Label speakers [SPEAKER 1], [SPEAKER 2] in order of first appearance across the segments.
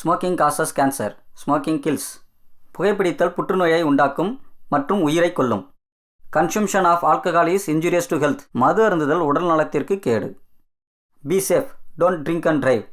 [SPEAKER 1] Smoking causes cancer, smoking kills. புகைப்பிடித்தல் புற்றுநோயை உண்டாக்கும் மற்றும் உயிரை கொல்லும். Consumption of alcohol is injurious to health. மது அருந்துதல் உடல் நலத்திற்கு கேடு. Be safe, don't drink and drive.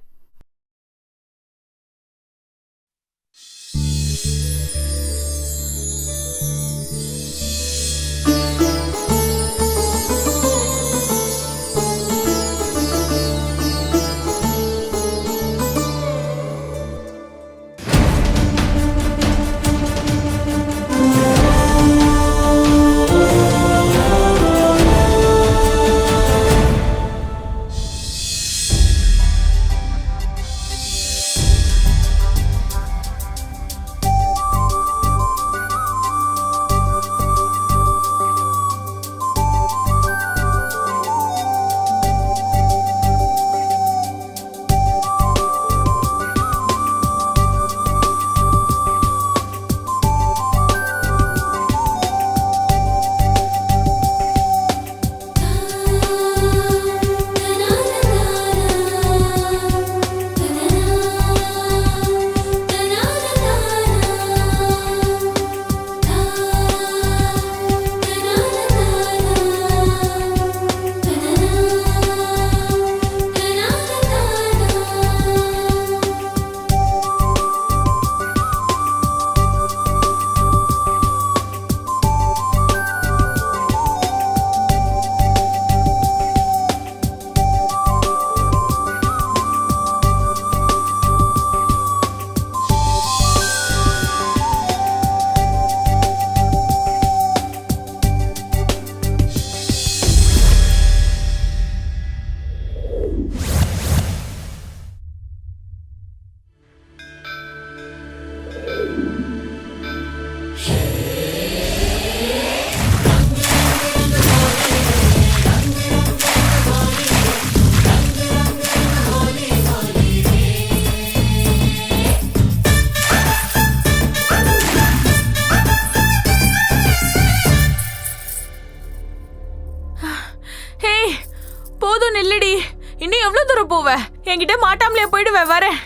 [SPEAKER 2] என்கிட்ட மாட்டாமலே போயிடுவேன். வரேன்.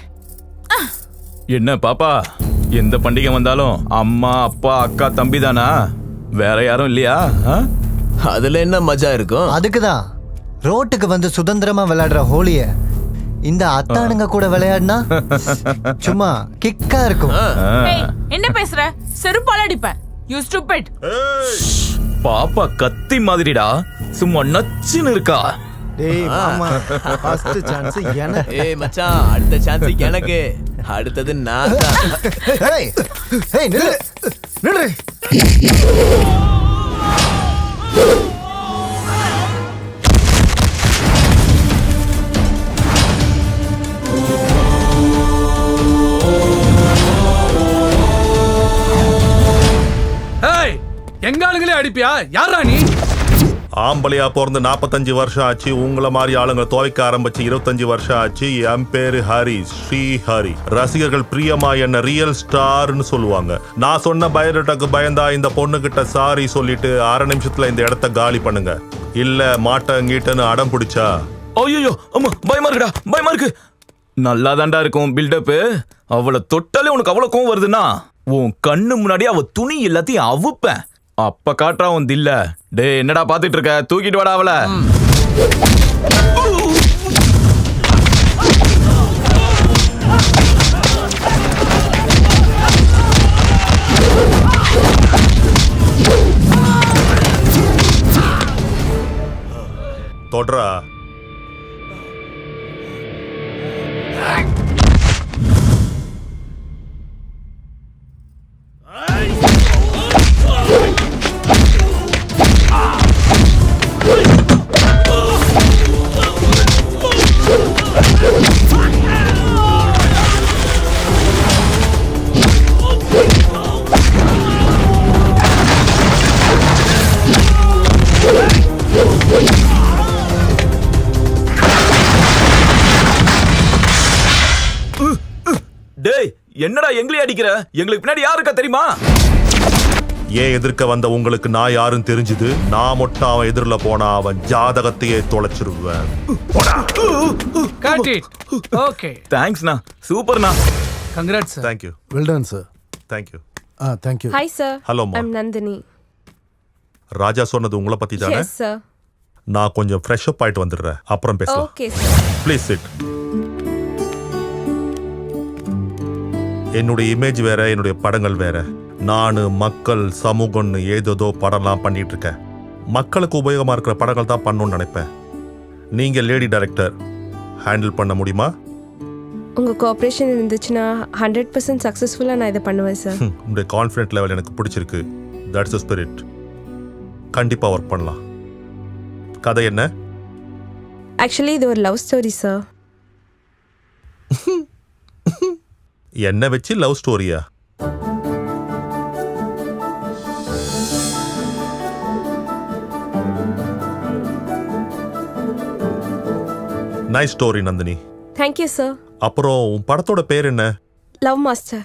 [SPEAKER 3] என்ன பாப்பா, எந்த பண்டிகை வந்தாலும் அம்மா அப்பா அக்கா தம்பி தானா? வேற யாரும் இல்லையா?
[SPEAKER 4] அதுல என்ன மஜா இருக்கும்?
[SPEAKER 5] அதுக்குதான் ரோட்டுக்கு வந்து சுதந்திரமா விளையாடுற ஹோலிய இந்த அத்தானுங்க கூட விளையாடினா சும்மா கிக்கா இருக்கும்.
[SPEAKER 2] என்ன பேசுற? செருப்பால அடிப்பேன். You stupid.
[SPEAKER 3] பாப்பா கத்தி மாதிரிடா, சும்மா நச்சுன்னு இருக்கா.
[SPEAKER 5] டேய் மாமா, ஃபர்ஸ்ட் சான்ஸ் எனக்கு.
[SPEAKER 4] ஏய் மச்சான், அடுத்த சான்ஸ் எனக்கு. அடுத்தது நான் தான்.
[SPEAKER 5] ஏய் ஏய் நில்லு நில்லு.
[SPEAKER 6] ஏய், எங்க ஆளுங்களே அடிப்பியா? யாரா நீ?
[SPEAKER 7] ஆம்பளையா பிறந்து 45 வருஷம் ஆச்சு. உங்களை மாதிரி ஆளுங்களை துவைக்க ஆரம்பிச்சு 25 வருஷம் ஆச்சு. என் பேரு ஹரி, ஸ்ரீ ஹரி. ரசிகர்கள் பிரியமா என்ன ரியல் ஸ்டார்னு சொல்லுவாங்க. நான் சொன்ன பயோடேட்டாக்கு பயந்தா இந்த பொண்ணு கிட்ட சாரி சொல்லிட்டு 1/2 நிமிஷத்துல இந்த இடத்த காலி பண்ணுங்க. இல்ல மாட்டங்கீட்டன்னு அடம் பிடிச்சா.
[SPEAKER 3] ஐயோ அம்மா, பயமா இருக்குடா, பயமா இருக்கு. நல்லா தாண்டா இருக்கும் பில்டப். அவளை தொட்டாலே உனக்கு அவ்வளவு கோவம் வருதுன்னா உன் கண்ணு முன்னாடி அவ துணி எல்லாத்தையும் அவுப்பேன். அப்ப காட்டுறா உன் தில்ல. டே என்னடா பாத்துட்டு இருக்க? தூக்கிட்டு வாடா அவளை.
[SPEAKER 7] தொட்ரா.
[SPEAKER 3] டேய் என்னடா எங்களே அடிக்கிற? எங்களுக்கு பின்னாடி யாரு இருக்கா தெரியுமா?
[SPEAKER 7] ஏன் எதிர்க்க வந்த உங்களுக்கு நான் யாரும் தெரிஞ்சுது? நான் மட்டும் அவன் எதிரில போனா அவன் ஜாதகத்தையே தொலைச்சிருவேன்.
[SPEAKER 6] Got it. Okay.
[SPEAKER 3] தேங்க்ஸ்ண்ணா, சூப்பர்ண்ணா.
[SPEAKER 6] Congrats sir.
[SPEAKER 7] Thank you
[SPEAKER 8] well done sir.
[SPEAKER 7] Thank you.
[SPEAKER 8] Thank you.
[SPEAKER 9] Hi sir.
[SPEAKER 7] Hello மா.
[SPEAKER 9] I'm Nandini.
[SPEAKER 7] ராஜா சொன்னது உங்களை பத்தி தானே?
[SPEAKER 9] Yes sir.
[SPEAKER 7] நான் கொஞ்சம் ஃப்ரெஷ் அப் ஆயிட்டு வந்துடுறேன், அப்புறம் பேசலாம்.
[SPEAKER 9] Okay sir.
[SPEAKER 7] Please sit. என்னுடைய இமேஜ் வேற, என்னுடைய படங்கள் வேற. நான் மக்கள் சமூகம்னு ஏதோ படம்லாம் பண்ணிட்டு இருக்கேன். மக்களுக்கு உபயோகமா இருக்கிற படங்கள் தான் பண்ணணும்னு நினைப்பேன். நீங்க லேடி டைரக்டர், ஹேண்டில் பண்ண முடியுமா?
[SPEAKER 9] உங்க கோஆபரேஷன் இருந்துச்சுன்னா 100% சக்சஸ்ஃபுல்லா நான் இதை பண்ணுவேன் சார்.
[SPEAKER 7] உங்களுடைய கான்ஃபிடென்ட் லெவல் எனக்கு பிடிச்சிருக்கு. That's the spirit. கண்டிப்பா ஒர்க் பண்ணலாம். கதை என்ன?
[SPEAKER 9] ஆக்சுவலி இது ஒரு லவ் ஸ்டோரி சார்.
[SPEAKER 7] என்ன வச்சு லவ் ஸ்டோரியா? Nice story Nandini.
[SPEAKER 9] Thank you sir.
[SPEAKER 7] அப்புறம் உன் படத்தோட பேர் என்ன?
[SPEAKER 9] Love Master.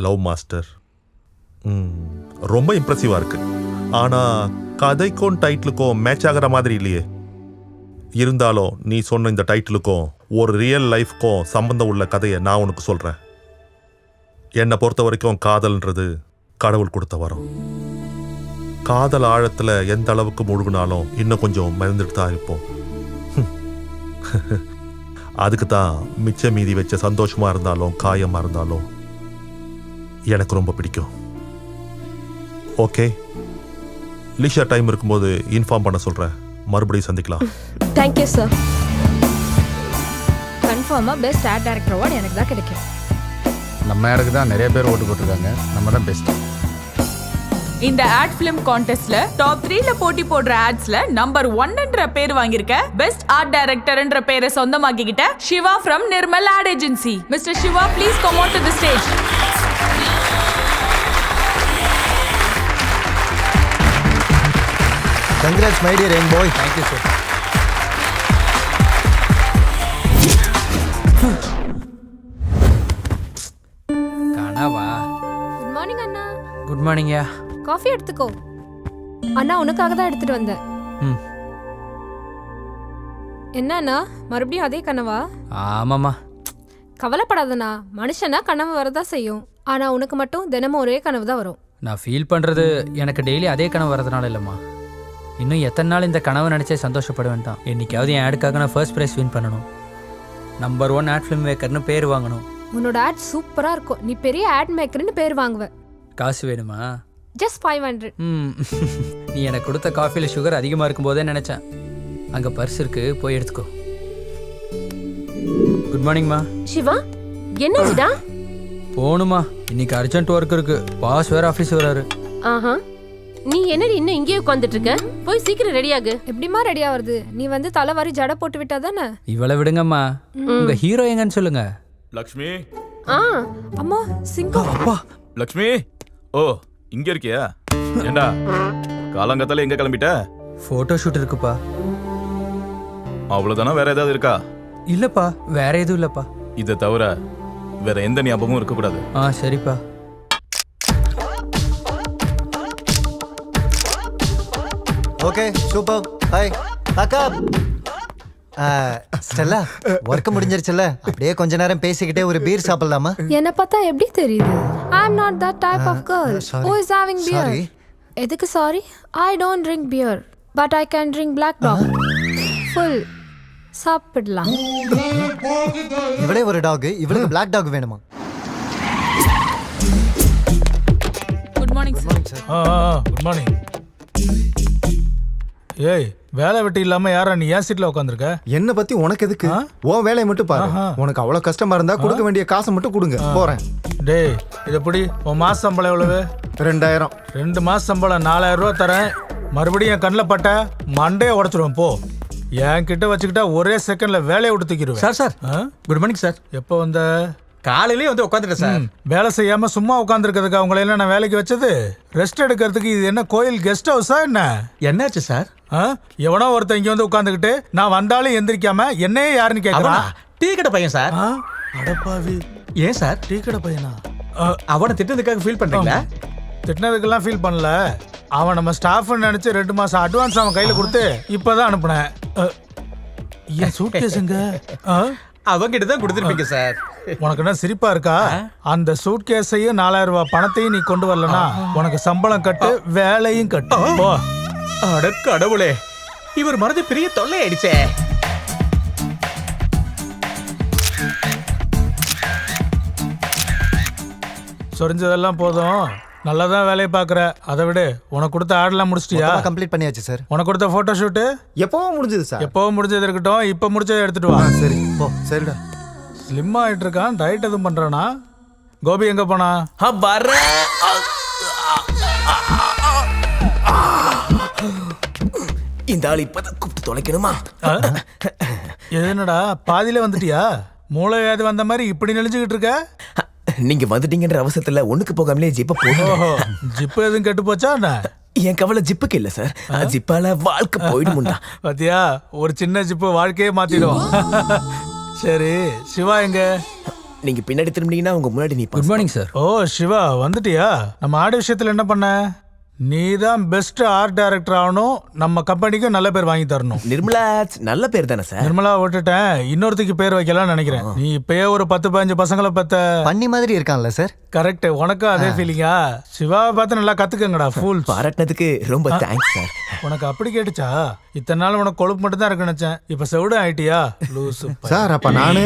[SPEAKER 7] Love master. ரொம்ப இம்ப்ரெசிவா இருக்கு. ஆனா கதைக்கும் டைட்டிலுக்கும் மேட்ச் ஆகிற மாதிரி இல்லையே. இருந்தாலும் நீ சொன்ன இந்த டைட்டிலுக்கும் ஒரு ரியல் லைஃப்க்கும் சம்பந்தம் உள்ள கதையை நான் உனக்கு சொல்றேன். என்னை பொறுத்த வரைக்கும் காதல்ன்றது கடவுள் கொடுத்த வரம். காதல் ஆழத்துல எந்த அளவுக்கு முழுகினாலும் இன்னும் கொஞ்சம் மறந்துட்டு தான் இருப்போம். அதுக்கு தான் மிச்ச மீதி வச்ச சந்தோஷமா இருந்தாலும் காயமா இருந்தாலும் எனக்கு ரொம்ப பிடிக்கும். ஓகே, லீஷர் டைம் இருக்கும்போது இன்ஃபார்ம் பண்ண சொல்றேன். மறுபடியும் சந்திக்கலாம்.
[SPEAKER 9] Thank you sir.
[SPEAKER 10] கன்ஃபார்மா பெஸ்ட் ஆர்ட் டைரக்டர் அவார்ட் எனக்கு தான் கிடைக்கும்.
[SPEAKER 8] நம்ம இடத்துக்கு தான் நிறைய பேர் ஓட்டு போட்டிருக்காங்க. நம்ம தான் பெஸ்ட்.
[SPEAKER 2] இந்த ஆட் ஃபிலிம் கான்டெஸ்ட்ல டாப் 3ல போட்டி போடுற ஆட்ஸ்ல நம்பர் 1ன்ற பேர் வாங்கியிருக்க பெஸ்ட் ஆர்ட் டைரக்டர்ன்ற பேரை சொந்தமாக்கிக்கிட்ட Siva from Nirmal ad agency. Mister Siva, please come on to the stage.
[SPEAKER 5] Congrats my dear young boy.
[SPEAKER 6] Thank you sir.
[SPEAKER 11] கனவா?
[SPEAKER 10] குட் மார்னிங் அண்ணா.
[SPEAKER 11] குட் மார்னிங்யா.
[SPEAKER 10] காஃபி எடுத்துக்கோ. அண்ணா உனக்காக தான் எடுத்துட்டு வந்தேன்.
[SPEAKER 11] ம்.
[SPEAKER 10] என்ன அண்ணா, மறுபடியும் அதே கனவா?
[SPEAKER 11] ஆமாம்மா.
[SPEAKER 10] கவலைப்படாதண்ணா, மனுஷனா கனவு வரதா செய்யும். ஆனா உனக்கு மட்டும் தினமும் ஒரே கனவு தான் வரும்.
[SPEAKER 11] நான் ஃபீல் பண்ணுறது எனக்கு டெய்லி அதே கனவு வரதுனால இல்லைம்மா. இன்னும் எத்தனை நாள் இந்த கனவை நினச்சே சந்தோஷப்படுவேன் தான். என்னைக்காவது என் ஆடுக்காக நான் ஃபர்ஸ்ட் ப்ரைஸ் வின் பண்ணணும். நம்பர் 1 ஆட் ஃபிலிம் மேக்கர்னு பேர் வாங்கணும்.
[SPEAKER 10] உன்னோட ஆட் சூப்பரா இருக்கும். நீ பெரிய ஆட் மேக்கர்னு பேர் வாங்குவ.
[SPEAKER 11] காசு வேணுமா?
[SPEAKER 10] ஜஸ்ட் 500.
[SPEAKER 11] நீ எனக்கு கொடுத்த காஃபியில் சுகர் அதிகமாக இருக்கும்போதே நினச்சேன். அங்கே பர்ஸ் இருக்கு, போய் எடுத்துக்கோ. குட் மார்னிங்மா.
[SPEAKER 9] சிவா, என்னடா?
[SPEAKER 11] போகணுமா, இன்னைக்கு அர்ஜென்ட் ஒர்க் இருக்கு. பாஸ் வேற ஆஃபீஸ் வராரு.
[SPEAKER 9] ஆஹா, நீ என்னடி இன்னும் இங்கேயே உட்காந்துட்டு இருக்க? போய் சீக்கிரம் ரெடியாகு.
[SPEAKER 10] எப்படிமா ரெடி ஆவறது? நீ வந்து தலைவாரி ஜடை போட்டு விட்டா தானே?
[SPEAKER 11] இவளை விடுங்கம்மா. உங்க ஹீரோ எங்கன்னு சொல்லுங்க.
[SPEAKER 3] லக்ஷ்மி.
[SPEAKER 10] அம்மா சிங்கம்.
[SPEAKER 3] அப்பா லக்ஷ்மி. ஓ, இங்க இருக்கியா? ஏண்டா காலங்கத்தால எங்க கிளம்பிட்ட?
[SPEAKER 11] போட்டோ ஷூட் இருக்குப்பா.
[SPEAKER 3] அவ்வளவுதானா? வேற ஏதாவது இருக்கா?
[SPEAKER 11] இல்லப்பா, வேற எதுவும் இல்லப்பா.
[SPEAKER 3] இதை தவிர வேற எந்த ஞாபகமும் இருக்கக்கூடாது.
[SPEAKER 11] சரிப்பா.
[SPEAKER 5] Okay, super. ஹாய் அக்கா. ஸ்டெல்லா, ஒர்க் முடிஞ்சிருச்சுல, அப்படியே கொஞ்ச நேரம் பேசிக்கிட்டே ஒரு பீர் சாப்பிடலாமா?
[SPEAKER 10] என்ன பார்த்தா எப்படி தெரியுது? I am not that type of girl who is having beer.
[SPEAKER 5] Sorry.
[SPEAKER 10] எதுக்கு sorry? I don't drink beer, but I can drink black dog. Full. சாப்பிடலாம்.
[SPEAKER 5] இவளே ஒரு டாக், இவளுக்கு பிளாக் டாக் வேணுமா?
[SPEAKER 2] Good morning sir.
[SPEAKER 6] Good morning. ஏய், வேலை வெட்டி இல்லாம யாரா நீ ஏன் சீட்ல உட்காந்துருக்க?
[SPEAKER 8] என்ன பத்தி உனக்கு எதுக்கு? உன் வேலையை மட்டும் பாரு. உனக்கு அவ்வளவு கஷ்டமா இருந்தா கொடுக்க வேண்டிய காசை மட்டும் கொடுங்க. போறேன்.
[SPEAKER 6] டேய், இது எப்படி? உன் மாச சம்பளம் எவ்வளவு?
[SPEAKER 8] 2000.
[SPEAKER 6] 2 மாச சம்பளம் 4000 ரூபா தரேன். மறுபடியும் என் கண்ணில் பட்ட மண்டையை உடச்சிருவேன். போ. என் கிட்ட வச்சுக்கிட்டா ஒரே செகண்ட்ல வேலையை விட்டு தூக்கிடுவேன்.
[SPEAKER 11] Sir good morning sir.
[SPEAKER 6] எப்போ வந்த?
[SPEAKER 11] காலையிலேயே வந்து உட்காந்துட்டேன் சார்.
[SPEAKER 6] வேலை செய்யாம சும்மா உட்காந்துருக்கிறதுக்கு அவங்கள எல்லாம் நான் வேலைக்கு வச்சது? ரெஸ்ட் எடுக்கிறதுக்கு இது என்ன கோயில் கெஸ்ட் ஹவுஸா என்ன?
[SPEAKER 11] என்னாச்சு சார்?
[SPEAKER 6] எவனோ ஒருத்தன் இங்க வந்து உட்காந்துக்கிட்டு நான் வந்தாலும் எந்திரிக்காம என்னையே யாருன்னு கேட்கறான்.
[SPEAKER 11] டீ கடை பையன் சார்.
[SPEAKER 6] அடப்பாவி.
[SPEAKER 11] ஏன் சார்?
[SPEAKER 6] டீ கடை பையனா?
[SPEAKER 11] அவனை திட்டதுக்காக ஃபீல் பண்றீங்களா?
[SPEAKER 6] திட்டினதுக்கெல்லாம் ஃபீல் பண்ணல. அவன் நம்ம ஸ்டாஃப்னு நினைச்சு 2 மாசம் அட்வான்ஸ் அவன் கையில கொடுத்து இப்பதான் அனுப்புனேன். என் சூட்கேஸுங்க
[SPEAKER 11] அவங்கிட்ட தான் கொடுத்துருப்பீங்க சார்.
[SPEAKER 6] உனக்கு என்ன சிரிப்பா இருக்கா? அந்த சூட் கேஸையும் 4000 ரூபாய் பணத்தையும் நீ கொண்டு வரலனா உனக்கு சம்பளம் கட்டு, வேலையும் கட்டு. போ.
[SPEAKER 4] அட கடவுளே, இவர் மனது பெரிய தொல்லை ஆயிடுச்சே.
[SPEAKER 6] சொரிஞ்சதெல்லாம் போதும், நல்லா தான் வேலையை பார்க்குற. அதை விடு, உனக்கு கொடுத்த ஆடெல்லாம் முடிச்சிட்டியா?
[SPEAKER 5] கம்ப்ளீட் பண்ணியாச்சு சார்.
[SPEAKER 6] உனக்கு கொடுத்த ஃபோட்டோ ஷூட்டு
[SPEAKER 8] எப்பவோ முடிஞ்சது சார்.
[SPEAKER 6] எப்பவும் முடிஞ்சது இருக்கட்டும், இப்போ முடிச்சதை எடுத்துட்டு வா.
[SPEAKER 8] சரி போ. சரிடா.
[SPEAKER 6] ஸ்லிம் ஆயிட்டு இருக்கான், டயட் எதுவும் பண்றானா? கோபி எங்க போனா?
[SPEAKER 4] இந்த ஆள் இப்பதான் கூப்பிட்டு தொலைக்கணுமா?
[SPEAKER 6] என்னடா பாதியில வந்துட்டியா? மூளை வியாதி வந்த மாதிரி இப்படி நெளிஞ்சுக்கிட்டு இருக்க?
[SPEAKER 4] நீங்க வந்துட்டீங்கன்ற அவசரத்துல ஒண்ணுக்கு போகாமலே ஜிப்ப போடுங்க.
[SPEAKER 6] ஜிப்பு எதுவும் கெட்டு போச்சா என்ன?
[SPEAKER 4] என் கவலை ஜிப்புக்கு இல்ல சார், ஜிப்பால வாழ்க்கை போயிடுமுண்டா.
[SPEAKER 6] பாத்தியா, ஒரு சின்ன ஜிப்பு வாழ்க்கையே மாத்திடும். சரி, சிவா எங்க?
[SPEAKER 4] நீங்க பின்னாடி திரும்பினீங்கன்னா உங்க முன்னாடி நீ.
[SPEAKER 11] Good morning sir.
[SPEAKER 6] ஓ சிவா வந்துட்டியா? நம்ம ஆடு விஷயத்துல என்ன பண்ண? நீ தான் பெஸ்ட் ஆர்ட் டைரக்டர் ஆகணும், நம்ம கம்பெனிக்கு நல்ல பேர் வாங்கி தரணும்.
[SPEAKER 4] நிர்மலா நல்ல பேர் தானே சார்?
[SPEAKER 6] நிர்மலா விட்டுட்டேன், இன்னொருத்திக்கு பேர் வைக்கலாம்னு நினைக்கிறேன். நீ இப்பயே ஒரு 10-15 பசங்களை பத்த
[SPEAKER 5] பண்ணி மாதிரி இருக்கான்ல சார்?
[SPEAKER 6] கரெக்ட், உனக்கும் அதே ஃபீலிங்கா? சிவாவை பார்த்து நல்லா கத்துக்கங்கடா. ஃபுல்
[SPEAKER 4] பாராட்டினதுக்கு ரொம்ப தேங்க்ஸ் சார்.
[SPEAKER 6] உனக்கு அப்படி கேட்டுச்சா? இத்தனை நாள் உனக்கு கொழுப்பு மட்டும் தான் இருக்கு நினைச்சேன், இப்ப செவிடு ஆயிட்டியா? லூசு
[SPEAKER 8] சார் அப்ப நானு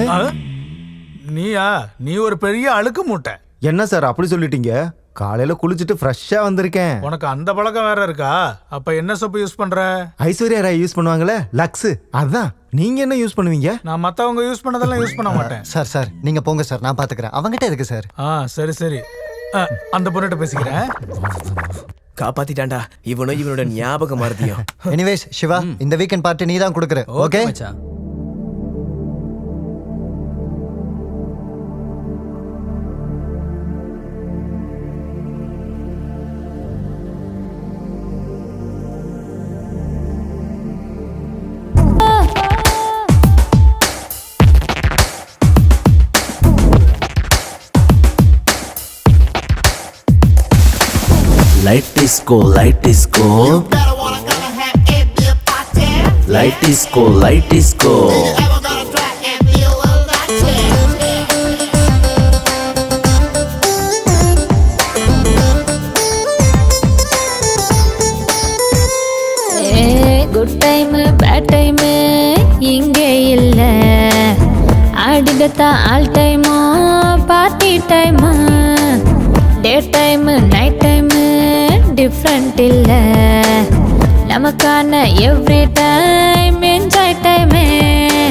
[SPEAKER 6] நீயா? நீ ஒரு பெரிய அழுக்கு மூட்டை.
[SPEAKER 8] என்ன சார் அப்படி சொல்லிட்டீங்க? காலையில குளிச்சுட்டு ஃப்ரெஷ்ஷா வந்திருக்கேன்.
[SPEAKER 6] உனக்கு அந்த பழக்கம் வேற இருக்கா? அப்ப என்ன சோப்பு யூஸ் பண்ற?
[SPEAKER 8] ஐஸ்வர்யா ராய் யூஸ் பண்ணுவாங்களே, லக்ஸ். அதான். நீங்க என்ன யூஸ் பண்ணுவீங்க?
[SPEAKER 6] நான் மத்தவங்க யூஸ் பண்ணதெல்லாம் யூஸ் பண்ண மாட்டேன்.
[SPEAKER 5] சார் நீங்க போங்க சார், நான் பாத்துக்கிறேன். அவங்கிட்ட இருக்கு சார்.
[SPEAKER 6] சரி அந்த பொண்ணுகிட்ட பேசிக்கிறேன்.
[SPEAKER 4] காப்பாத்திட்டான்டா இவனும் இவனோட ஞாபகம் மறதியும்.
[SPEAKER 5] எனிவேஸ் சிவா, இந்த வீக்கெண்ட் பார்ட்டி நீ தான் கொடுக்குற. ஓகே
[SPEAKER 11] மச்சான்.
[SPEAKER 12] Light disco, light disco. You better wanna come and have it be a party. Light disco, light disco. Do you ever gonna try and feel
[SPEAKER 10] that? Good time, bad time, இங்கே இல்ல. ஆடிடத்தான் all time, party time. Day time, night time, different இல்ல. நமக்கான every time enjoy time.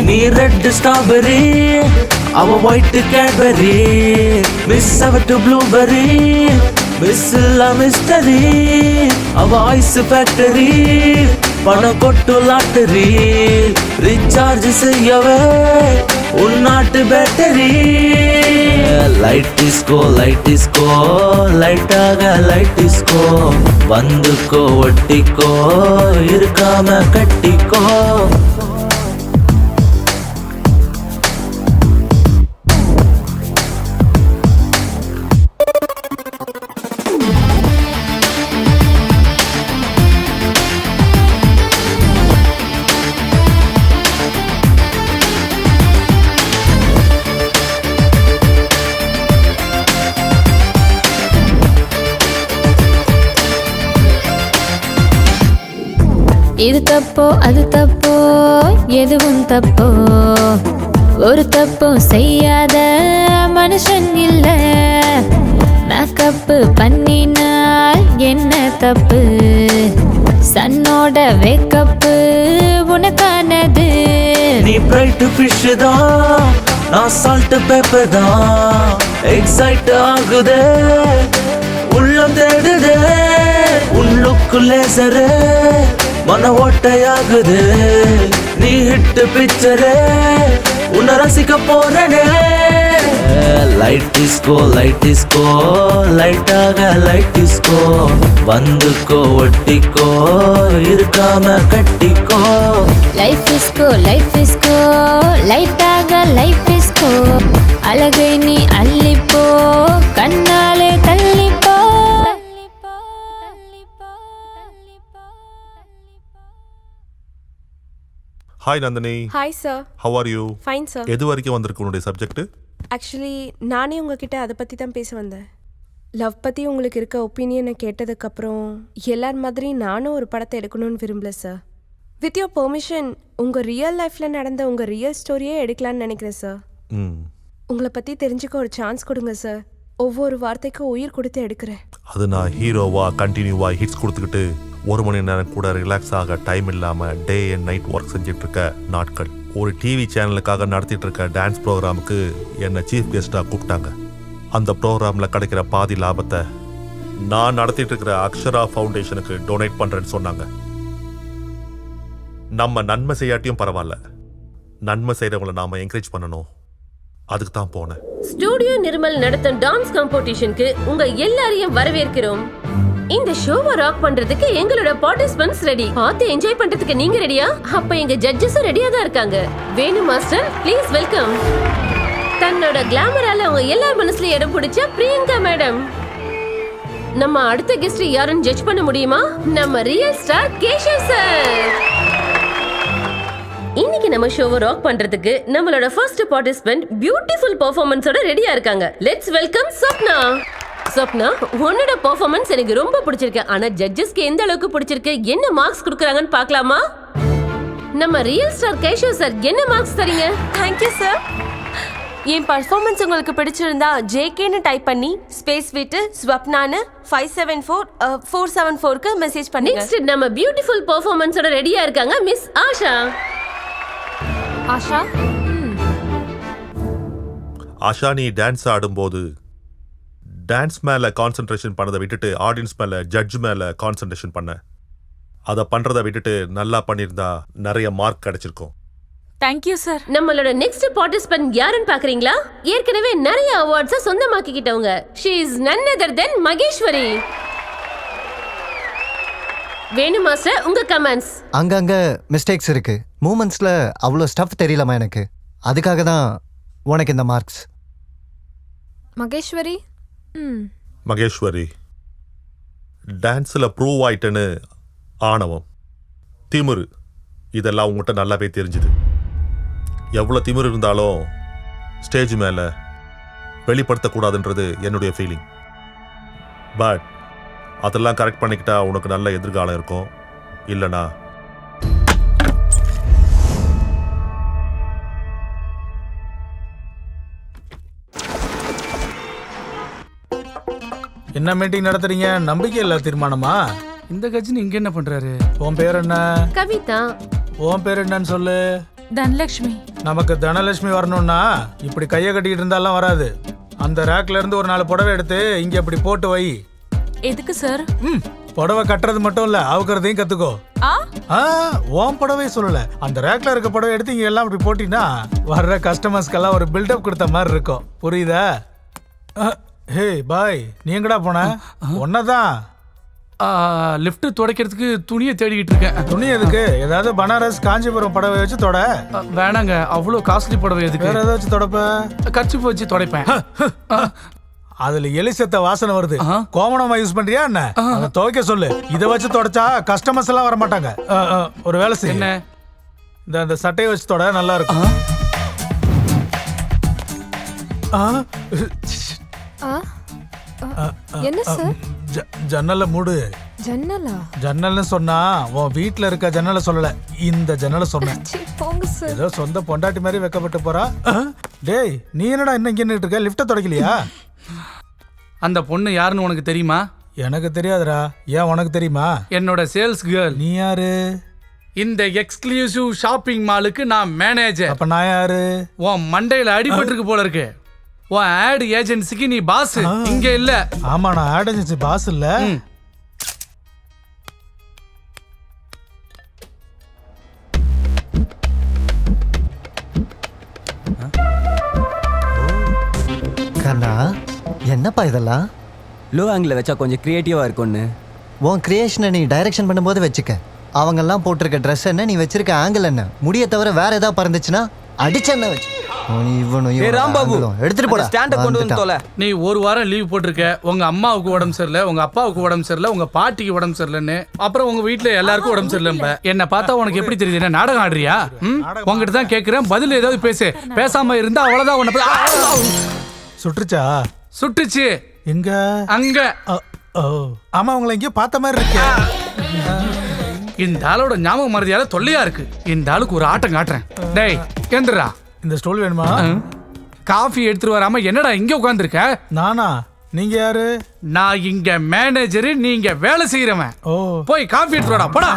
[SPEAKER 12] நீ red strawberry, அவ white Cadbury, miss அவட்டு blueberry, miss இல்ல mystery, அவ ஐஸ் ஃபேக்டரி, பணம் கொட்டு லாட்டரி, ரீசார்ஜ் செய்யவே உள்நாட்டு battery. Light disco, light disco, லைட்டாக லைட் டிஸ்கோ, வந்துக்கோ ஒட்டிக்கோ, இருக்காம கட்டிக்கோ.
[SPEAKER 10] இது தப்போ அது தப்போ, எதுவும் தப்போ, ஒரு தப்பும் செய்யாத மனுஷன் இல்ல. மேக்கப் பண்ணினால் என்ன தப்பு? சன்னோட வேக்கப்பு உனக்கானது.
[SPEAKER 12] நீ பிரைட் ஃபிஷ் தான், நான் சால்ட் பேப்பர் தான். எக்ஸைட் ஆகுதே, உள்ளம் தேடுதே, உள்ளுக்கு லேசரு மன ஓட்டையாகுது. நீ ஹிட் பிக்சரே, உன்னை ரசிக்க போறனே. லைட் டிஸ்கோ, லைட் டிஸ்கோ, லைட்டாக லைட் டிஸ்கோ, வந்துக்கோ ஒட்டிக்கோ, இருக்காம கட்டிக்கோ.
[SPEAKER 10] லைஃப் இஸ்கோ, லைஃப் இஸ்கோ, லைட்டாக லைஃப் இஸ்கோ, அழகை நீ அள்ளிப்போ, கண்ணாலே தள்ளிப்போ.
[SPEAKER 7] Hi Nandini.
[SPEAKER 9] Hi sir.
[SPEAKER 7] How are you?
[SPEAKER 9] Fine sir.
[SPEAKER 7] எது வரைக்கும் வந்திருக்கு உன்னுடைய சப்ஜெக்ட்?
[SPEAKER 9] ஆக்சுவலி நானே உங்ககிட்ட அதை பற்றி தான் பேச வந்தேன். லவ் பற்றி உங்களுக்கு இருக்க ஒப்பீனியனை கேட்டதுக்கப்புறம் எல்லார் மாதிரி நானும் ஒரு படத்தை எடுக்கணும்னு விரும்பல சார். வித் யோர் பெர்மிஷன் உங்கள் ரியல் லைஃப்பில் நடந்த உங்கள் ரியல் ஸ்டோரியே எடுக்கலான்னு நினைக்கிறேன் சார். உங்களை பற்றி தெரிஞ்சுக்க ஒரு சான்ஸ் கொடுங்க சார். ஒவ்வொரு வார்த்தைக்கும் உயிர் கொடுத்து எடுக்கிறேன்.
[SPEAKER 7] அது நான் ஹீரோவா கண்டினியூவா ஹிட்ஸ் கொடுத்துக்கிட்டு 1 மணி நேரம் கூட ரிலாக்ஸ் ஆக டைம் இல்லாம டே அண்ட் நைட் ஒர்க் செஞ்சுட்டு இருக்க நாட்கள். ஒரு டிவி சேனலுக்காக நடத்திட்டு இருக்க டான்ஸ் ப்ரோக்ராமுக்கு என்னை சீஃப் கெஸ்டா கூப்பிட்டாங்க. அந்த ப்ரோக்ராம்ல கிடைக்கிற பாதி லாபத்தை நான் நடத்திட்டு இருக்கிற அக்ஷரா ஃபவுண்டேஷனுக்கு டொனேட் பண்றேன்னு சொன்னாங்க. நம்ம நன்மை செய்யாட்டியும் பரவாயில்ல, நன்மை செய்யறவங்களை நாம என்கரேஜ் பண்ணணும். அதுக்கு தான் போனேன்.
[SPEAKER 13] ஸ்டூடியோ நிர்மல் நடத்தும் டான்ஸ் காம்படிஷனுக்கு உங்க எல்லாரையும் வரவேற்கிறோம். இந்த ஷோவை ராக் பண்றதுக்கு எங்களோட பார்ட்டிசிபென்ட்ஸ் ரெடி. பார்த்து என்ஜாய் பண்றதுக்கு நீங்க ரெடியா? அப்ப எங்க ஜட்ஜஸும் ரெடியா தான் இருக்காங்க. வேணு மாஸ்டர் ப்ளீஸ் வெல்கம். தன்னோட கிளாமரால உங்க எல்லார் மனசுலயும் இடம் பிடிச்ச பிரியங்கா மேடம். நம்ம அடுத்த கெஸ்ட் யாருன்னு ஜட்ஜ் பண்ண முடியுமா? நம்ம ரியல் ஸ்டார் கேஷவ் சார். இன்னைக்கு நம்ம ஷோவை ராக் பண்றதுக்கு நம்மளோட ஃபர்ஸ்ட் பார்ட்டிசிபென்ட் பியூட்டிஃபுல் பெர்ஃபார்மன்ஸோட ரெடியா இருக்காங்க. Let's welcome Swapna. ஸ்வப்னா, உன்னோட பெர்ஃபார்மன்ஸ் எனக்கு ரொம்ப பிடிச்சிருக்கு. ஆனா ஜட்ஜஸ்க்கு எந்த அளவுக்கு பிடிச்சிருக்கு, என்ன மார்க்ஸ் கொடுக்கறாங்கன்னு பார்க்கலாமா? நம்ம ரியல் ஸ்டார் கேஷவ் சார் என்ன மார்க்ஸ் தரீங்க?
[SPEAKER 9] Thank you sir. என் பர்ஃபார்மன்ஸ் உங்களுக்கு பிடிச்சிருந்தா ஜேகேன்னு டைப் பண்ணி ஸ்பேஸ் விட்டு ஸ்வப்னான்னு 574474க்கு மெசேஜ் பண்ணுங்க.
[SPEAKER 13] நெக்ஸ்ட் நம்ம பியூட்டிஃபுல் பெர்ஃபார்மன்ஸோட ரெடியா இருக்காங்க மிஸ் ஆஷா.
[SPEAKER 10] ஆஷா,
[SPEAKER 7] ஆஷா, நீ டான்ஸ் ஆடும்போது டான்ஸ் மேல கான்சென்ட்ரேஷன் பண்ணதை விட்டுட்டு ஆடியன்ஸ் மேல ஜட்ஜ் மேல கான்சென்ட்ரேஷன் பண்ண. அதை பண்றதை விட்டுட்டு நல்லா பண்ணியிருந்தா நிறைய மார்க் கிடைச்சிருக்கும்.
[SPEAKER 2] Thank you sir.
[SPEAKER 13] நம்மளோட நெக்ஸ்ட் பார்ட்டிசிபென்ட் யாருன்னு பாக்குறீங்களா? ஏற்கனவே நிறைய அவார்ட்ஸை சொந்தமாக்கிக்கிட்டவங்க. She is none other than Maheswari. Venu master, உங்க கமெண்ட்ஸ்.
[SPEAKER 5] அங்கங்க மிஸ்டேக்ஸ் இருக்கு. மூமெண்ட்ஸ்ல அவ்வளோ ஸ்டஃப் தெரியலமா எனக்கு. அதுக்காக தான் உனக்கு இந்த மார்க்ஸ்.
[SPEAKER 10] மகேஸ்வரி.
[SPEAKER 7] மகேஸ்வரி, டான்ஸ்ல ப்ரூவ் ஆயிட்டேன்னு ஆணவம், திமிரு, இதெல்லாம் உங்கள்கிட்ட நல்லாவே தெரிஞ்சுது. எவ்வளோ திமிரு இருந்தாலும் ஸ்டேஜ் மேலே வெளிப்படுத்தக்கூடாதுன்றது என்னுடைய ஃபீலிங். பட் அதெல்லாம் கரெக்ட் பண்ணிக்கிட்டா உனக்கு நல்ல எதிர்காலம் இருக்கும். இல்லைனா
[SPEAKER 6] என்ன மீட்டிங் நடத்துறீங்க? நம்பிக்கை இல்ல தீர்மானமா?
[SPEAKER 11] இந்த கட்சி இங்க என்ன பண்றாரு?
[SPEAKER 6] உன் பேர் என்ன?
[SPEAKER 13] கவிதா.
[SPEAKER 6] உன் பேர் என்னன்னு சொல்லு.
[SPEAKER 2] தனலட்சுமி.
[SPEAKER 6] நமக்கு தனலட்சுமி வரணும்னா இப்படி கையை கட்டிக்கிட்டு இருந்தாலாம் வராது. அந்த ரேக்ல இருந்து ஒரு 4 புடவை எடுத்து இங்க இப்படி போட்டு வை.
[SPEAKER 2] எதுக்கு சார்?
[SPEAKER 6] புடவை கட்டுறது மட்டும் இல்ல, அவுக்கிறதையும் கத்துக்கோ. உன் புடவை சொல்லல, அந்த ரேக்ல இருக்க புடவை எடுத்து இங்க எல்லாம் இப்படி போட்டீங்கன்னா வர்ற கஸ்டமர்ஸ்க்கெல்லாம் ஒரு பில்டப் கொடுத்த மாதிரி இருக்கும். புரியுதா? ஹே பாய், நீ எங்கடா போன? ஒன்னதான்
[SPEAKER 11] லிஃப்ட் துடைக்கிறதுக்கு துணியை தேடிக்கிட்டு இருக்கேன்.
[SPEAKER 6] துணி எதுக்கு? ஏதாவது பனாரஸ் காஞ்சிபுரம் புடவை வச்சு தொட.
[SPEAKER 11] வேணாங்க, அவ்வளோ காஸ்ட்லி புடவை எதுக்கு?
[SPEAKER 6] வேற ஏதாவது வச்சு தொடப்ப?
[SPEAKER 11] கர்ச்சிப் வச்சு துடைப்பேன்.
[SPEAKER 6] அதுல எலிசத்த வாசனை வருது. கோமணமா யூஸ் பண்றியா என்ன? அதை துவைக்க சொல்லு. இதை வச்சு தொடச்சா கஸ்டமர்ஸ் எல்லாம் வர மாட்டாங்க. ஒரு வேலை செய்ய.
[SPEAKER 11] என்ன?
[SPEAKER 6] இந்த சட்டையை வச்சு தொட, நல்லா இருக்கும்.
[SPEAKER 10] என்ன சார்?
[SPEAKER 6] ஜன்னலை மூடு.
[SPEAKER 10] ஜன்னலா?
[SPEAKER 6] ஜன்னல்னு சொன்னா உன் வீட்டுல இருக்க ஜன்னலை சொல்லல, இந்த ஜன்னலை சொன்னேன்.
[SPEAKER 10] போங்க சார்.
[SPEAKER 6] ஏதோ சொந்த பொண்டாட்டி மாதிரி வெக்கப்பட்டு போறா. டேய், நீ என்னடா இன்னும் இங்க இருக்க? லிஃப்ட தொடக்கலையா?
[SPEAKER 11] அந்த பொண்ணு யாருன்னு உனக்கு தெரியுமா?
[SPEAKER 6] எனக்கு தெரியாதுடா. ஏன், உனக்கு தெரியுமா?
[SPEAKER 11] என்னோட சேல்ஸ் கேர்ள்.
[SPEAKER 6] நீ யாரு?
[SPEAKER 11] இந்த எக்ஸ்க்ளூசிவ் ஷாப்பிங் மாலுக்கு நான் மேனேஜர்.
[SPEAKER 6] அப்ப நான் யாரு?
[SPEAKER 11] உன் மண்டையில அடிபட்டிருக்கு போல இருக்கு. உன் ஆட் ஏஜென்சிக்கு நீ பாஸ், இங்க இல்ல.
[SPEAKER 6] ஆமா, நான் ஆட் ஏஜென்சி பாஸ் இல்ல.
[SPEAKER 5] கண்ணா, என்னப்பா இதெல்லாம்?
[SPEAKER 4] லோ ஆங்கிள் வச்சா கொஞ்சம் கிரியேட்டிவா இருக்கும்னு.
[SPEAKER 5] உன் கிரியேஷனை நீ டைரக்ஷன் பண்ணும்போது வச்சுக்க. அவங்கெல்லாம் போட்டிருக்க ட்ரெஸ் என்ன, நீ வச்சிருக்க ஆங்கிள் என்ன, முடிய தவிர வேற ஏதாவது பறந்துச்சுன்னா அடிச்சென்ன வச்சு இவனும்
[SPEAKER 11] ராம்பாபு
[SPEAKER 5] எடுத்துட்டு போடா
[SPEAKER 11] ஸ்டாண்ட கொண்டு வந்து தோல.
[SPEAKER 6] நீ ஒரு வாரம் லீவ் போட்டிருக்க. உங்க அம்மாவுக்கு உடம்பு சரியில்லை, உங்க அப்பாவுக்கு உடம்பு சரியில்லை, உங்க பாட்டிக்கு உடம்பு சரியில்லைன்னு, அப்புறம் உங்க வீட்டுல எல்லாருக்கும் உடம்பு சரியில்லை. என்ன பார்த்தா உனக்கு எப்படி தெரியுது? என்ன நாடகம் ஆடுறியா? உங்ககிட்ட தான் கேட்கிறேன், பதில் ஏதாவது பேசு. பேசாம இருந்தா அவ்வளவுதான். உன்னை சுட்டுச்சா? சுட்டுச்சு. எங்க? அங்க. ஆமா, உங்களை எங்கேயோ பார்த்த மாதிரி இருக்கு. இந்த ஆளோட ஞாபகம் மறதியால தொல்லையா இருக்கு. இந்த ஆளுக்கு ஒரு ஆட்டம் காட்டுறேன். டேய் கேந்துடா. இந்த ஸ்டோல் வேணுமா? காஃபி எடுத்துட்டு வராம என்னடா இங்க உட்கார்ந்துருக்க? நானா? நீங்க யாரு? நான் இங்க மேனேஜரு, நீங்க வேலை செய்யறவன். ஓ, போய் காஃபி எடுத்துட்டு வாடா, போடா.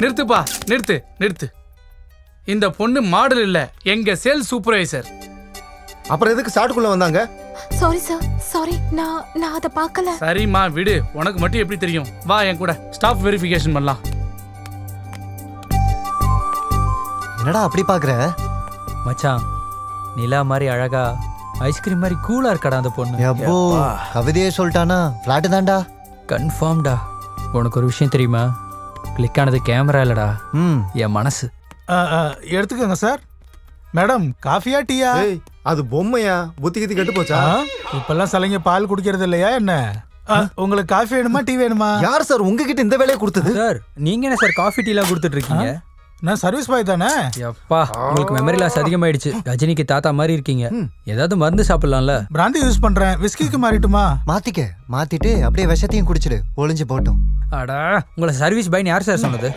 [SPEAKER 6] நிறுத்துப்பா, நிறுத்து. இந்த பொண்ணு மாடல் இல்ல, எங்க சேல்ஸ் சூப்பர்வைசர்.
[SPEAKER 8] அப்புறம் எதுக்கு சாட்டுக்குள்ள வந்தாங்க?
[SPEAKER 10] Sorry sir, sorry. நான் அதை பார்க்கல.
[SPEAKER 6] சரிம்மா விடு, உனக்கு மட்டும் எப்படி தெரியும்? வா என் கூட ஸ்டாஃப் வெரிஃபிகேஷன் பண்ணலாம்.
[SPEAKER 5] என்னடா அப்படி பாக்குற?
[SPEAKER 11] மச்சான், நிலா மாதிரி அழகா ஐஸ்கிரீம் மாதிரி கூலா இருக்கடா அந்த பொண்ணு.
[SPEAKER 5] எப்போ கவிதையே சொல்லிட்டானா? பிளாட் தான்டா.
[SPEAKER 11] கன்ஃபார்ம்டா. உனக்கு ஒரு விஷயம் தெரியுமா? கிளிக் ஆனது கேமரா இல்லடா, என் மனசு.
[SPEAKER 6] எடுத்துக்கோங்க சார். மேடம், காஃபியா டீயா?
[SPEAKER 8] அது பொம்மையா? புத்தி கித்தி கட்டு போச்சா?
[SPEAKER 6] இப்பெல்லாம் சலைங்க பால் குடிக்கிறது இல்லையா என்ன? உங்களுக்கு காஃபி வேணுமா டீ வேணுமா?
[SPEAKER 8] யார் சார் உங்ககிட்ட இந்த வேலையை கொடுத்தது?
[SPEAKER 11] சார் நீங்க என்ன சார் காஃபி டீலாம் கொடுத்துட்டு இருக்கீங்க?
[SPEAKER 6] நான் சர்வீஸ் பாய் தானே.
[SPEAKER 11] எப்பா, உங்களுக்கு மெமரி லாஸ் அதிகமாயிடுச்சு. ரஜினிக்கு தாத்தா மாதிரி இருக்கீங்க. ஏதாவது மருந்து சாப்பிடலாம்ல?
[SPEAKER 6] பிராந்தி யூஸ் பண்றேன். விஸ்கிக்கு மாறிட்டுமா?
[SPEAKER 5] மாத்திட்டு அப்படியே விஷத்தையும் குடிச்சிடு, ஒளிஞ்சு போட்டும்.
[SPEAKER 11] அடா, உங்களை சர்வீஸ் பாய்னு யார் சார் சொன்னது?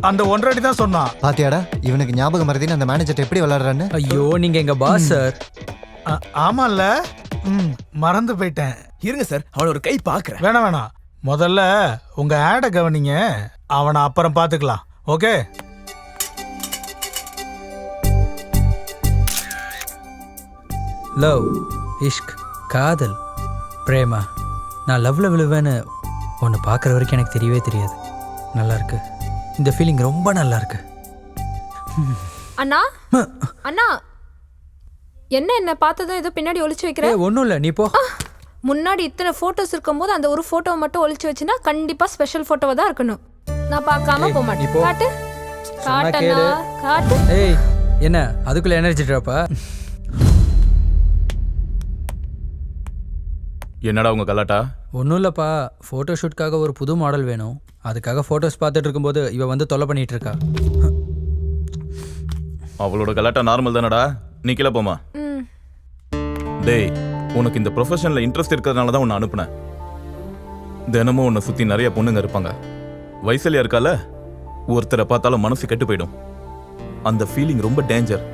[SPEAKER 6] அந்த 1.5 அடி தான் சொன்னான்.
[SPEAKER 5] பாத்தியாடா, இவனுக்கு ஞாபகம் மறதின்னு அந்த மேனேஜர் எப்படி விளையாடுறான்னு.
[SPEAKER 11] ஐயோ, நீங்க எங்க பாஸ் சார்.
[SPEAKER 6] ஆமால, மறந்து போயிட்டேன்.
[SPEAKER 4] இருங்க சார், அவனை ஒரு கை பாக்குறேன்.
[SPEAKER 6] வேணாம், முதல்ல உங்க ஆட கவனிங்க, அவனை அப்புறம் பாத்துக்கலாம். ஓகே?
[SPEAKER 11] லவ், இஷ்க், காதல், பிரேமா. நான் லவ்ல விழுவேன்னு ஒன்று பார்க்குற வரைக்கும் எனக்கு தெரியவே தெரியாது. நல்லா இருக்கு, இந்த ஃபீலிங் ரொம்ப நல்லா இருக்கு.
[SPEAKER 10] அண்ணா, அண்ணா, என்ன பார்த்ததும் ஏதோ பின்னாடி ஒளிச்சு வைக்கிறேன்.
[SPEAKER 11] ஒன்றும் இல்லை, நீ போ.
[SPEAKER 10] முன்னாடி இத்தனை ஃபோட்டோஸ் இருக்கும்போது அந்த ஒரு ஃபோட்டோவை மட்டும் ஒளிச்சு வச்சுன்னா கண்டிப்பா ஸ்பெஷல் ஃபோட்டோவா தான் இருக்கணும். நான் பார்க்காம போக மாட்டேன். காட்டு காட்டண்ணா, காட்டு.
[SPEAKER 11] ஏய், என்ன அதுக்குள்ள எனர்ஜி ட்ராப்பா?
[SPEAKER 3] என்னடா உங்க கலாட்டா?
[SPEAKER 11] ஒன்றும் இல்லைப்பா, ஃபோட்டோ ஷூட்காக ஒரு புது மாடல் வேணும். அதுக்காக ஃபோட்டோஸ் பார்த்துட்டு இருக்கும்போது இவ வந்து தொல்லை பண்ணிட்டு இருக்கா.
[SPEAKER 3] அவளோட கலாட்டா நார்மல் தானடா. நீ கீழே போமா. டேய், உனக்கு இந்த ப்ரொஃபஷனில் இன்ட்ரெஸ்ட் இருக்கிறதுனால தான் உன்னை அனுப்புனேன். தினமும் உன்னை சுற்றி நிறைய பொண்ணுங்க இருப்பாங்க. வயசுலையா இருக்கால, ஒருத்தரை பார்த்தாலும் மனசு கெட்டு போயிடும். அந்த ஃபீலிங் ரொம்ப டேஞ்சர்.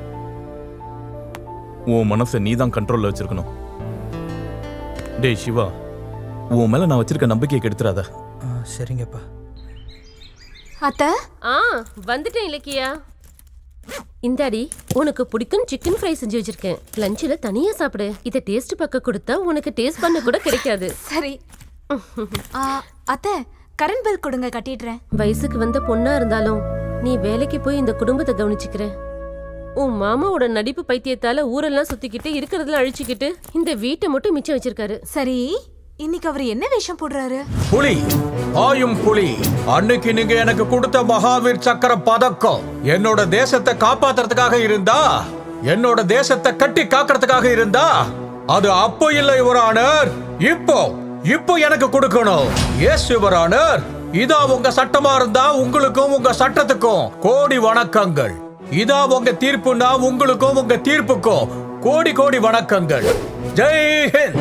[SPEAKER 3] உன் மனசை நீ தான் கண்ட்ரோலில் வச்சிருக்கணும். டேய் சிவா, உன் மேல நான் வச்சிருக்க நம்பிக்கையை கெடுத்துறாத.
[SPEAKER 11] சரிங்கப்பா.
[SPEAKER 10] அத்தை,
[SPEAKER 13] வந்துட்டேன் இலக்கியா. இந்தாடி, உனக்கு பிடிக்கும் சிக்கன் ஃப்ரை செஞ்சு வச்சிருக்கேன். லஞ்சில தனியா சாப்பிடு. இதை டேஸ்ட் பக்கம் கொடுத்தா உனக்கு டேஸ்ட் பண்ண கூட கிடைக்காது.
[SPEAKER 10] சரி. அத்தை, கரண்ட் பில் கொடுங்க, கட்டிடுறேன்.
[SPEAKER 13] வயசுக்கு வந்த பொண்ணா இருந்தாலும் நீ வேலைக்கு போய் இந்த குடும்பத்தை கவனிச்சுக்கிற. உன் மாமாவோட நடிப்பு பைத்தியத்தால ஊரெல்லாம் சுத்திக்கிட்டு இருக்கிறதுல அழிச்சுக்கிட்டு இந்த வீட்டை மட்டும் மிச்சம் வச்சிருக்காரு.
[SPEAKER 10] சரி, இன்னைக்கு அவர் என்ன வேஷம் போடுறாரு?
[SPEAKER 14] புலி, ஆயும் புலி. அன்னைக்கு நீங்க எனக்கு கொடுத்த மகாவீர் சக்கர பதக்கம் என்னோட தேசத்தை காப்பாத்துறதுக்காக இருந்தா, என்னோட தேசத்தை கட்டி காக்கிறதுக்காக இருந்தா, அது அப்போ இல்லை யுவர் ஆனர். இப்போ எனக்கு கொடுக்கணும். Yes your honour. இதா உங்க சட்டமா இருந்தா உங்களுக்கும் உங்க சட்டத்துக்கும் கோடி வணக்கங்கள். இதா உங்க தீர்ப்புனா உங்களுக்கும் உங்க தீர்ப்புக்கும் கோடி கோடி வணக்கங்கள். ஜெய் ஹிந்த்.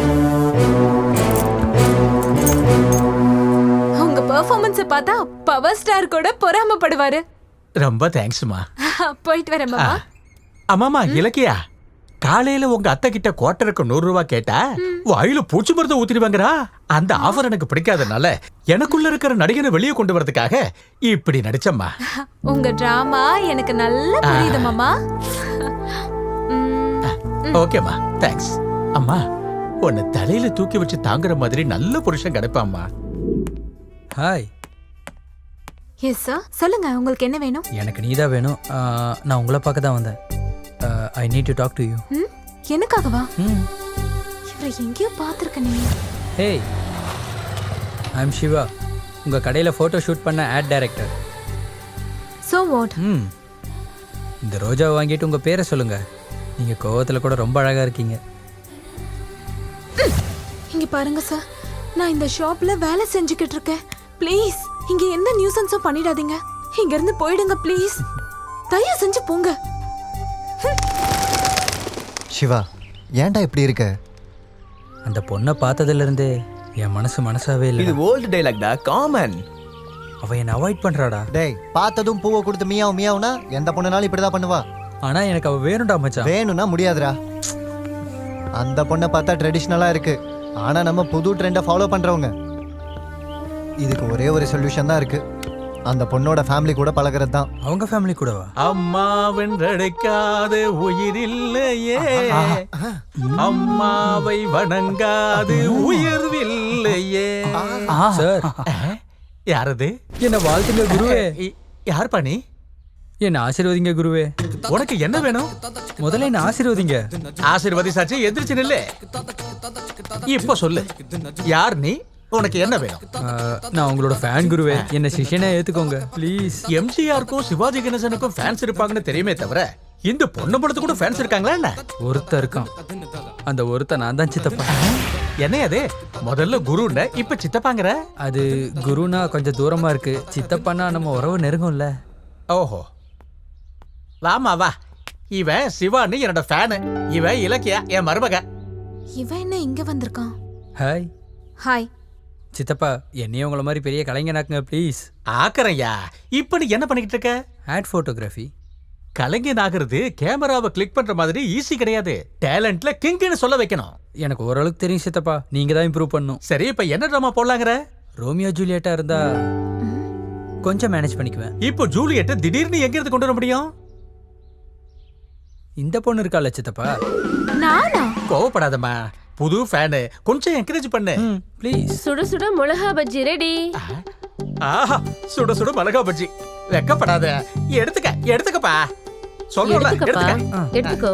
[SPEAKER 10] உங்க பெர்ஃபார்மன்ஸ் பார்த்தா பவர் ஸ்டார் கூட பொறாமப்படுவாரு.
[SPEAKER 14] ரொம்ப தேங்க்ஸ்மா.
[SPEAKER 10] போயிட்டு வரேன் மாமா.
[SPEAKER 14] அம்மாமா இலக்கியா, காலையில உங்க அத்தை கிட்ட குவார்டருக்கு 100 ரூபாய் கேட்டா வாயில பூச்சி மருந்து ஊத்திடுவாங்கடா. அந்த ஆஃபர் எனக்கு பிடிக்காதனால எனக்குள்ள இருக்கிற நடிகனை வெளியே கொண்டு வரதுக்காக இப்படி நடிச்சம்மா.
[SPEAKER 10] உங்க டிராமா எனக்கு நல்லா புரியுது மாமா.
[SPEAKER 14] ஓகேமா, தேங்க்ஸ். அம்மா உன்னை தலையில தூக்கி வச்சு தாங்குற மாதிரி நல்ல புருஷன் கிடைப்பாம்மா.
[SPEAKER 11] ஹாய்.
[SPEAKER 10] எஸ் சார், சொல்லுங்க உங்களுக்கு என்ன வேணும்?
[SPEAKER 11] எனக்கு நீ தான் வேணும். நான் உங்களை பார்க்க தான் வந்தேன். I need to talk to you.
[SPEAKER 10] எனக்காகவா? இவரை எங்கேயோ பார்த்துருக்கனே.
[SPEAKER 11] ஹேய், ஐ எம் சிவா, உங்கள் கடையில் ஃபோட்டோ ஷூட் பண்ண ஆட் டைரக்டர்.
[SPEAKER 10] So what?
[SPEAKER 11] இந்த ரோஜாவை வாங்கிட்டு உங்கள் பேரை சொல்லுங்கள். நீங்கள் கோவத்தில் கூட ரொம்ப அழகாக இருக்கீங்க.
[SPEAKER 10] இங்க பாருங்க சார், நான் இந்த ஷாப்ல வேலை செஞ்சுக்கிட்டு இருக்கேன். ப்ளீஸ் இங்க எந்த நியூசன்ஸும் பண்ணிடாதீங்க. இங்க இருந்து போயிடுங்க ப்ளீஸ். தயவு செஞ்சு போங்க.
[SPEAKER 5] சிவா, ஏன்டா இப்படி இருக்க?
[SPEAKER 11] அந்த பொண்ணை பார்த்ததுலேருந்தே என் மனசாவே இல்லை.
[SPEAKER 4] இது ஓல்டு டைலாக்டா, காமன்.
[SPEAKER 11] அவ என்னை அவாய்ட் பண்றாடா.
[SPEAKER 5] டேய், பார்த்ததும் பூவை கொடுத்து மியாவுனா எந்த பொண்ணுனாலும் இப்படிதான் பண்ணுவா.
[SPEAKER 11] ஆனா எனக்கு அவ வேணும்டா மச்சான்.
[SPEAKER 5] வேணும்னா முடியாதுடா. அந்த பொண்ணை பார்த்தா ட்ரெடிஷ்னலா இருக்கு, ஆனா நம்ம புது ட்ரெண்டை ஃபாலோ பண்றவங்க. இதுக்கு ஒரே ஒரு சொல்யூஷன் தான் இருக்கு, அந்த பொண்ணோட ஃபேமிலி கூட பழகிறது தான்.
[SPEAKER 11] அவங்க ஃபேமிலி கூடவா?
[SPEAKER 14] அம்மாவென்றழைக்காத உயிரில்லையே, அம்மாவை வணங்காது உயர்வில்லையே.
[SPEAKER 11] சார்,
[SPEAKER 14] யாரது?
[SPEAKER 11] என்ன வாழ்த்துங்க குருவே.
[SPEAKER 14] யார் பண்ணி?
[SPEAKER 11] என்ன ஆசீர்வதிங்க குருவே.
[SPEAKER 14] உனக்கு என்ன வேணும்?
[SPEAKER 11] முதல்ல என்ன ஆசீர்வதிங்க.
[SPEAKER 14] ஆசீர்வதிச்சாச்சு, எந்திரிச்சு நில்லு. இப்ப சொல்லு, யார் நீ? உனக்கு என்ன வேணும்?
[SPEAKER 11] நான் உங்களோட ஃபேன் குருவே, என்ன சிஷ்யனை ஏத்துக்கோங்க ப்ளீஸ்.
[SPEAKER 14] எம்ஜிஆருக்கும் சிவாஜி கணேசனுக்கும் ஃபேன்ஸ் இருப்பாங்கன்னு தெரியுமே தவிர இந்த பொண்ணு படத்து கூட ஃபேன்ஸ் இருக்காங்களா என்ன?
[SPEAKER 11] ஒருத்தன் இருக்கான், அந்த ஒருத்தன் நான் தான் சித்தப்பா.
[SPEAKER 14] என்ன அது? முதல்ல குருன்னு இப்ப சித்தப்பாங்கிற?
[SPEAKER 11] அது குருனா கொஞ்சம் தூரமா இருக்கு, சித்தப்பானா நம்ம உறவு நெருங்கும்ல.
[SPEAKER 14] ஓஹோ, வாமா வா. இவன் சிவான்னு என்னோட ஃபேனு, இவன் இலக்கியா என் மருமக.
[SPEAKER 10] இவன் என்ன இங்க வந்திருக்கான்?
[SPEAKER 11] ஹாய்.
[SPEAKER 10] ஹாய்
[SPEAKER 11] சித்தப்பா, என்னையும் உங்களை மாதிரி பெரிய கலைஞனாக்குங்க ப்ளீஸ்.
[SPEAKER 14] ஆக்கறையா? இப்ப நீ என்ன பண்ணிக்கிட்டு இருக்க?
[SPEAKER 11] Ad photography.
[SPEAKER 14] கலைஞன் ஆகிறது கேமராவை கிளிக் பண்ற மாதிரி ஈஸி கிடையாது. டேலண்ட்ல கிங்னு சொல்ல வைக்கணும்.
[SPEAKER 11] எனக்கு ஓரளவுக்கு தெரியும் சித்தப்பா, நீங்க தான் இம்ப்ரூவ் பண்ணும்.
[SPEAKER 14] சரி, இப்ப என்ன ட்ராமா போடலாங்கிற?
[SPEAKER 11] ரோமியோ ஜூலியட்டா இருந்தா கொஞ்சம் மேனேஜ் பண்ணிக்குவேன்.
[SPEAKER 14] இப்போ ஜூலியட்டை திடீர்னு எங்க இருந்து கொண்டு வர முடியும்?
[SPEAKER 11] இந்த பொண்ணு இருக்கால சித்தப்பா.
[SPEAKER 10] நானா?
[SPEAKER 14] கோவப்படாதம்மா, புது ஃபேனு, கொஞ்சம் என்கரேஜ் பண்ணு
[SPEAKER 11] ப்ளீஸ்.
[SPEAKER 13] சுட சுட மிளகா பஜ்ஜி ரெடி.
[SPEAKER 14] ஆஹா, சுட சுட மிளகா பஜ்ஜி. வெக்கப்படாத, எடுத்துக்கப்பா. சொல்றேன்ல,
[SPEAKER 13] எடுத்துக்கோ.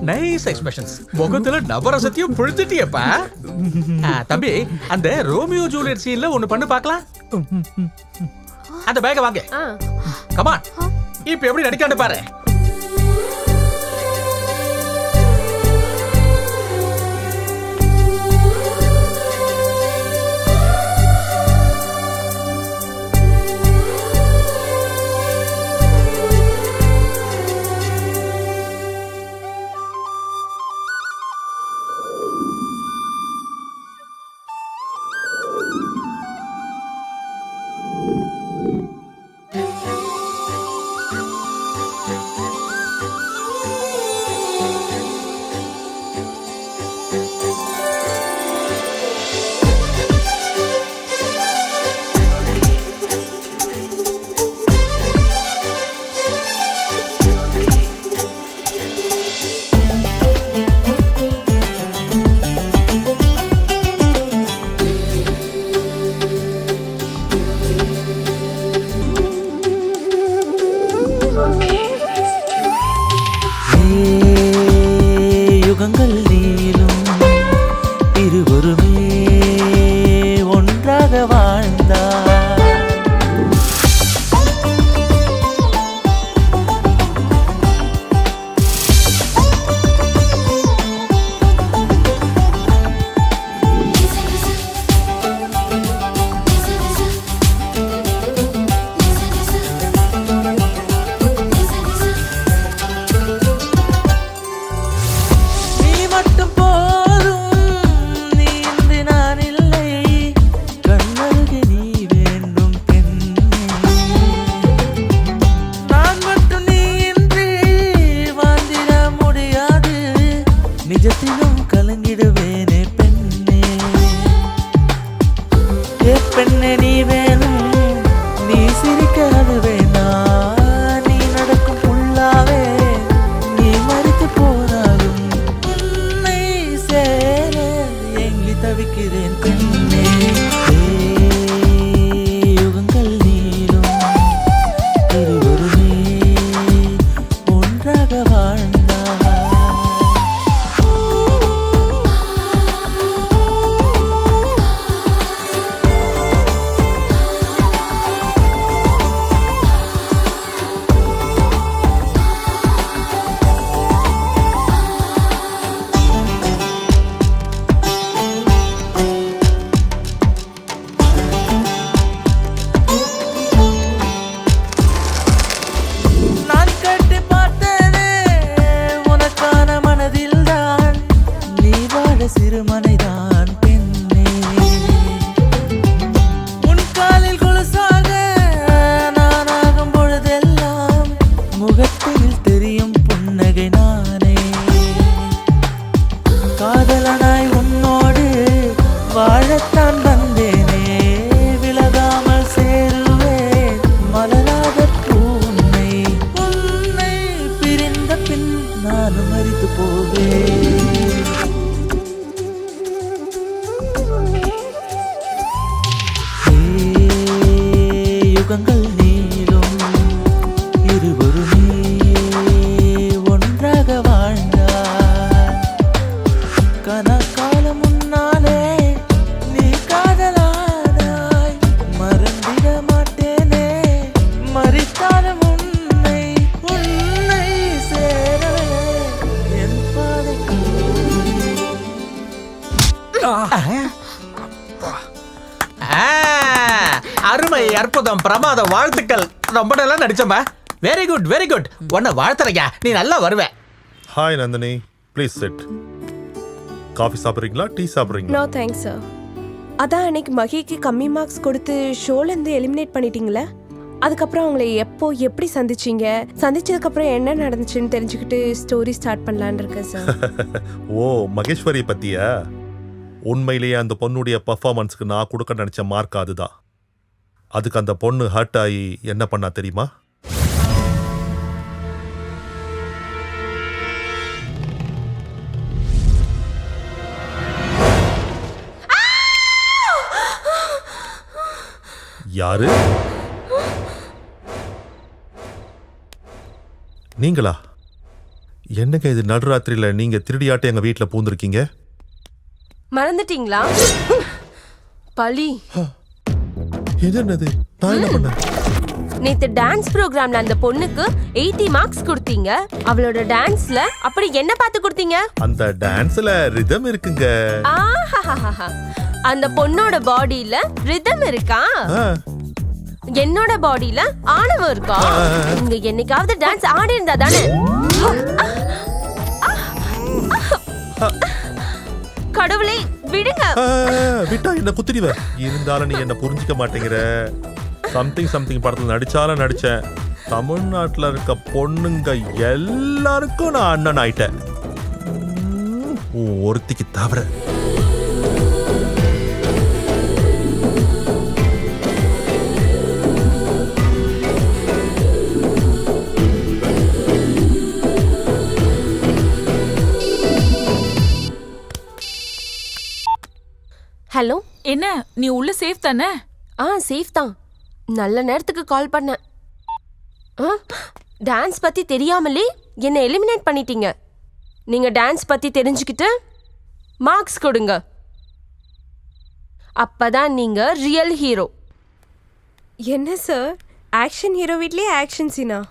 [SPEAKER 14] Nice expressions. முகத்துல நவரசத்தையும் புழுத்திட்டியப்பா. தம்பி, அந்த ரோமியோ ஜூலியட் சீன்ல ஒன்னு பண்ணு பார்க்கலாம். அந்த பேக வாங்க. கமான், இப்ப எப்படி நடிக்கான்னு பாரு. அற்புதம், பிரமாதம், வாழ்த்துக்கள். ரொம்ப நல்லா நடிச்சமா. Very good, very good. உன்னை வாழ்த்துறையா, நீ நல்லா வருவே.
[SPEAKER 7] Hi Nandini, please sit. Coffee சாப்பிட்றீங்களா, டீ சாப்பிட்றீங்களா?
[SPEAKER 9] No thanks sir. அதான் அன்னைக்கு மகிக்கு கம்மி மார்க்ஸ் கொடுத்து ஷோலேருந்து எலிமினேட் பண்ணிட்டீங்களே, அதுக்கப்புறம் அவங்களை எப்போ எப்படி சந்திச்சிங்க, சந்திச்சதுக்கப்புறம் என்ன நடந்துச்சுன்னு தெரிஞ்சுக்கிட்டு ஸ்டோரி ஸ்டார்ட் பண்ணலான்னு இருக்கேன் சார்.
[SPEAKER 7] ஓ, மகேஸ்வரி பத்தியா? உண்மையிலேயே அந்த பொண்ணுடைய பர்ஃபார்மன்ஸ்க்கு நான் கொடுக்க நினைச்ச மார்க் அதுதான். அதுக்கு அந்த பொண்ணு ஹர்ட் ஆகி என்ன பண்ணா தெரியுமா? யாரு? நீங்களா? என்னங்க இது நடுராத்திரியில நீங்க திருடியாட்ட எங்க வீட்டுல பூந்திருக்கீங்க?
[SPEAKER 9] மறந்துட்டீங்களா? பழி.
[SPEAKER 7] என்னது? நான் என்ன பண்ணேன்?
[SPEAKER 9] நேத்து டான்ஸ் ப்ரோக்ராம்ல அந்த பொண்ணுக்கு 80 மார்க்ஸ் கொடுத்தீங்க. அவளோட டான்ஸ்ல அப்படி என்ன பார்த்து கொடுத்தீங்க?
[SPEAKER 7] அந்த டான்ஸ்ல ரிதம் இருக்குங்க.
[SPEAKER 9] ஆஹாஹாஹா. அந்த பொண்ணோட பாடியில ரிதம் இருக்கா? என்னோட பாடியில ஆணவம் இருக்கா? நீங்க என்னைக்காவது டான்ஸ் ஆடி இருந்தா தானே? கடவுளே விடுங்க.
[SPEAKER 7] விட்டா என்ன குத்திடுவ. இருந்தாலும் நீ என்ன புரிஞ்சிக்க மாட்டேங்கிற. சம்திங் படத்துல நடிச்சாலும் நடிச்சேன். தமிழ்நாட்டுல இருக்க பொண்ணுங்க எல்லாருக்கும் நான் அண்ணன் ஆயிட்டேன். ஒருத்திக்கு தவிர.
[SPEAKER 9] ஹலோ,
[SPEAKER 2] என்ன நீ உள்ள சேஃப் தானே?
[SPEAKER 9] சேஃப் தான். நல்ல நேரத்துக்கு கால் பண்ணேன். டான்ஸ் பத்தி தெரியாமலே என்னை எலிமினேட் பண்ணிட்டீங்க. நீங்க டான்ஸ் பத்தி தெரிஞ்சுக்கிட்டு மார்க்ஸ் கொடுங்க. அப்பதான் நீங்க ரியல் ஹீரோ. என்ன சார், ஆக்ஷன் ஹீரோ வீட்லயே ஆக்ஷன் சீனா?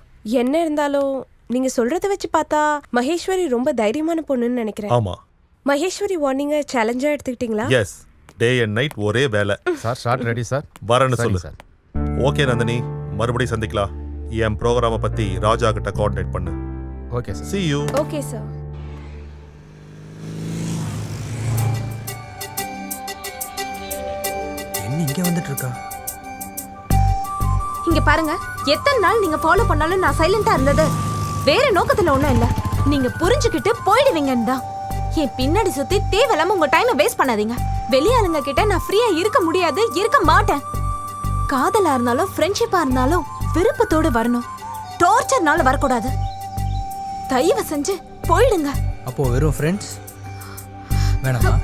[SPEAKER 9] என்ன இருந்தாலும் நீங்க சொல்றத வச்சு பார்த்தா மகேஸ்வரி ரொம்ப தைரியமான பொண்ணுன்னு நினைக்கிறேன்.
[SPEAKER 7] ஆமா.
[SPEAKER 9] மகேஸ்வரி வார்னிங்க சேலஞ்சா எடுத்துக்கிட்டீங்களா?
[SPEAKER 7] எஸ், டே அண்ட் நைட் ஒரே வேலை.
[SPEAKER 8] Sir shot ready sir.
[SPEAKER 7] வரேன்னு சொல்லு சார். ஓகே நந்தினி, மறுபடியும் சந்திக்கலாம். என் ப்ரோக்ராமை பத்தி ராஜா கிட்ட கோஆர்டினேட் பண்ணு.
[SPEAKER 8] Okay sir.
[SPEAKER 7] See you.
[SPEAKER 9] Okay sir.
[SPEAKER 11] என்ன இங்க வந்துட்டு இருக்கா?
[SPEAKER 10] இங்க பாருங்க, எத்தனை நாள் நீங்க ஃபாலோ பண்ணாலும் நான் சைலண்டா இருந்தது வேற நோக்கத்துல ஒண்ணும் இல்ல. நீங்க புரிஞ்சுக்கிட்டு போயிடுவீங்கன்னு தான். என் பின்னாடி சுத்தி தேவையில்லாம உங்க டைமை வேஸ்ட் பண்ணாதீங்க. வெளியாளுங்க கிட்ட நான் ஃப்ரீயா இருக்க முடியாது, இருக்க மாட்டேன். காதலா இருந்தாலும் ஃப்ரெண்ட்ஷிப்பா இருந்தாலும் விருப்பத்தோடு வரணும், டார்ச்சர்னால வரக்கூடாது. தயவு செஞ்சு போயிடுங்க.
[SPEAKER 11] அப்போ வெறும் ஃப்ரெண்ட்ஸ் வேணாமா?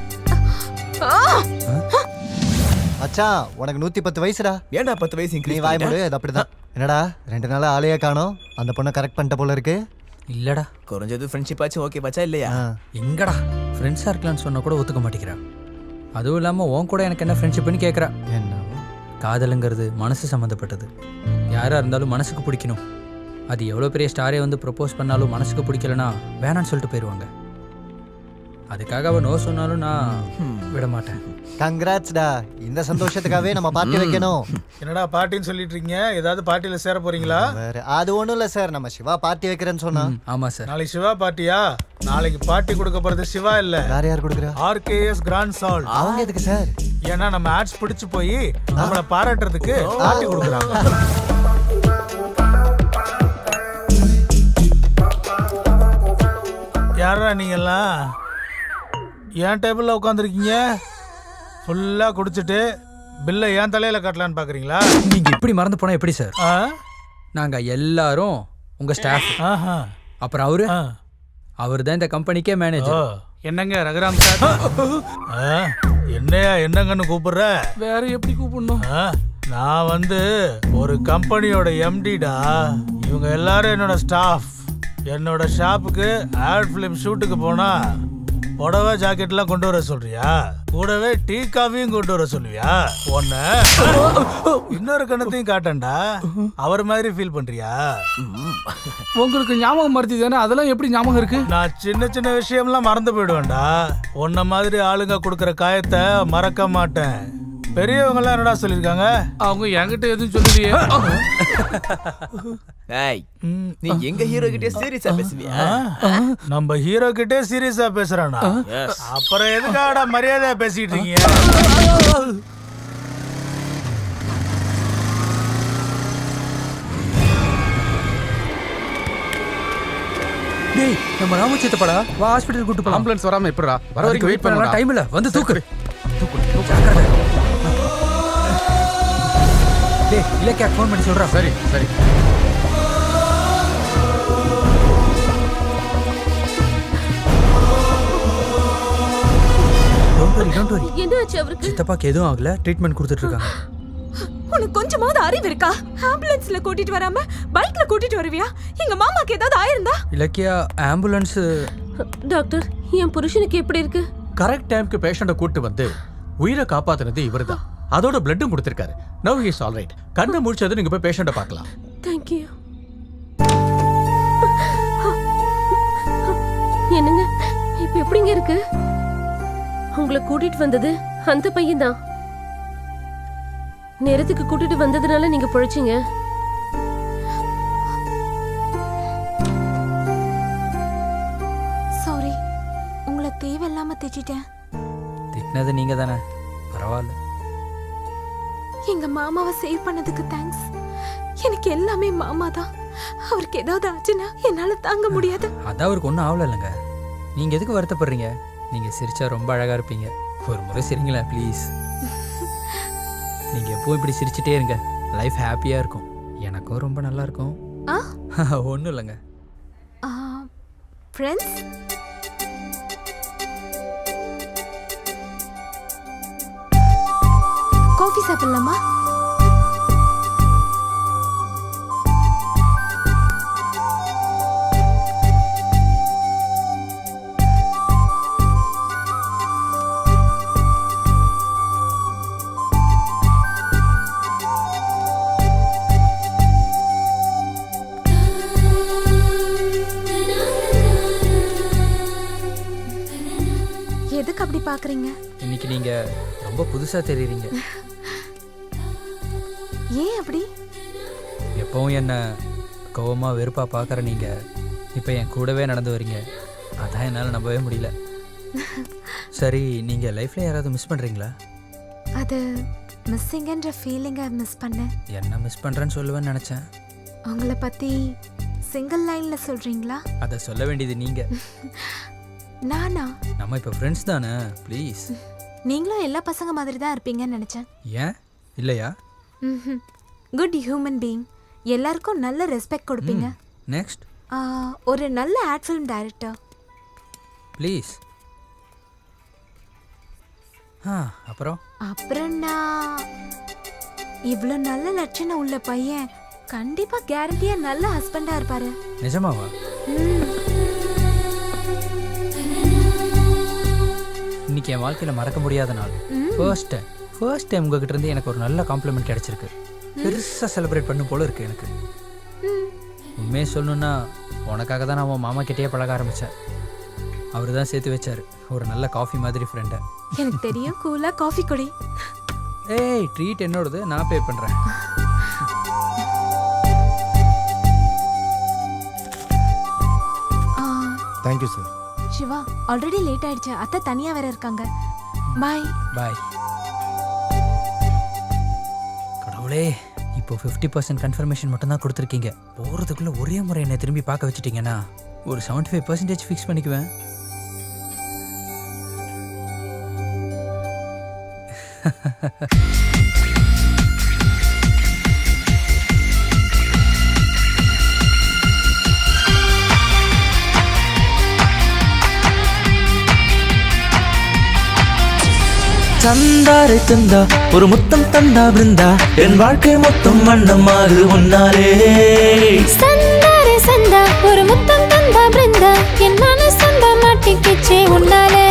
[SPEAKER 5] மச்சான், உனக்கு 110 வயசுடா.
[SPEAKER 4] ஏன்டா 10 வயசு
[SPEAKER 5] நீ
[SPEAKER 4] இன்க்ரீஸ்
[SPEAKER 5] வாய் மூடு. அது அப்படிதான். என்னடா 2 நாளா ஆளையே காணோம்? அந்த பொண்ணை கரெக்ட் பண்ணிட்ட போல இருக்கு.
[SPEAKER 11] இல்லடா,
[SPEAKER 4] குறைஞ்சது ஃப்ரெண்ட்ஷிப் ஆச்சு ஓகே பச்சா இல்லையா?
[SPEAKER 11] எங்கடா ஃப்ரெண்ட்ஸாக இருக்கலாம்னு சொன்ன கூட ஒத்துக்க மாட்டேங்கிறான். அதுவும் இல்லாமல் உன் கூட எனக்கு என்ன ஃப்ரெண்ட்ஷிப்னு கேட்குறா.
[SPEAKER 5] என்ன
[SPEAKER 11] காதலுங்கிறது மனசு சம்மந்தப்பட்டது. யாராக இருந்தாலும் மனசுக்கு பிடிக்கணும். அது எவ்வளோ பெரிய ஸ்டாரே வந்து ப்ரப்போஸ் பண்ணாலும் மனசுக்கு பிடிக்கலனா வேணான்னு சொல்லிட்டு போயிடுவாங்க. அதுக்காக அவன் நோ சொன்னாலும் நான் விட மாட்டேன்.
[SPEAKER 5] கங்க்ராட்ஸ்டா. இந்த சந்தோஷத்துக்காகவே நம்ம பார்ட்டி வைக்கணும்.
[SPEAKER 6] என்னடா பார்ட்டின்னு சொல்லிட்டு இருக்கீங்க? ஏதாவது பார்ட்டியில சேர போறீங்களா?
[SPEAKER 5] வேற அது ஒண்ணும் இல்ல சார், நம்ம சிவா பார்ட்டி வைக்கிறேன்னு சொன்னா.
[SPEAKER 11] ஆமா சார்.
[SPEAKER 6] நாளைக்கு சிவா பார்ட்டியா? நாளைக்கு பார்ட்டி கொடுக்க போறது சிவா இல்ல,
[SPEAKER 5] வேற யார் கொடுக்குறா?
[SPEAKER 6] RKS grand salt.
[SPEAKER 5] அவங்க எதுக்கு சார்?
[SPEAKER 6] ஏன்னா நம்ம ஆட்ஸ் பிடிச்சு போய் நம்மள பாராட்டுறதுக்கு பார்ட்டி கொடுக்குறாங்க. யாரா நீங்கெல்லாம் என் டேபிள்ல உட்காந்துருக்கீங்க? ஃபுல்லா குடிச்சிட்டு பில்லை என் தலையில கட்டலான்னு பாக்குறீங்களா?
[SPEAKER 11] நீங்க இப்படி மறந்து போனா எப்படி சார்? நாங்க எல்லாரும் உங்க ஸ்டாஃப். அப்புறம் அவரு தான் இந்த கம்பெனிக்கே மேனேஜர்.
[SPEAKER 6] என்னங்க ரகுராம் சார்? என்னையா என்னங்கன்னு கூப்பிடுற?
[SPEAKER 11] வேற எப்படி கூப்பிடணும்?
[SPEAKER 6] நான் வந்து ஒரு கம்பெனியோட MDடா. இவங்க எல்லாரும் என்னோட ஸ்டாஃப். என்னோட ஷாப்புக்கு ஆட் ஃபிலிம் ஷூட்டுக்கு போனா புடவை ஜாக்கெட்லாம் கொண்டு வர சொல்றியா? கூடவே டீ காஃபியும் கொண்டு வர சொல்லுவியா? ஒன்ன இன்னொரு கணத்தையும் காட்டண்டா. அவர் மாதிரி ஃபீல் பண்றியா?
[SPEAKER 11] உங்களுக்கு ஞாபகம் மறதி தானே, அதெல்லாம் எப்படி ஞாபகம் இருக்கு?
[SPEAKER 6] நான் சின்ன சின்ன விஷயம்லாம் மறந்து போயிடுவேன்டா. உன்ன மாதிரி ஆளுங்க கொடுக்குற காயத்தை மறக்க மாட்டேன். பெரியவங்க எல்லாம் என்னடா சொல்லிருக்காங்க?
[SPEAKER 15] அவங்க என்கிட்ட எதுவும் சொல்லலையே.
[SPEAKER 4] ஏய், நீ எங்க ஹீரோ கிட்ட சீரியஸா பேசுவியா?
[SPEAKER 6] நம்ம ஹீரோ கிட்டே சீரியஸா பேசுறானா? அப்புறம் எதுக்காடா மரியாதையா பேசிட்டு இருக்கீங்க?
[SPEAKER 11] டேய் நம்ம ராமச்சித்தப்படா வா ஹாஸ்பிடல் கூட்டி போலாம்.
[SPEAKER 15] ஆம்புலன்ஸ் வராம எப்படிடா? வர வரைக்கும் வெயிட் பண்ணலாம்.
[SPEAKER 11] டைம் இல்ல வந்து தூக்கு. டேய் இலக்கியா ஃபோன் பண்ணி சொல்றா.
[SPEAKER 15] சரி சரி.
[SPEAKER 11] Don't worry.
[SPEAKER 13] என்னாச்சு அவருக்கு?
[SPEAKER 11] சித்தப்பாக்கு எதுவும் ஆகல, ட்ரீட்மெண்ட் கொடுத்துட்டு இருக்காங்க.
[SPEAKER 10] உனக்கு கொஞ்சமாவது அறிவு இருக்கா? ஆம்புலன்ஸ்ல கூட்டிட்டு வராம பைக்ல கூட்டிட்டு வருவியா? எங்க மாமாக்கு ஏதாவது ஆயிருந்தா?
[SPEAKER 11] இலக்கியா ஆம்புலன்ஸ்.
[SPEAKER 13] டாக்டர், என் புருஷனுக்கு எப்படி இருக்கு?
[SPEAKER 14] கரெக்ட் டைம்க்கு பேஷண்ட கூட்டி வந்து உயிரை காப்பாத்துனது இவர்தான். அதோட பிளட்டும் கொடுத்திருக்காரு. Now he is alright. கண்ணை முடிச்சது நீங்க போய் பேஷண்ட பார்க்கலாம்.
[SPEAKER 13] Thank you. என்னங்க இப்ப எப்படிங்க இருக்கு? உங்களை கூட்டிட்டு வந்தது அந்த பையன் தான். நேரத்துக்கு கூட்டிட்டு வந்ததுனால நீங்க பொழைச்சீங்க.
[SPEAKER 10] சாரி, உங்களை தேவையில்லாம திட்டிட்டேன்.
[SPEAKER 11] திட்டினது நீங்க தானே, பரவாயில்ல.
[SPEAKER 10] எங்க மாமாவை சேவ் பண்ணதுக்கு தேங்க்ஸ். எனக்கு எல்லாமே மாமா தான். அவருக்கு ஏதாவது ஆச்சுன்னா என்னால தாங்க முடியாது.
[SPEAKER 11] அதான் அவருக்கு ஒன்றும் ஆகல இல்லைங்க. நீங்க எதுக்கு வருத்தப்படுறீங்க? நீங்க சிரிச்சா ரொம்ப அழகா இருப்பீங்க. ஒரு முறை சிரிங்களேன் ப்ளீஸ். நீங்க எப்பவும் இப்படி சிரிச்சிட்டே இருங்க, லைஃப் ஹாப்பியா இருக்கும். எனக்கும் ரொம்ப நல்லா இருக்கும். ஒன்றும் இல்லைங்க.
[SPEAKER 10] ஃப்ரெண்ட்ஸ், காஃபி சாப்பிடலாமா? எதுக்கு அப்படி பாக்குறீங்க?
[SPEAKER 11] இன்னைக்கு நீங்க ரொம்ப புதுசா தெரியுறீங்க.
[SPEAKER 10] ஏன் அப்படி?
[SPEAKER 11] எப்பவும் என்ன கோவமா வெறுப்பா பார்க்குற நீங்க இப்போ என் கூடவே நடந்து வரீங்க. அதான் என்னால் நம்பவே முடியல. சரி, நீங்கள் லைஃப்பில் யாராவது மிஸ் பண்ணுறீங்களா?
[SPEAKER 10] அது மிஸ்ஸிங்கன்ற ஃபீலிங்கை மிஸ் பண்ணேன்.
[SPEAKER 11] என்ன மிஸ் பண்ணுறேன்னு சொல்லுவேன்னு நினச்சேன்.
[SPEAKER 10] உங்களை பற்றி சிங்கிள் லைனில் சொல்கிறீங்களா?
[SPEAKER 11] அதை சொல்ல வேண்டியது நீங்கள்.
[SPEAKER 10] நானா?
[SPEAKER 11] நம்ம இப்போ ஃப்ரெண்ட்ஸ் தானே, ப்ளீஸ்.
[SPEAKER 10] நீங்களும் எல்லா பசங்க மாதிரி தான் இருப்பீங்கன்னு நினச்சேன்.
[SPEAKER 11] ஏன் இல்லையா?
[SPEAKER 10] Good human being. எல்லாருக்கும் நல்ல ரெஸ்பெக்ட் கொடுப்பீங்க.
[SPEAKER 11] நெக்ஸ்ட்,
[SPEAKER 10] ஒரு நல்ல ஆட் ஃபிலிம் டைரக்டர்.
[SPEAKER 11] ப்ளீஸ்.
[SPEAKER 10] அப்புறம் நான் இவ்வளோ நல்ல லட்சணம் உள்ள பையன் கண்டிப்பா கேரண்டியா நல்ல ஹஸ்பண்டா இருப்பாரு.
[SPEAKER 11] நிஜமாவா? இன்னைக்கு என் வாழ்க்கையில மறக்க முடியாத நாள். ஃபர்ஸ்ட் டைம் உங்ககிட்ட இருந்து எனக்கு ஒரு நல்ல காம்ப்ளிமெண்ட் கிடைச்சிருக்கு. பெருசா செலிப்ரேட் பண்ணும் போல இருக்கு எனக்கு. உண்மையை சொல்லணும்னா உனக்காக தான் நான் உன் மாமா கிட்டேயே பழக ஆரம்பித்தேன். அவர் தான் சேர்த்து வச்சார் ஒரு நல்ல காஃபி மாதிரி ஃப்ரெண்டை.
[SPEAKER 10] எனக்கு தெரியும், கூலாக காஃபி குடி.
[SPEAKER 11] ஏய், ட்ரீட் என்னோடது, நான் பே பண்ணுறேன்.
[SPEAKER 8] Thank you sir.
[SPEAKER 10] Shiva, already late ஆயிடுச்சு. அத்தை தனியாக வேற இருக்காங்க. பாய்.
[SPEAKER 11] பாய். கடவுளே, இப்போ 50% கன்ஃபர்மேஷன் மட்டும்தான் கொடுத்துருக்கீங்க. போகிறதுக்குள்ளே ஒரே முறை என்னை திரும்பி பார்க்க வச்சுட்டிங்கன்னா ஒரு 75% ஃபிக்ஸ் பண்ணிக்குவேன்.
[SPEAKER 12] தந்தாரை தந்தா ஒரு முத்தம் தந்தா பிருந்தா, என் வாழ்க்கை மொத்தம் வண்ணமாகு உன்னாலே.
[SPEAKER 16] சந்தாரே சந்தா ஒரு முத்தம் தந்தா பிருந்தா, என் மனசந்த மாட்டிக்கிச்சே உன்னாலே.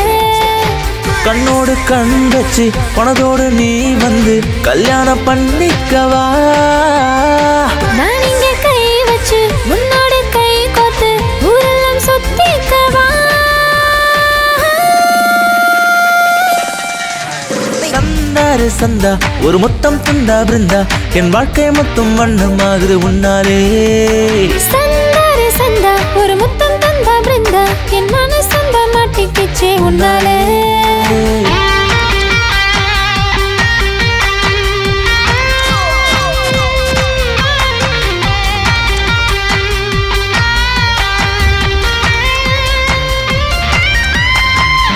[SPEAKER 12] கண்ணோடு கண் வச்சு பணத்தோடு நீ வந்து கல்யாணம் பண்ணிக்கவா.
[SPEAKER 16] நான் இங்கே கை வச்சு முன்னோடு கை கோத்து ஊரெல்லாம் சுத்திக்கவா.
[SPEAKER 12] சந்தா ஒரு மொத்தம் தந்தா பிருந்தா என் வாழ்க்கை மொத்தம் வண்ணமாகுது உன்னாலே
[SPEAKER 16] சந்தாரே சந்தா ஒரு முத்தம் தந்தா பிருந்தா என் மனசந்த மாட்டிக்கிச்சே உன்னாலே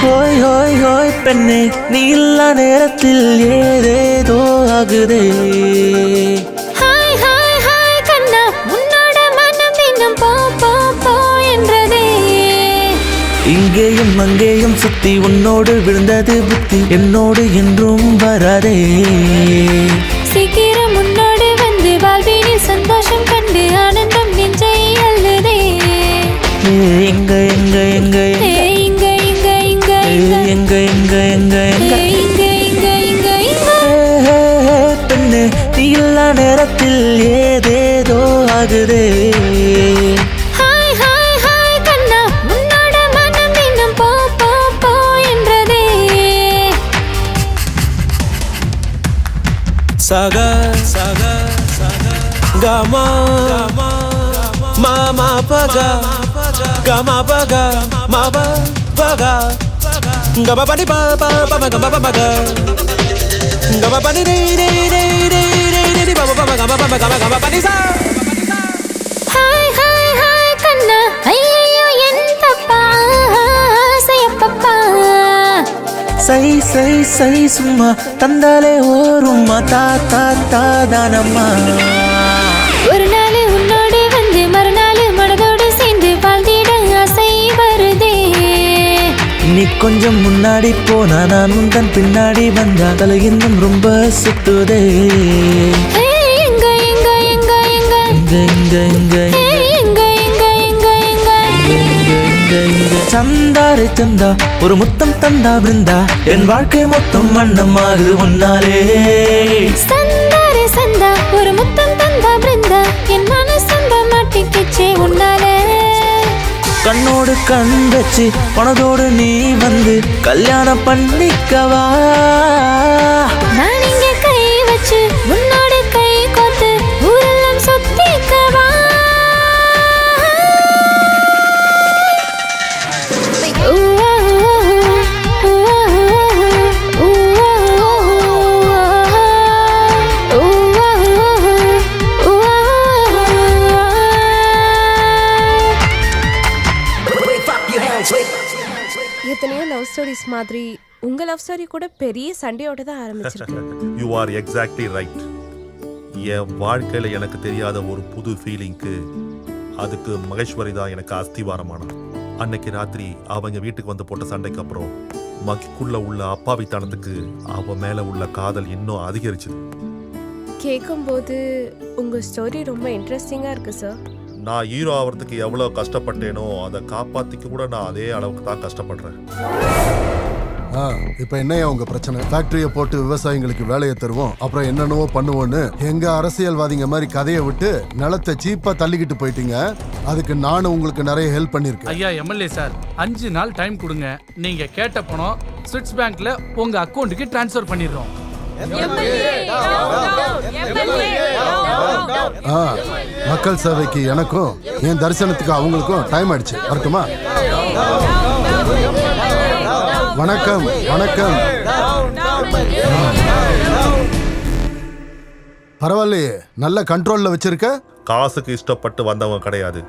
[SPEAKER 12] ஹோய் ஹோய் ஹோய் பெண்ணே நீ இல்லா நேரத்தில் ஏதேதோ ஆகுதே
[SPEAKER 16] ஹாய் ஹாய் ஹாய் கண்ணா உன்னோட மனம் தினம் போ போ போ என்றதே
[SPEAKER 12] இங்கேயும் அங்கேயும் சுத்தி உன்னோடு விழுந்தது புத்தி என்னோடு என்றும் வராதே
[SPEAKER 16] சீக்கிரம் உன்னோடு வந்து வாழ்வினில் சந்தோஷம் கண்டு ஆனந்தம் நெஞ்சை அள்ளுதே
[SPEAKER 12] எங்க எங்க எங்க
[SPEAKER 16] இங்க இங்க இங்க
[SPEAKER 12] எங்க எங்க எங்க எங்க
[SPEAKER 16] இங்க இங்க இங்க இங்க
[SPEAKER 12] பெண்ணே நீ இல்லா நேரத்தில் ஏதேதோ ஆகுதே
[SPEAKER 16] ஹாய் ஹாய் ஹாய் கண்ணா உன்னோட மனம் தினம் போ போ போ என்றதே
[SPEAKER 12] சகா சகா கமா மாமா பகா கமா பகா மாபா பகா கமா பனி பாபா பமா கமா பகா கமா பனி ரே ரே ரே ரே ரே ரே பாபா பமா கமா பமா கமா கமா பனி சா
[SPEAKER 16] ஹாய் ஹாய் ஹாய் கண்ணா ஐயோ என் தப்பா செய்யப்பப்பா
[SPEAKER 12] சை சை சை சும்மா தந்தாலே ஓரும்மா தா தா தா தானம்மா
[SPEAKER 16] ஒரு நாள் உன்னோடு வந்து மறுநாள் மனதோடு சேர்ந்து வாழ்ந்திட ஆசை வருதே
[SPEAKER 12] நீ கொஞ்சம் முன்னாடி போனா நான் உந்தன் பின்னாடி வந்தா தலை இன்னும் ரொம்ப சுத்துதே
[SPEAKER 16] எங்க எங்க எங்க எங்க
[SPEAKER 12] எங்க எங்க எங்க
[SPEAKER 16] எங்க எங்க எங்க எங்க
[SPEAKER 12] சந்தாரே சந்தா ஒரு முத்தம் தந்தா பிருந்தா என் வாழ்க்கை மொத்தம் வண்ணமாகுது உன்னாலே
[SPEAKER 16] சந்தாரே சந்தா ஒரு முத்தம் தந்தா பிருந்தா என் மனசந்த மாட்டிக்கிச்சே உன்னாலே
[SPEAKER 12] கண்ணோடு கண் வச்சு பணத்தோடு நீ வந்து கல்யாணம் பண்ணிக்கவா
[SPEAKER 16] நான் இங்க கை வச்சு உன்னோட கை கோர்த்து ஊரெல்லாம் சுத்திக்கவா
[SPEAKER 9] எத்தனையோ லவ் ஸ்டோரிஸ் மாதிரி உங்க லவ் ஸ்டோரி கூட பெரிய சண்டையோட தான் ஆரம்பிச்சிருக்கு
[SPEAKER 7] யூ ஆர் எக்ஸாக்ட்லி ரைட். என் வாழ்க்கையில எனக்கு தெரியாத ஒரு புது ஃபீலிங்க்கு அதுக்கு மகேஸ்வரி தான் எனக்கு அஸ்திவாரமானான். அன்னைக்கு ராத்திரி அவங்க வீட்டுக்கு வந்து போட்ட சண்டைக்கு அப்புறம் மகிக்குள்ள உள்ள அப்பாவித்தனத்துக்கு அவ மேல உள்ள காதல் இன்னும் அதிகரிச்சுது.
[SPEAKER 9] கேட்கும்போது உங்க ஸ்டோரி ரொம்ப இன்ட்ரெஸ்டிங்கா இருக்கு சார்.
[SPEAKER 7] நான் ஹீரோ ஆகிறதுக்கு எவ்வளோ கஷ்டப்பட்டேனோ அதை காப்பாத்திக்க கூட நான் அதே அளவுக்கு தான் கஷ்டப்படுறேன்.
[SPEAKER 17] இப்ப என்னையா உங்க பிரச்சனை? ஃபேக்டரியை போட்டு விவசாயிகளுக்கு வேலையை தருவோம், அப்புறம் என்னென்னவோ பண்ணுவோன்னு எங்க அரசியல்வாதிங்க மாதிரி கதையை விட்டு நிலத்தை சீப்பா தள்ளிக்கிட்டு போயிட்டீங்க. அதுக்கு நானும் உங்களுக்கு நிறைய ஹெல்ப் பண்ணிருக்கேன்.
[SPEAKER 15] ஐயா எம்எல்ஏ சார், 5 நாள் டைம் கொடுங்க. நீங்க கேட்ட பணம் ஸ்விட்ச் பேங்க்ல உங்க அக்கவுண்ட்டுக்கு டிரான்ஸ்ஃபர் பண்ணிடுறோம்.
[SPEAKER 17] மக்கள் சேவைக்கு எனக்கும் என் தரிசனத்துக்கு அவங்களுக்கும் டைம் ஆயிடுச்சு. வரட்டுமா? வணக்கம் வணக்கம். பரவாயில்லையே, நல்ல கண்ட்ரோல்ல வச்சிருக்க.
[SPEAKER 7] காசுக்கு இஷ்டப்பட்டு வந்தவங்க கிடையாது,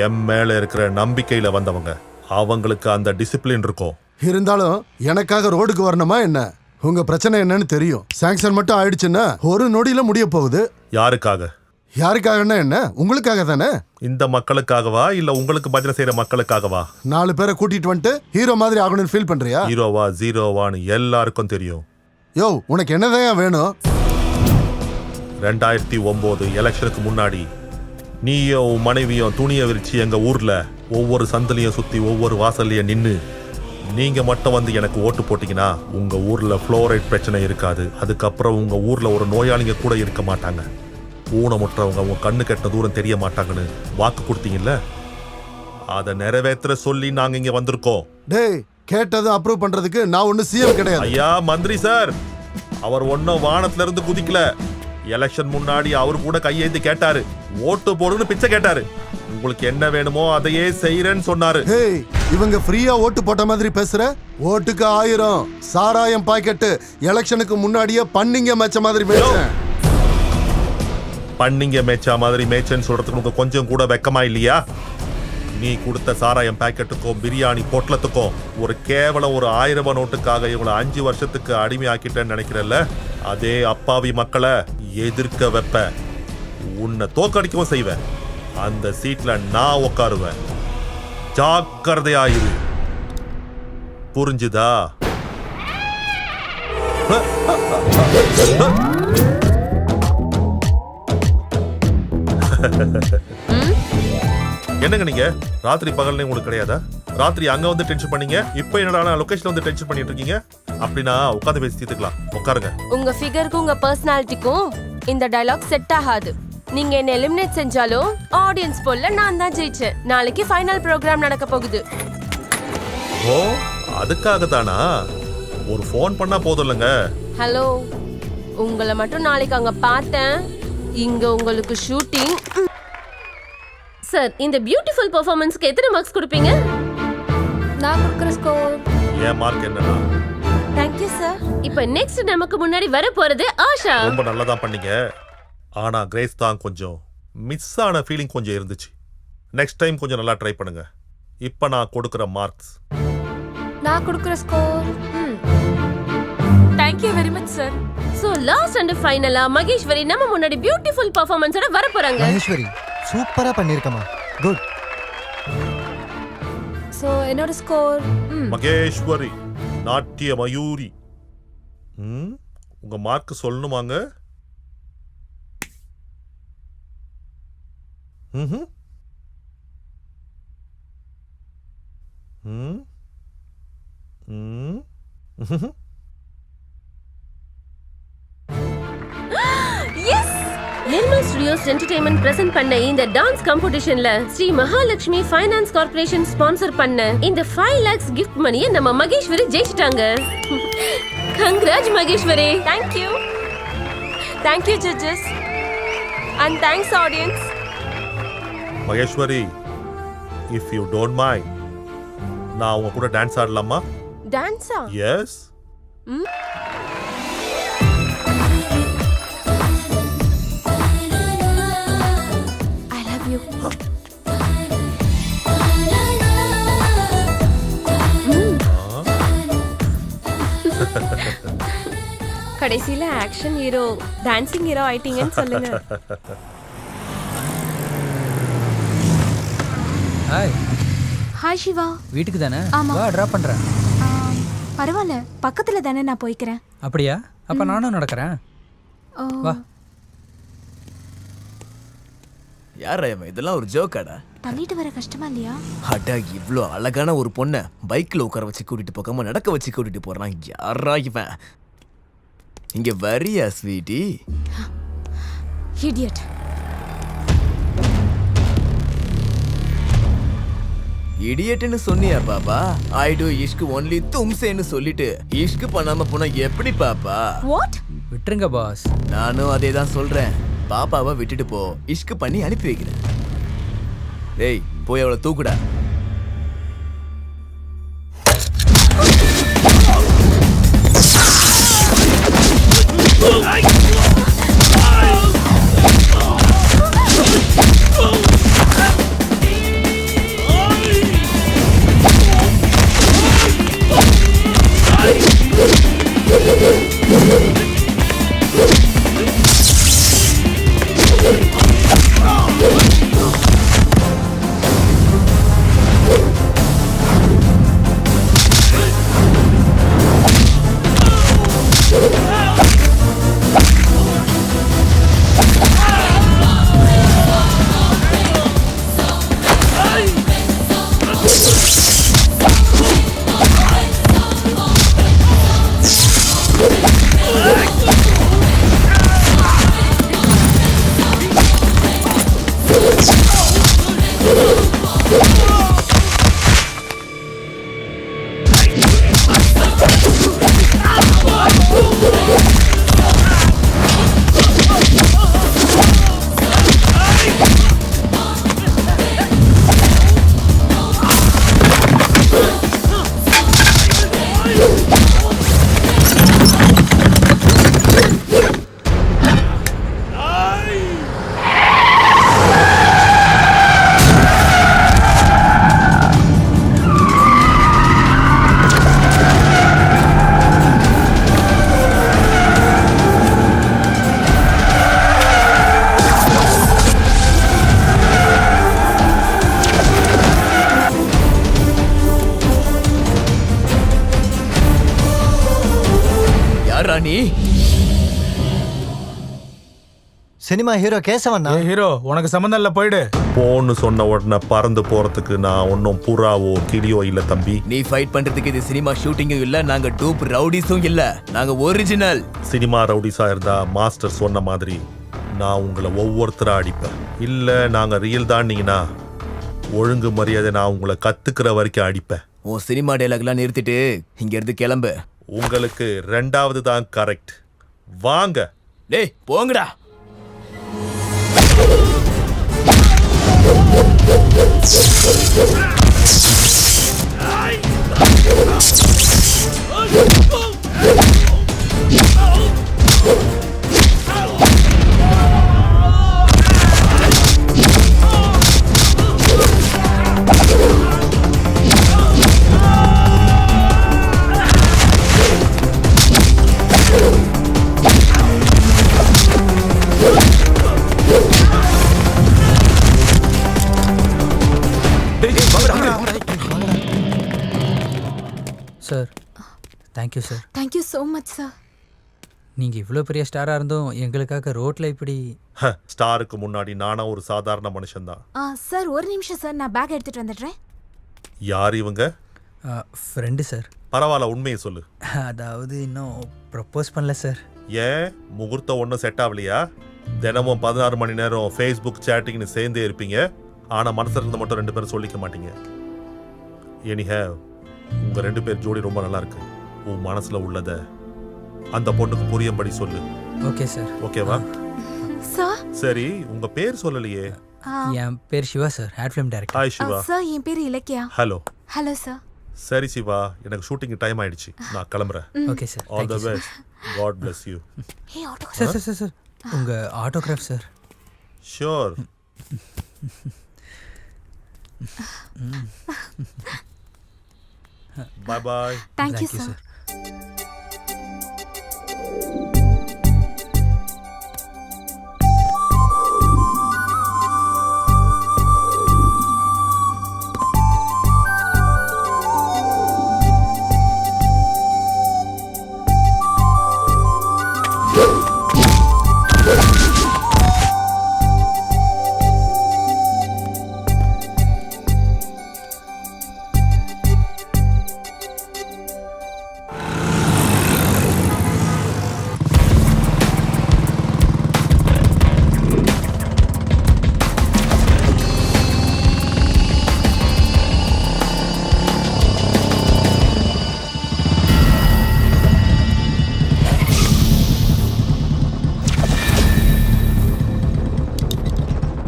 [SPEAKER 7] என் மேல இருக்கிற நம்பிக்கையில வந்தவங்க. அவங்களுக்கு அந்த டிசிப்ளின் இருக்கும்.
[SPEAKER 17] இருந்தாலும் எனக்காக ரோடுக்கு வரணுமா என்ன? உங்க பிரச்சனை என்னன்னு தெரியும். சாங்ஷன் மட்டும் ஆயிடுச்சுன்னா ஒரு நொடியில முடிய போகுது.
[SPEAKER 7] யாருக்காக?
[SPEAKER 17] யாருக்காகன்னா என்ன? உங்களுக்காக தானே.
[SPEAKER 7] இந்த மக்களுக்காகவா இல்ல உங்களுக்கு பஜனை செய்யற மக்களுக்காகவா?
[SPEAKER 17] 4 பேரை கூட்டிட்டு வந்துட்டு ஹீரோ மாதிரி ஆகணும்னு ஃபீல் பண்றியா?
[SPEAKER 7] ஹீரோவா ஜீரோவான்னு எல்லாருக்கும் தெரியும்.
[SPEAKER 17] யோ, உனக்கு என்னதான் வேணும்?
[SPEAKER 7] 2009 எலெக்ஷனுக்கு முன்னாடி நீயும் மனைவியும் துணியை விரிச்சு எங்க ஊர்ல ஒவ்வொரு சந்திலையும் சுத்தி ஒவ்வொரு வாசல்லையும் நின்னு நீங்க மட்டும் வந்து எனக்கு ஓட்டு போட்டீங்கன்னா உங்க ஊர்ல ஃப்ளோரைட் பிரச்சனை இருக்காது. அதுக்கப்புறம் உங்க ஊர்ல ஒரு நோயாளிங்க கூட இருக்க மாட்டாங்க. ஊனமுற்றவங்க உங்க கண்ணு கெட்ட தூரம் தெரிய மாட்டாங்கன்னு வாக்கு கொடுத்தீங்கல்ல, அதை நிறைவேற்ற சொல்லி நாங்க இங்க வந்திருக்கோம்.
[SPEAKER 17] டேய், கேட்டதும் அப்ரூவ் பண்றதுக்கு நான் ஒண்ணு சிஎம் கிடையாது.
[SPEAKER 7] ஐயா மந்திரி சார், அவர் ஒன்னும் வானத்துல இருந்து குதிக்கல. எலெக்ஷன் முன்னாடி அவர் கூட கையேந்தி கேட்டாரு, ஓட்டு போடுன்னு பிச்சை கேட்டாரு. உங்களுக்கு என்ன வேணுமோ அதையே செய்யறேன்னு சொன்னாரு.
[SPEAKER 17] ஏய், இவங்க ஃப்ரீயா ஓட்டு போட்ட மாதிரி பேசுற? ஓட்டுக்கு 1000 சாராயம் பாக்கெட்டு எலெக்ஷனுக்கு முன்னாடியே பண்ணிங்க மேட்ச மாதிரி பேசுறேன்.
[SPEAKER 7] பண்ணிங்க மேய்ச்சா மாதிரி மேய்ச்சன்னு சொல்றதுக்கு உங்களுக்கு கொஞ்சம் கூட வெக்கமா இல்லையா? நீ கொடுத்த சாராயம் பாக்கெட்டுக்கும் பிரியாணி பொட்டலத்துக்கும் ஒரு கேவலம் ஒரு 1000 ரூபாய் நோட்டுக்காக இவங்களை 5 வருஷத்துக்கு அடிமை ஆக்கிட்டேன்னு நினைக்கிறல்ல? அதே அப்பாவி மக்களை எதிர்க்க வைப்ப, உன்னை தோக்கடிக்கவும் செய்வேன். அந்த சீட்ல நான் உட்காருவேன். ஜாக்கிரதையாயிரு. புரிஞ்சுதா? என்னங்க நீங்க ராத்திரி பகல்னே உங்களுக்கு கிடையாதா? ராத்திரி அங்க வந்து டென்ஷன் பண்ணீங்க, இப்ப என்னடா லொகேஷன்ல வந்து டென்ஷன் பண்ணிட்டு இருக்கீங்க? அப்படின்னா உட்காந்து பேசி தீர்த்துக்கலாம். உட்காருங்க.
[SPEAKER 9] உங்க ஃபிகருக்கும் உங்க பர்சனாலிட்டிக்கும் இந்த டயலாக் செட் ஆகாது. நீங்க என்ன எலிமினேட் செஞ்சாலும் ஆடியன்ஸ் போல்ல நான் தான் ஜெயிச்சேன். நாளைக்கு ஃபைனல் ப்ரோக்ராம் நடக்க போகுது.
[SPEAKER 7] ஓ, அதுக்காக தானா? ஒரு ஃபோன் பண்ணா போதும் இல்லங்க.
[SPEAKER 9] ஹலோ, உங்களை மட்டும் நாளைக்கு அங்க பார்த்தேன். இங்க உங்களுக்கு ஷூட்டிங்.
[SPEAKER 13] சார், இந்த பியூட்டிஃபுல் பெர்ஃபார்மன்ஸ்க்கு எத்தனை மார்க்ஸ் கொடுப்பீங்க?
[SPEAKER 10] நான் கொடுக்குற ஸ்கோர்
[SPEAKER 7] ஏன் மார்க் என்னன்னா?
[SPEAKER 9] Thank you sir.
[SPEAKER 13] இப்போ நெக்ஸ்ட் நமக்கு முன்னாடி வர போறது ஆஷா.
[SPEAKER 7] ரொம்ப நல்லதா பண்ணீங்க. ஆனா கிரேஸ் தான் கொஞ்சம் மிஸ் ஆன ஃபீலிங் கொஞ்சம் இருந்துச்சு. நெக்ஸ்ட் டைம் கொஞ்சம் நல்லா ட்ரை பண்ணுங்க. இப்ப நான் கொடுக்கிற மார்க்ஸ்.
[SPEAKER 10] நான் கொடுக்குற score
[SPEAKER 2] thank you very much sir.
[SPEAKER 13] So last and ஃபைனலா மகேஸ்வரி நம்ம முன்னாடி பியூட்டிஃபுல் பெர்ஃபார்மன்ஸோட வர போறாங்க.
[SPEAKER 5] மகேஸ்வரி சூப்பரா பண்ணிருக்கமா. குட்.
[SPEAKER 10] சோ என்னோட ஸ்கோர்
[SPEAKER 7] மகேஸ்வரி நாட்டிய மயூரி. உங்க மார்க் சொல்லணுமாங்க?
[SPEAKER 13] நிர்மல் ஸ்டுடியோஸ் என்டர்டெயின்மெண்ட் பிரசன்ட் பண்ண இந்த டான்ஸ் காம்படிஷன்ல Sri Mahalakshmi finance corporation sponsor பண்ண இந்த 5 lakhs கிஃப்ட் மணியை நம்ம மகேஸ்வரி ஜெயிச்சிட்டாங்க. Congrats Maheswari.
[SPEAKER 9] Thank you. Thank you judges and thanks audience.
[SPEAKER 7] Maheswari, if you don't mind, நான் உங்க கூட டான்ஸ் ஆடலாமா?
[SPEAKER 9] டான்ஸா?
[SPEAKER 7] எஸ்.
[SPEAKER 10] I love you.
[SPEAKER 9] கடைசியில ஆக்ஷன் ஹீரோ டான்சிங் ஹீரோ ஆயிட்டீங்கன்னு சொல்லுங்க.
[SPEAKER 11] ஹாய்.
[SPEAKER 10] ஹாய் சிவா.
[SPEAKER 11] வீட்டுக்கு தானே?
[SPEAKER 10] ஆமா.
[SPEAKER 11] வா டிராப் பண்றேன்.
[SPEAKER 10] பரவாயில்ல, பக்கத்துல தானே, நான் போய்க்கிறேன்.
[SPEAKER 11] அப்படியா? அப்ப நானும் நடக்கிறேன். வா.
[SPEAKER 4] யாரா இவன்? இதெல்லாம் ஒரு ஜோக்காடா?
[SPEAKER 10] தள்ளிட்டு வர கஷ்டமா இல்லையா?
[SPEAKER 4] அடா, இவ்ளோ அழகான ஒரு பொண்ணை பைக்ல உட்கார வச்சு கூட்டிட்டு போகாம நடக்க வச்சு கூட்டிட்டு போறான். யாரா இவன்? இங்க வரியா ஸ்வீட்டி?
[SPEAKER 10] இடியட்.
[SPEAKER 4] இடியட்னு சொன்னியா பாப்பா? ஐ டு இஷ்க் ஒன்லி தும்சேன்னு சொல்லிட்டு இஷ்க் பண்ணாம போனா எப்படி பாப்பா?
[SPEAKER 10] வாட்?
[SPEAKER 11] விட்டுருங்க பாஸ்.
[SPEAKER 4] நானும் அதே தான் சொல்றேன். பாப்பாவை விட்டுட்டு போ, இஷ்க் பண்ணி அனுப்பி வைக்கிறேன். டேய், போய் அவளை தூக்குடா. நீ?
[SPEAKER 5] Cinema hero கேசவண்ணா.
[SPEAKER 6] ஹீரோ உனக்கு சம்மந்தம் இல்ல, போயிடு.
[SPEAKER 7] போன்னு சொன்ன உடனே பறந்து போறதுக்கு நான் ஒன்னும் புறாவோ கிளியோ இல்ல தம்பி.
[SPEAKER 4] நீ ஃபைட் பண்றதுக்கு இது சினிமா ஷூட்டிங்கும் இல்ல, நாங்க டூப் ரவுடிஸும் இல்ல, நாங்க ஒரிஜினல்.
[SPEAKER 7] சினிமா ரவுடிஸா இருந்தா மாஸ்டர் சொன்ன மாதிரி நான் உங்களை ஒவ்வொருத்தரா அடிப்பேன். இல்ல நாங்க ரியல் தான்னீங்கன்னா ஒழுங்கு மரியாதை நான் உங்களை கத்துக்கிற வரைக்கும் அடிப்பேன்.
[SPEAKER 4] உன் சினிமா டைலாக்லாம் நிறுத்திட்டு இங்க இருந்து கிளம்பு.
[SPEAKER 7] உங்களுக்கு 2வது தான் கரெக்ட். வாங்க.
[SPEAKER 4] டேய் போங்கடா.
[SPEAKER 11] Sir thank you sir.
[SPEAKER 10] Thank you so much sir.
[SPEAKER 11] நீங்கள் இவ்வளோ பெரிய ஸ்டாராக இருந்தும் எங்களுக்காக ரோட்டில் இப்படி.
[SPEAKER 7] ஸ்டாருக்கு முன்னாடி நானும் ஒரு சாதாரண மனுஷன்தான்.
[SPEAKER 10] சார் ஒரு நிமிஷம் சார், நான் பேக் எடுத்துட்டு வந்துடுறேன்.
[SPEAKER 7] யார் இவங்க?
[SPEAKER 11] Friend sir.
[SPEAKER 7] பரவாயில்ல, உண்மையை சொல்லு.
[SPEAKER 11] அதாவது இன்னும் ப்ரப்போஸ் பண்ணல சார்.
[SPEAKER 7] ஏன் முகூர்த்தம் ஒன்றும் செட் ஆகலையா? தினமும் 16 மணி நேரம் ஃபேஸ்புக் சேட்டிங்னு சேர்ந்தே இருப்பீங்க, ஆனால் மனசுல இருந்து மட்டும் 2 பேரும் சொல்லிக்க மாட்டீங்க. எனிஹேவ், உங்க 2 பேர் ஜோடி ரொம்ப நல்லா இருக்கு. உன் மனசுல உள்ளத அந்த பொண்ணுக்கு புரியும்படி சொல்லு.
[SPEAKER 11] Okay sir.
[SPEAKER 7] ஓகேவா?
[SPEAKER 10] சார்
[SPEAKER 7] சரி, உங்க பேர் சொல்லலையே.
[SPEAKER 11] என் பேர் Siva sir, ad film director.
[SPEAKER 7] Hi Siva.
[SPEAKER 10] Sir என் பேர் இலக்கியா.
[SPEAKER 7] ஹலோ.
[SPEAKER 10] Hello sir.
[SPEAKER 7] சரி சிவா, எனக்கு ஷூட்டிங் டைம் ஆயிடுச்சு, நான் கிளம்புறேன்.
[SPEAKER 11] Okay sir.
[SPEAKER 7] All the best. God bless you.
[SPEAKER 11] Sir sir sir sir உங்கள் autograph sir.
[SPEAKER 7] Sure. Bye bye.
[SPEAKER 10] Thank you sir.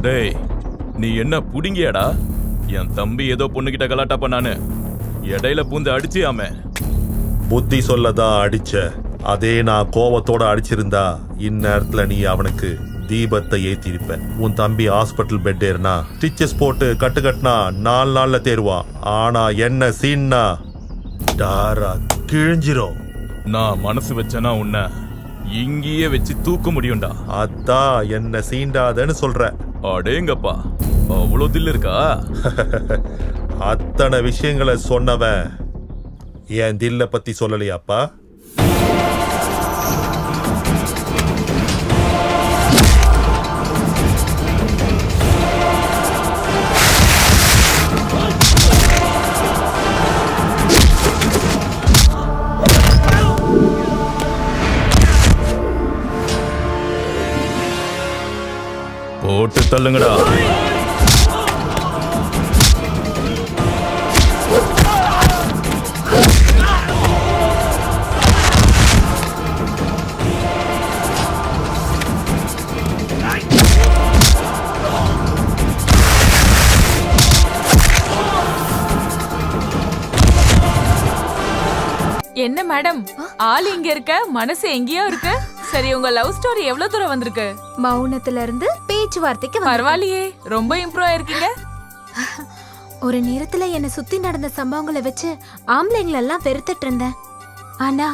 [SPEAKER 3] டேய், நீ என்ன புடிங்கியாடா? என் தம்பி ஏதோ பொண்ணுகிட்ட கலாட்டா பண்ணானு இடையில பூந்து அடிச்சியாமே.
[SPEAKER 7] புத்தி சொல்லதான் அடிச்ச. அதே நான் கோவத்தோட அடிச்சிருந்தா இந்நேரத்துல நீ அவனுக்கு தீபத்தை ஏத்திருப்ப. உன் தம்பி ஹாஸ்பிட்டல் பெட் ஏறினா ஸ்டிச்சஸ் போட்டு கட்டுனா 4 நாள்ல தேருவான். ஆனா என்ன சீன்னா டாரா கிழிஞ்சிரும்.
[SPEAKER 3] நான் மனசு வச்சனா உன்னை இங்கேயே வச்சு தூக்க முடியும்டா.
[SPEAKER 7] அதான் என்ன சீண்டாதன்னு சொல்ற.
[SPEAKER 3] அடேங்கப்பா, அவ்வளோ தில் இருக்கா?
[SPEAKER 7] அத்தனை விஷயங்களை சொன்னவன் என் தில்ல பத்தி சொல்லலையாப்பா?
[SPEAKER 3] போட்டு தள்ளுங்கடா.
[SPEAKER 2] என்ன மேடம், ஆள் இங்க இருக்க, மனசு எங்கேயோ இருக்கு. சரி, உங்க லவ் ஸ்டோரி எவ்வளவு தூரம் வந்திருக்கு?
[SPEAKER 10] மௌனத்துல இருந்து பேச்சுவார்த்தைக்கு
[SPEAKER 2] பரவாயில்லையே, ரொம்ப இம்ப்ரூவ் ஆயிருக்கீங்க.
[SPEAKER 10] ஒரு நேரத்துல என்ன சுத்தி நடந்த சம்பவங்களை வச்சு ஆம்பளைங்களெல்லாம் வெறுத்துட்டு இருந்தேன். ஆனா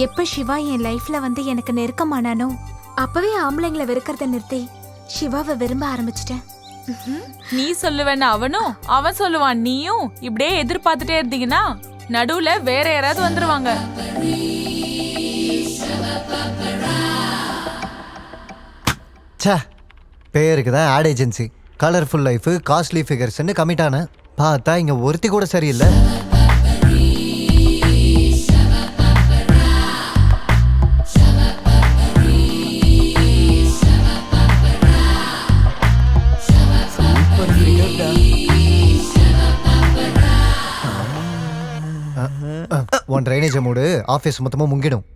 [SPEAKER 10] எப்ப சிவா என் லைஃப்ல வந்து எனக்கு நெருக்கமானானோ அப்பவே ஆம்பளைங்களை வெறுக்கிறத நிறுத்தி சிவாவை விரும்ப ஆரம்பிச்சிட்டேன்.
[SPEAKER 2] நீ சொல்லுவேன்னு அவனும், அவன் சொல்லுவான் நீயும் இப்படியே எதிர்பார்த்துட்டே இருந்தீங்கன்னா நடுவுல வேற யாராவது வந்துருவாங்க.
[SPEAKER 5] ச்சே, பேருக்கு தான் ad agency, colourful life, costly ஃபிகர்ஸ்ன்னு கமிட் ஆனேன். பார்த்தா இங்கே ஒருத்தி கூட சரியில்லை. உன் ட்ரைனேஜை மூடு, ஆஃபீஸ் மொத்தமாக முங்கிடும்.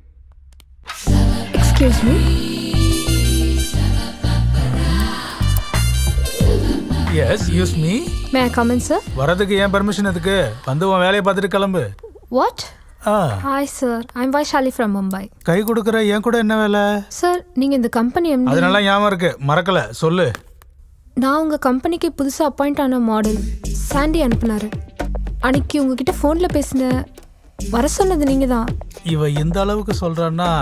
[SPEAKER 9] Excuse me.
[SPEAKER 6] Yes use me.
[SPEAKER 9] May I come in sir?
[SPEAKER 6] வரதுக்கு ஏன் பர்மிஷன் எதுக்கு? வந்து உன் வேலையை பார்த்துட்டு கிளம்பு.
[SPEAKER 9] What? Hi sir, I'm Vaishali from Mumbai.
[SPEAKER 6] கை கொடுக்குற என் கூட என்ன வேலை?
[SPEAKER 9] சார், நீங்கள் இந்த கம்பெனி எம்டி.
[SPEAKER 6] அதனால ஞாபகம் இருக்கு, மறக்கல, சொல்லு.
[SPEAKER 9] நான் உங்கள் கம்பெனிக்கு புதுசாக அப்பாயிண்ட் ஆன மாடல் சாண்டி அனுப்புனாரு. அன்னைக்கு உங்ககிட்ட ஃபோனில் பேசின, வர சொன்னது நீங்கள் தான்.
[SPEAKER 6] இவ இந்த அளவுக்கு சொல்றான்னா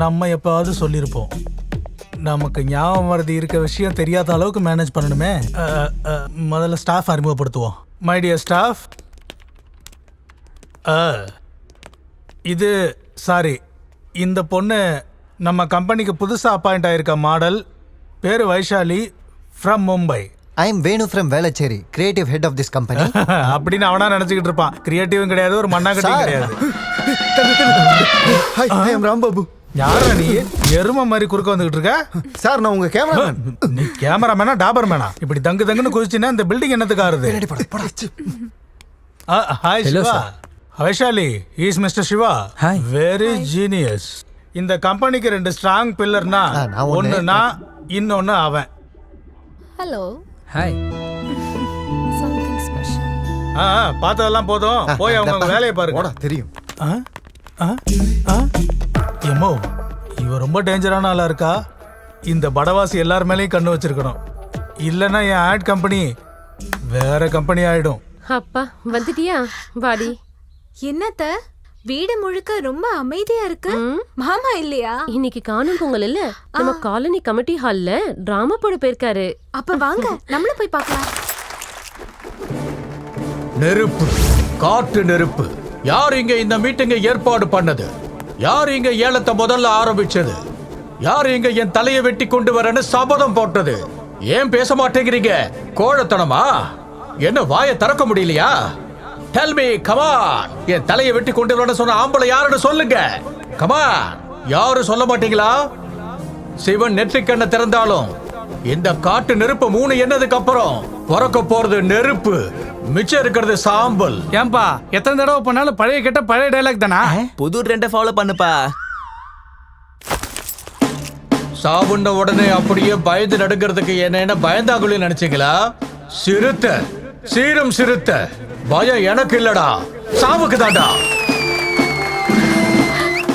[SPEAKER 6] நம்ம எப்பாவது சொல்லியிருப்போம். நமக்கு ஞாபகம் மறதி இருக்க விஷயம் தெரியாத அளவுக்கு மேனேஜ் பண்ணணுமே. முதல்ல ஸ்டாஃப் அறிமுகப்படுத்துவோம். மை டியர் ஸ்டாஃப், இது சாரி, இந்த பொண்ணு நம்ம கம்பெனிக்கு புதுசாக அப்பாயிண்ட் ஆயிருக்க மாடல், பேர் Vaishali, from Mumbai.
[SPEAKER 5] I am Venu from Velachery, creative head of this company.
[SPEAKER 6] அப்படின்னு அவனா நினச்சிக்கிட்டு இருப்பான். கிரியேட்டிவும் கிடையாது, ஒரு மண்ணாங்கட்டியும் கிடையாது.
[SPEAKER 8] Hi, I am Rambabu.
[SPEAKER 6] யாரா நீ எருமை மாதிரி குறுக்க வந்துகிட்டு இருக்க?
[SPEAKER 8] சார், நான் உங்க கேமராமேன்.
[SPEAKER 6] நீ கேமராமேனா டாபர் மேனா? இப்படி தங்கு தங்குன்னு குதிச்சுன்னா இந்த பில்டிங் என்னத்துக்கு ஆறுது? Hi Shiva. Vaishali, is mister Shiva. Very genius. இந்த கம்பெனிக்கு 2 ஸ்ட்ராங் பில்லர்னா, ஒன்னு நான், இன்னொன்னு அவன்.
[SPEAKER 9] ஹலோ.
[SPEAKER 11] ஹாய்.
[SPEAKER 9] Something special.
[SPEAKER 6] பார்த்ததெல்லாம் போதும், போய் அவங்க வேலையை பாருங்க.
[SPEAKER 8] தெரியும்.
[SPEAKER 6] எம்மோ, இவ ரொம்ப டேஞ்சரான ஆளா இருக்கா. இந்த படவாசி எல்லார் மேலேயும் கண்ணு வச்சிருக்கணும். இல்லைன்னா என் ஆட் கம்பெனி வேற கம்பெனி ஆயிடும்.
[SPEAKER 13] அப்பா வந்துட்டியா? வாடி.
[SPEAKER 10] என்னத்த வீடு முழுக்க ரொம்ப அமைதியா இருக்கு. மாமா இல்லையா?
[SPEAKER 13] இன்னைக்கு காணும் பொங்கல் இல்ல, நம்ம காலனி கமிட்டி ஹால்ல டிராமா போட போயிருக்காரு.
[SPEAKER 10] அப்ப வாங்க நம்மளும் போய் பார்க்கலாம்.
[SPEAKER 14] நெருப்பு, காட்டு நெருப்பு. யார் இங்க இந்த மீட்டிங்கை ஏற்பாடு பண்ணது? யார் இங்க ஏலத்தை முதல்ல ஆரம்பிச்சது? யார் இங்க என் தலையை வெட்டி கொண்டு வரேன்னு சபதம் போட்டது? ஏன் பேச மாட்டேங்கிறீங்க? கோழத்தனமா? என்ன வாயை திறக்க முடியலையா? Tell me, come on. என் தலையை வெட்டி கொண்டு வரேன்னு சொன்ன ஆம்பளை யாருன்னு சொல்லுங்க. Come on. யாரும் சொல்ல மாட்டீங்களா? சிவன் நெற்றிக்கண்ணை திறந்தாலும் இந்த காட்டு நெருப்பு 3 என்னதுக்கு அப்புறம் பிறக்க போறது நெருப்பு, மிச்சம் இருக்கிறது சாம்பல்.
[SPEAKER 15] ஏன்பா எத்தனை தடவை பண்ணாலும் பழைய கேட்ட பழைய டைலாக் தானா?
[SPEAKER 4] புது ட்ரெண்டை ஃபாலோ பண்ணுப்பா.
[SPEAKER 14] சாவுண்ட உடனே அப்படியே பயந்து நடுங்கிறதுக்கு என்ன பயந்தாங்குழி நினைச்சீங்களா? சிறுத்த, சீரும் சிறுத்த. பயம் எனக்கு இல்லடா, சாவுக்கு தாண்டா.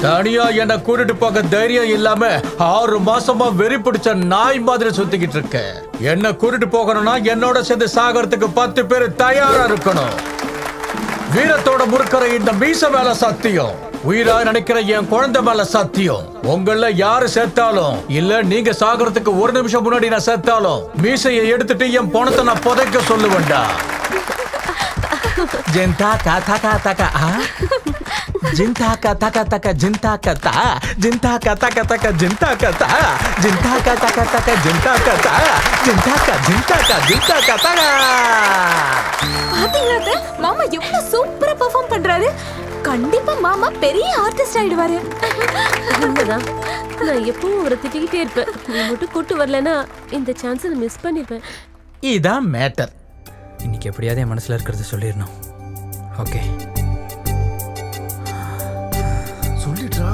[SPEAKER 14] தனியா என்ன கூட்டிட்டு போக தைரியம் இல்லாம 6 மாசமா வெறி பிடிச்ச நாய் மாதிரி சுத்திக்கிட்டு இருக்க. என்ன கூட்டிட்டு போகணும்னா என்னோட சேர்ந்து சாகறதுக்கு 10 பேர் தயாரா இருக்கணும். வீரத்தோட முறுக்கிற இந்த மீச மேல சத்தியம், உயிரா நினைக்கிற என் குழந்தை மேல சத்தியம். உங்கள யாரு செத்தாலும் இல்ல நீங்க சாகறதுக்கு 1 நிமிஷம் முன்னாடி நான் செத்தாலும் மீசையை எடுத்துட்டு என் பணத்தை நான் புதைக்க சொல்லுவேன்டா.
[SPEAKER 4] ஜிந்தாக்கா தக்கா தக்கா ஜிந்தாக்கா தக்கா தக்கா ஜிந்தாக்கா தா ஜிந்தாக்கா தக்கா தக்கா ஜிந்தாக்கா தா ஜிந்தாக்கா தக்கா தக்கா ஜிந்தாக்கா தா ஜிந்தாக்கா ஜிந்தாக்கா ஜிந்தாக்கா தா.
[SPEAKER 10] பாத்தீங்களா மாமா எவ்வளவு சூப்பரா பெர்ஃபார்ம் பண்றாரு. கண்டிப்பா மாமா பெரிய ஆர்டிஸ்ட் ஆயிடுவாரு.
[SPEAKER 13] உண்மைதான். நான் எப்பவும் அவரை திட்டிக்கிட்டே இருப்பேன். நீ மட்டும் கூட்டு வரலன்னா இந்த சான்ஸை மிஸ் பண்ணிருப்பேன்.
[SPEAKER 4] இதான் மேட்டர்.
[SPEAKER 11] இன்னைக்கு எப்படியாவது என் மனசில் இருக்கிறத சொல்லிடணும். ஓகே,
[SPEAKER 8] சொல்லிடுறா.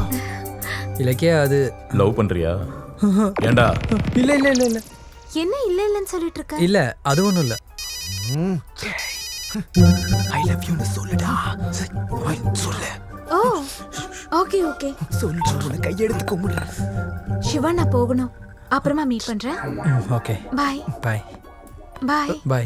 [SPEAKER 11] இலக்கியா, அது
[SPEAKER 3] லவ் பண்றியா? ஏண்டா?
[SPEAKER 11] இல்ல இல்ல இல்ல இல்ல
[SPEAKER 10] என்ன இல்ல இல்லன்னு சொல்லிட்டு இருக்க?
[SPEAKER 11] இல்ல, அது ஒண்ணும் இல்ல.
[SPEAKER 4] ஐ லவ் யூ னு சொல்லுடா. சொல்லு.
[SPEAKER 10] ஓ ஓகே ஓகே
[SPEAKER 4] சொல்லுடா. கை எடுத்து கும்பிடு.
[SPEAKER 10] சிவா, நான் போகணும். அப்புறமா மீட் பண்றேன்.
[SPEAKER 11] Okay,
[SPEAKER 10] bye
[SPEAKER 11] bye
[SPEAKER 10] bye
[SPEAKER 11] bye.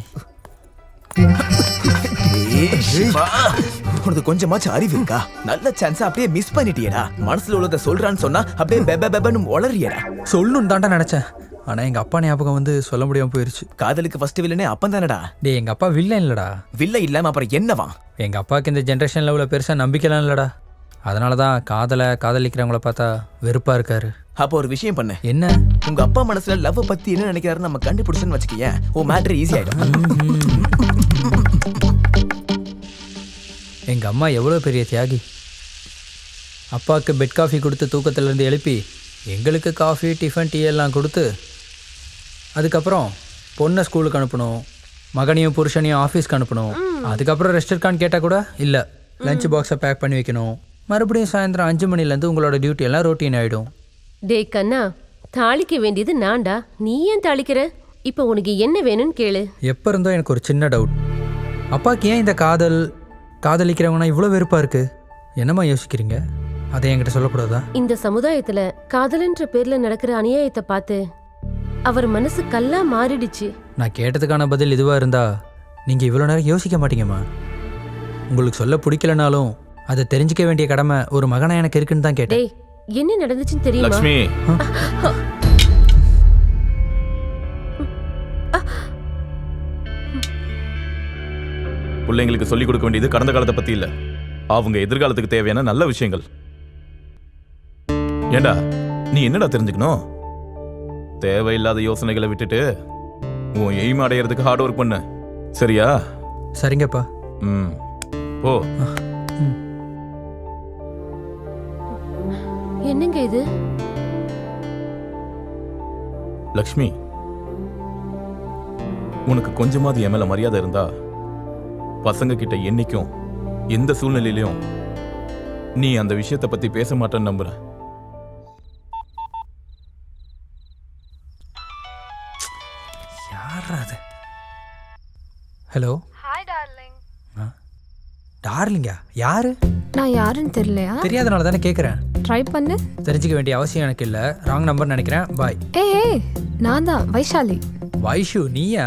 [SPEAKER 4] உனக்கு கொஞ்சமாச்சும் அறிவு இருக்கா? நல்ல சான்ஸ் அப்படியே மிஸ் பண்ணிட்டியடா. மனசுல உள்ளத சொல்றான்னு சொன்னா அப்படியே பெப பெபன்னு உளறியடா.
[SPEAKER 11] சொல்லணும்னு தாண்டா நினைச்சேன். ஆனா எங்க அப்பா ஞாபகம் வந்து சொல்ல முடியாம போயிருச்சு.
[SPEAKER 4] காதலுக்கு ஃபர்ஸ்ட் வில்லனே அப்பன் தானடா.
[SPEAKER 11] டேய், எங்க அப்பா வில்லன் இல்லடா.
[SPEAKER 4] வில்ல இல்லாம அப்புறம் என்னவா?
[SPEAKER 11] எங்க அப்பாவுக்கு இந்த ஜென்ரேஷன் லெவலில் பெருசா நம்பிக்கைலாம் இல்லடா. அதனால தான் காதலிக்கிறவங்கள பார்த்தா வெறுப்பா இருக்காரு.
[SPEAKER 12] அப்போ ஒரு விஷயம் பண்ணு.
[SPEAKER 11] என்ன?
[SPEAKER 12] உங்க அப்பா மனசுல லவ் பத்தி என்ன நினைக்கிறாருன்னு நம்ம கண்டுபிடிச்சோன்னு வச்சுக்கேன், உன் மேட்ரு ஈஸி ஆயிடும்.
[SPEAKER 11] எங்கள் அம்மா எவ்வளோ பெரிய தியாகி. அப்பாவுக்கு பெட் காஃபி கொடுத்து தூக்கத்திலேருந்து எழுப்பி எங்களுக்கு காஃபி டிஃபன் டீ எல்லாம் கொடுத்து அதுக்கப்புறம் பொண்ணை ஸ்கூலுக்கு அனுப்பணும், மகனையும் புருஷனையும் ஆஃபீஸ்க்கு அனுப்பணும். அதுக்கப்புறம் ரெஸ்ட் இருக்கான்னு கேட்டால் கூட இல்லை, லஞ்ச் பாக்ஸை பேக் பண்ணி வைக்கணும். மறுபடியும் சாயந்தரம் 5 மணிலேருந்து உங்களோட டியூட்டி எல்லாம் ரொட்டீன் ஆகிடும்.
[SPEAKER 13] டே கண்ணா, தாளிக்க வேண்டியது நான்டா, நீ ஏன் தாளிக்கிற? இப்போ உனக்கு என்ன வேணும்னு கேளு.
[SPEAKER 11] எப்போ இருந்தோ எனக்கு ஒரு சின்ன டவுட், அப்பாவுக்கு ஏன் இந்த காதலிக்கிறவங்கன்னா இவ்வளோ வெறுப்பாக இருக்குது? என்னம்மா யோசிக்கிறீங்க? அதை என்கிட்ட சொல்லக்கூடாதா?
[SPEAKER 13] இந்த சமுதாயத்துல காதலன்ற பேர்ல நடக்கிற அநியாயத்தை பார்த்து அவர் மனசு கல்லா மாறிடுச்சு.
[SPEAKER 11] நான் கேட்டதுக்கான பதில் இதுவாக இருந்தா நீங்கள் இவ்வளோ நேரம் யோசிக்க மாட்டீங்கம்மா. உங்களுக்கு சொல்ல பிடிக்கலனாலும் அதை தெரிஞ்சுக்க வேண்டிய கடமை ஒரு மகனா எனக்கு இருக்குன்னு தான் கேட்டேன்.
[SPEAKER 13] டேய், என்ன நடந்துச்சுன்னு தெரியுமா?
[SPEAKER 3] லக்ஷ்மி, பிள்ளைங்களுக்கு சொல்லிக் கொடுக்க வேண்டியது கடந்த காலத்தை பத்தி இல்ல, அவங்க எதிர்காலத்துக்கு தேவையான நல்ல விஷயங்கள். ஏண்டா நீ என்னடா தெரிஞ்சுக்கணும்? தேவையில்லாத யோசனைகளை விட்டுட்டு உன் எய்ம் அடையிறதுக்கு ஹார்ட் ஒர்க் பண்ணு, சரியா?
[SPEAKER 11] சரிங்கப்பா.
[SPEAKER 3] ஓ.
[SPEAKER 13] என்னங்க இது?
[SPEAKER 3] லக்ஷ்மி, உனக்கு கொஞ்சமாவது என் மேல மரியாதை இருந்தா பசங்க கிட்ட என்னைக்கும் எந்த சூழ்நிலையிலும் நீ அந்த விஷயத்தை பத்தி பேச மாட்டேன்னு நம்புறேன்.
[SPEAKER 11] யாரா அது? ஹலோ.
[SPEAKER 9] Hi darling.
[SPEAKER 11] டார்லிங்கா? யாரு?
[SPEAKER 9] நான் யாருன்னு தெரியலையா?
[SPEAKER 11] தெரியாதனால தானே கேட்குறேன்.
[SPEAKER 9] ட்ரை பண்ணு.
[SPEAKER 11] தெரிஞ்சுக்க வேண்டிய அவசியம் எனக்கு இல்லை. ராங் நம்பர் நினைக்கிறேன். பாய்.
[SPEAKER 9] ஏய், நான் தான் வைஷாலி.
[SPEAKER 11] வைஷு, நீயா?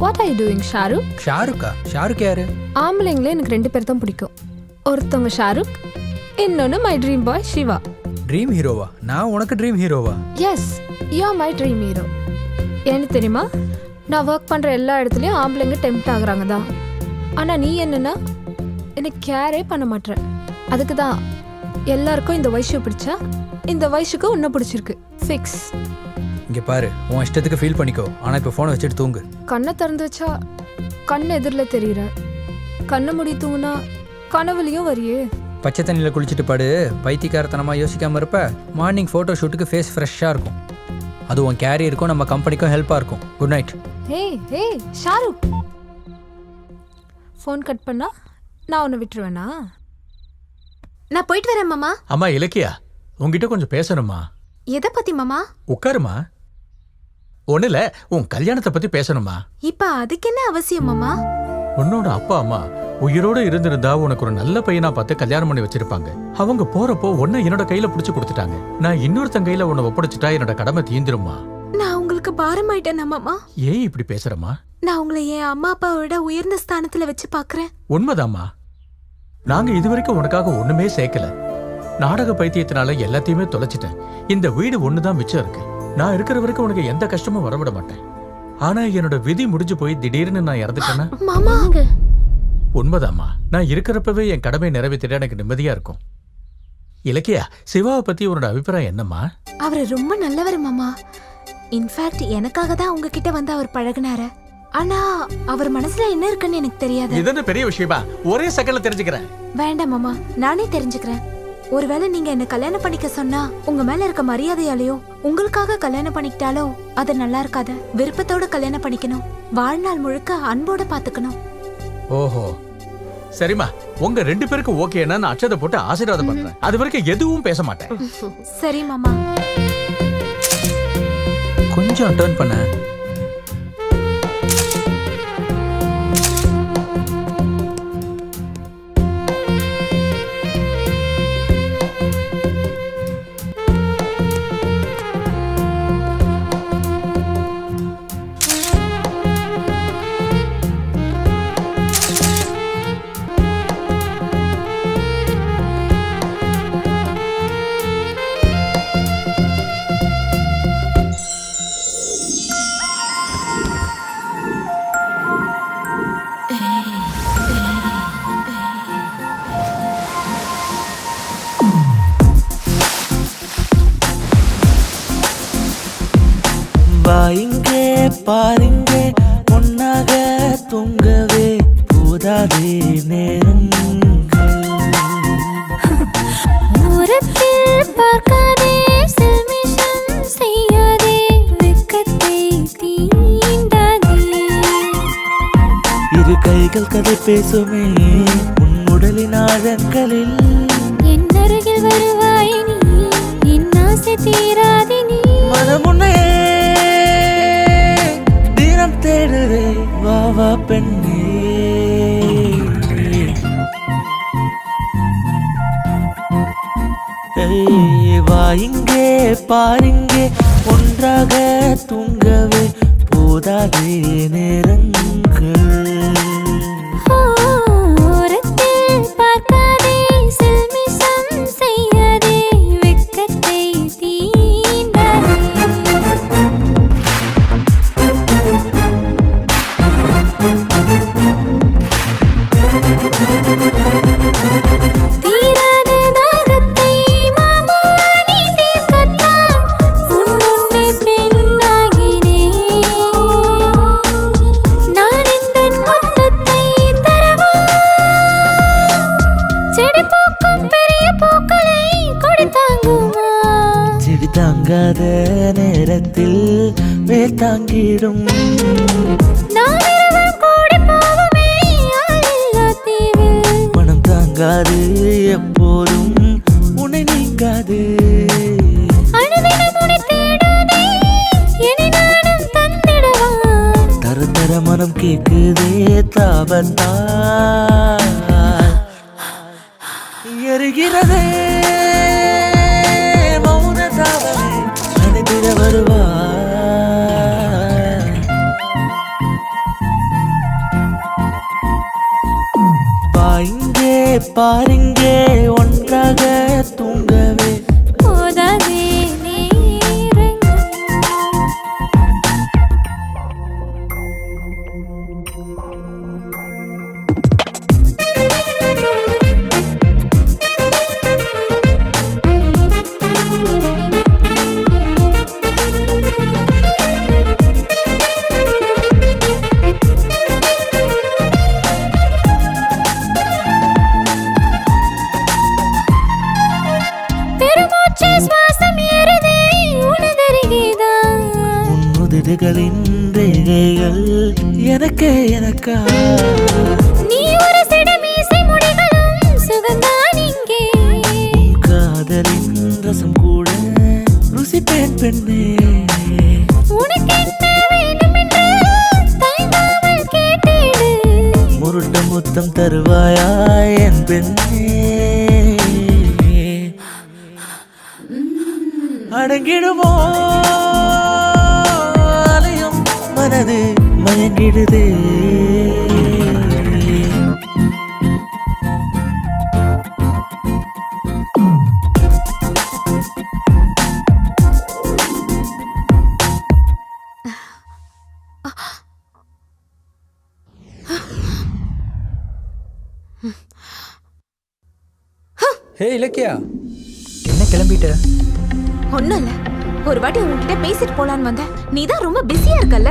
[SPEAKER 9] What are you doing Shahrukh?
[SPEAKER 11] ஷாருக்கா? ஷாருக் யாரு?
[SPEAKER 9] ஆம்பளைங்களே எனக்கு 2 பேர் தான் பிடிக்கும். ஒருத்தவங்க ஷாருக், இன்னொன்று my dream boy Shiva.
[SPEAKER 11] Dream ஹீரோவா? நான் உனக்கு ட்ரீம் ஹீரோவா?
[SPEAKER 9] Yes, you are my dream hero. ஏன்னு தெரியுமா? நான் ஒர்க் பண்ணுற எல்லா இடத்துலையும் ஆம்பளைங்க டெம்ப்ட் ஆகுறாங்க தான். ஆனால் நீ என்னன்னா எனக்கு கேரே பண்ண மாட்டேற. அதுக்கு தான் எல்லாருக்கும் இந்த வயசு பிடிச்சா இந்த வயசுக்கு உன்னை பிடிச்சிருக்கு. ஃபிக்ஸ்.
[SPEAKER 11] இங்கே பாரு, உன் இஷ்டத்துக்கு ஃபீல் பண்ணிக்கோ. ஆனால் இப்போ ஃபோனை வச்சுட்டு தூங்கு.
[SPEAKER 9] கண்ணை திறந்து வச்சா கண் எதிரில் தெரியுற, கண்ணை முடி தூங்குனா கனவுலையும் வரியே.
[SPEAKER 11] பச்சை தண்ணியில் குளிச்சுட்டு படு. பைத்தியக்காரத்தனமாக யோசிக்காமல் இருப்ப. மார்னிங் ஃபோட்டோ ஷூட்டுக்கு ஃபேஸ் ஃப்ரெஷ்ஷாக இருக்கும். அது உன் கேரியருக்கும் நம்ம கம்பெனிக்கும் ஹெல்ப்பாக இருக்கும். Good night.
[SPEAKER 9] Hey Shahrukh. Phone cut பண்ணா நான் உன்னை விட்டுருவேனா?
[SPEAKER 10] நான் போயிட்டு வரேன் மாமா.
[SPEAKER 14] அம்மா இலக்கியா, உங்ககிட்ட கொஞ்சம் பேசணுமா?
[SPEAKER 10] எதை பத்தி மாமா?
[SPEAKER 14] உட்காருமா. ஒண்ணுல உன் கல்யாணத்தை பத்தி பேசணுமா?
[SPEAKER 10] இப்ப அதுக்கு என்ன அவசியம் மாமா?
[SPEAKER 14] உன்னோட அப்பா அம்மா உயிரோட இருந்திருந்தா உனக்கு ஒரு நல்ல பையனா பார்த்து கல்யாணம் பண்ணி வச்சிருப்பாங்க. அவங்க போறப்போ உன்னை என்னோட கையில புடிச்சு கொடுத்துட்டாங்க. நான் இன்னொருத்தன் கையில உன்னை ஒப்படைச்சிட்டா என்னோட கடமை தீந்துருமா?
[SPEAKER 10] நான் உங்களுக்கு பாரமாயிட்டேனா மாமா?
[SPEAKER 14] ஏன் இப்படி பேசுறமா?
[SPEAKER 10] நான் உங்களை என் அம்மா அப்பாவோட உயர்ந்த ஸ்தானத்துல வச்சு பாக்குறேன்.
[SPEAKER 14] உண்மைதாம்மா. நாங்க இதுவரைக்கும் உனக்காக ஒண்ணுமே சேர்க்கல. நாடக பைத்தியத்தினால எல்லாத்தையுமே தொலைச்சிட்டேன். இந்த வீடு ஒண்ணுதான் மிச்சம் இருக்கு. நான் இருக்கிற வரைக்கும் உனக்கு எந்த கஷ்டமும் வரவிட மாட்டேன். ஆனா என்னோட விதி முடிஞ்சு போய் திடீர்னு நான் இறந்துட்டேன்னா?
[SPEAKER 10] மாமா,
[SPEAKER 14] உண்மைதாம்மா. நான் இருக்கிறப்பவே என் கடமை நிறைவேற்றிட எனக்கு நிம்மதியா இருக்கும். இலக்கியா, சிவாவை பத்தி உன்னோட அபிப்பிராயம் என்னம்மா?
[SPEAKER 10] அவர் ரொம்ப நல்லவர் மாமா. இன்ஃபேக்ட் எனக்காக தான் உங்ககிட்ட வந்து அவர் பழகுனாரு. ஆனா அவர் மனசுல என்ன இருக்குன்னு எனக்கு தெரியாது.
[SPEAKER 14] இது என்ன பெரிய விஷயமா? ஒரே செகண்ட்ல தெரிஞ்சுக்கிறேன்.
[SPEAKER 10] வேண்டாம் மாமா, நானே தெரிஞ்சுக்கிறேன். ஒருவேளை நீங்க என்ன கல்யாணம் பண்ணிக்க சொன்னா உங்க மேல இருக்க மரியாதையாலேயோ உங்களுக்காக கல்யாணம் பண்ணிக்கிட்டாலோ அது நல்லா இருக்காது. விருப்பத்தோட கல்யாணம் பண்ணிக்கணும். வாழ்நாள் முழுக்க அன்போட பாத்துக்கணும்.
[SPEAKER 14] ஓஹோ, சரிம்மா. உங்க 2 பேருக்கு ஓகேன்னா நான் அச்சதை போட்டு ஆசீர்வாதம் பண்றேன். அது வரைக்கும் எதுவும் பேச மாட்டேன்.
[SPEAKER 10] சரி மாமா.
[SPEAKER 11] கொஞ்சம் டர்ன் பண்ண.
[SPEAKER 12] பாருங்க ஒன்னாக தூங்கவே போதாதே நேரங்கள்.
[SPEAKER 16] ஓரத்தில் பார்க்காதே செல்மிஷம் செய்யாதே வெட்கத்தை தீண்டாதே.
[SPEAKER 12] இரு கைகள் கதை பேசுமே உன் உடலின் ஆழங்களில்.
[SPEAKER 16] என் அருகில் வருவாய் நீ என் ஆசை தீராதே நீ.
[SPEAKER 12] மனமுன்னே தினம் தேடுதே வா வா பெண்ணே. ஏய், வா இங்கே பாருங்கே ஒன்றாக தூங்கவே போதாதே நேரங்கள்.
[SPEAKER 16] ஓரத்தில் பார்க்காதே செல்மிஷம் செய்யாதே வெட்கத்தை தீண்டாதே. தீராத தாகத்தை மாமா நீ தீர்க்கத்தான் உன் முன்னே பெண்ணாகினேன். நான் எந்தன் மொத்தத்தை தரவா செடி பூக்கும் பெரிய பூக்களை கொடுத்தாங்குமா.
[SPEAKER 12] செடி தாங்காத நேரத்தில் வேர் தாங்கிடும்.
[SPEAKER 16] நான் இரவல் கூடி போகுமே ஆளில்லா தீவில்.
[SPEAKER 12] மனம் தாங்காது எப்போதும் உன்னை நீங்காது.
[SPEAKER 16] அணுதினம் உன்னை தேடாதே என்னை நானும் தந்திடவா.
[SPEAKER 12] தர தர மனம் கேக்குதே தாபத்தால் எரிகிறதே மௌன தாவரே அனுப்பிட வருவா. இங்கே பாருங்கே ஒன்றாக தூங்கவே
[SPEAKER 16] போதாதே நேரங்கள். பெருமூச்சு சுவாசம் ஏறுதே உனதருகேதான்.
[SPEAKER 12] உன்னுதடுகளின் ரேகைகள் எனக்கே எனக்கா.
[SPEAKER 16] நீ ஒரு சிடமீசை முடிகளும் சுகந்தான் இங்கே.
[SPEAKER 12] காதலின் ரசம் கூட ருசிப்பேன் பெண்ணே.
[SPEAKER 16] உனக்கு என்ன வேண்டும் என்று தயங்காமல் கேட்டிடு.
[SPEAKER 12] முருட்ட முத்தம் தருவாயா என் பெண்ணே. அடங்கிடுமோ அலையும் மனது மயங்கிடுதே.
[SPEAKER 11] ஹே இலக்கியா, என்ன கிளம்பிட்ட?
[SPEAKER 10] ஒண்ணும் இல்ல, ஒரு வாட்டி உன்கிட்ட பேசிட்டு போலான்னு வந்தேன். நீ தான் ரொம்ப பிஸியா இருக்கல்ல,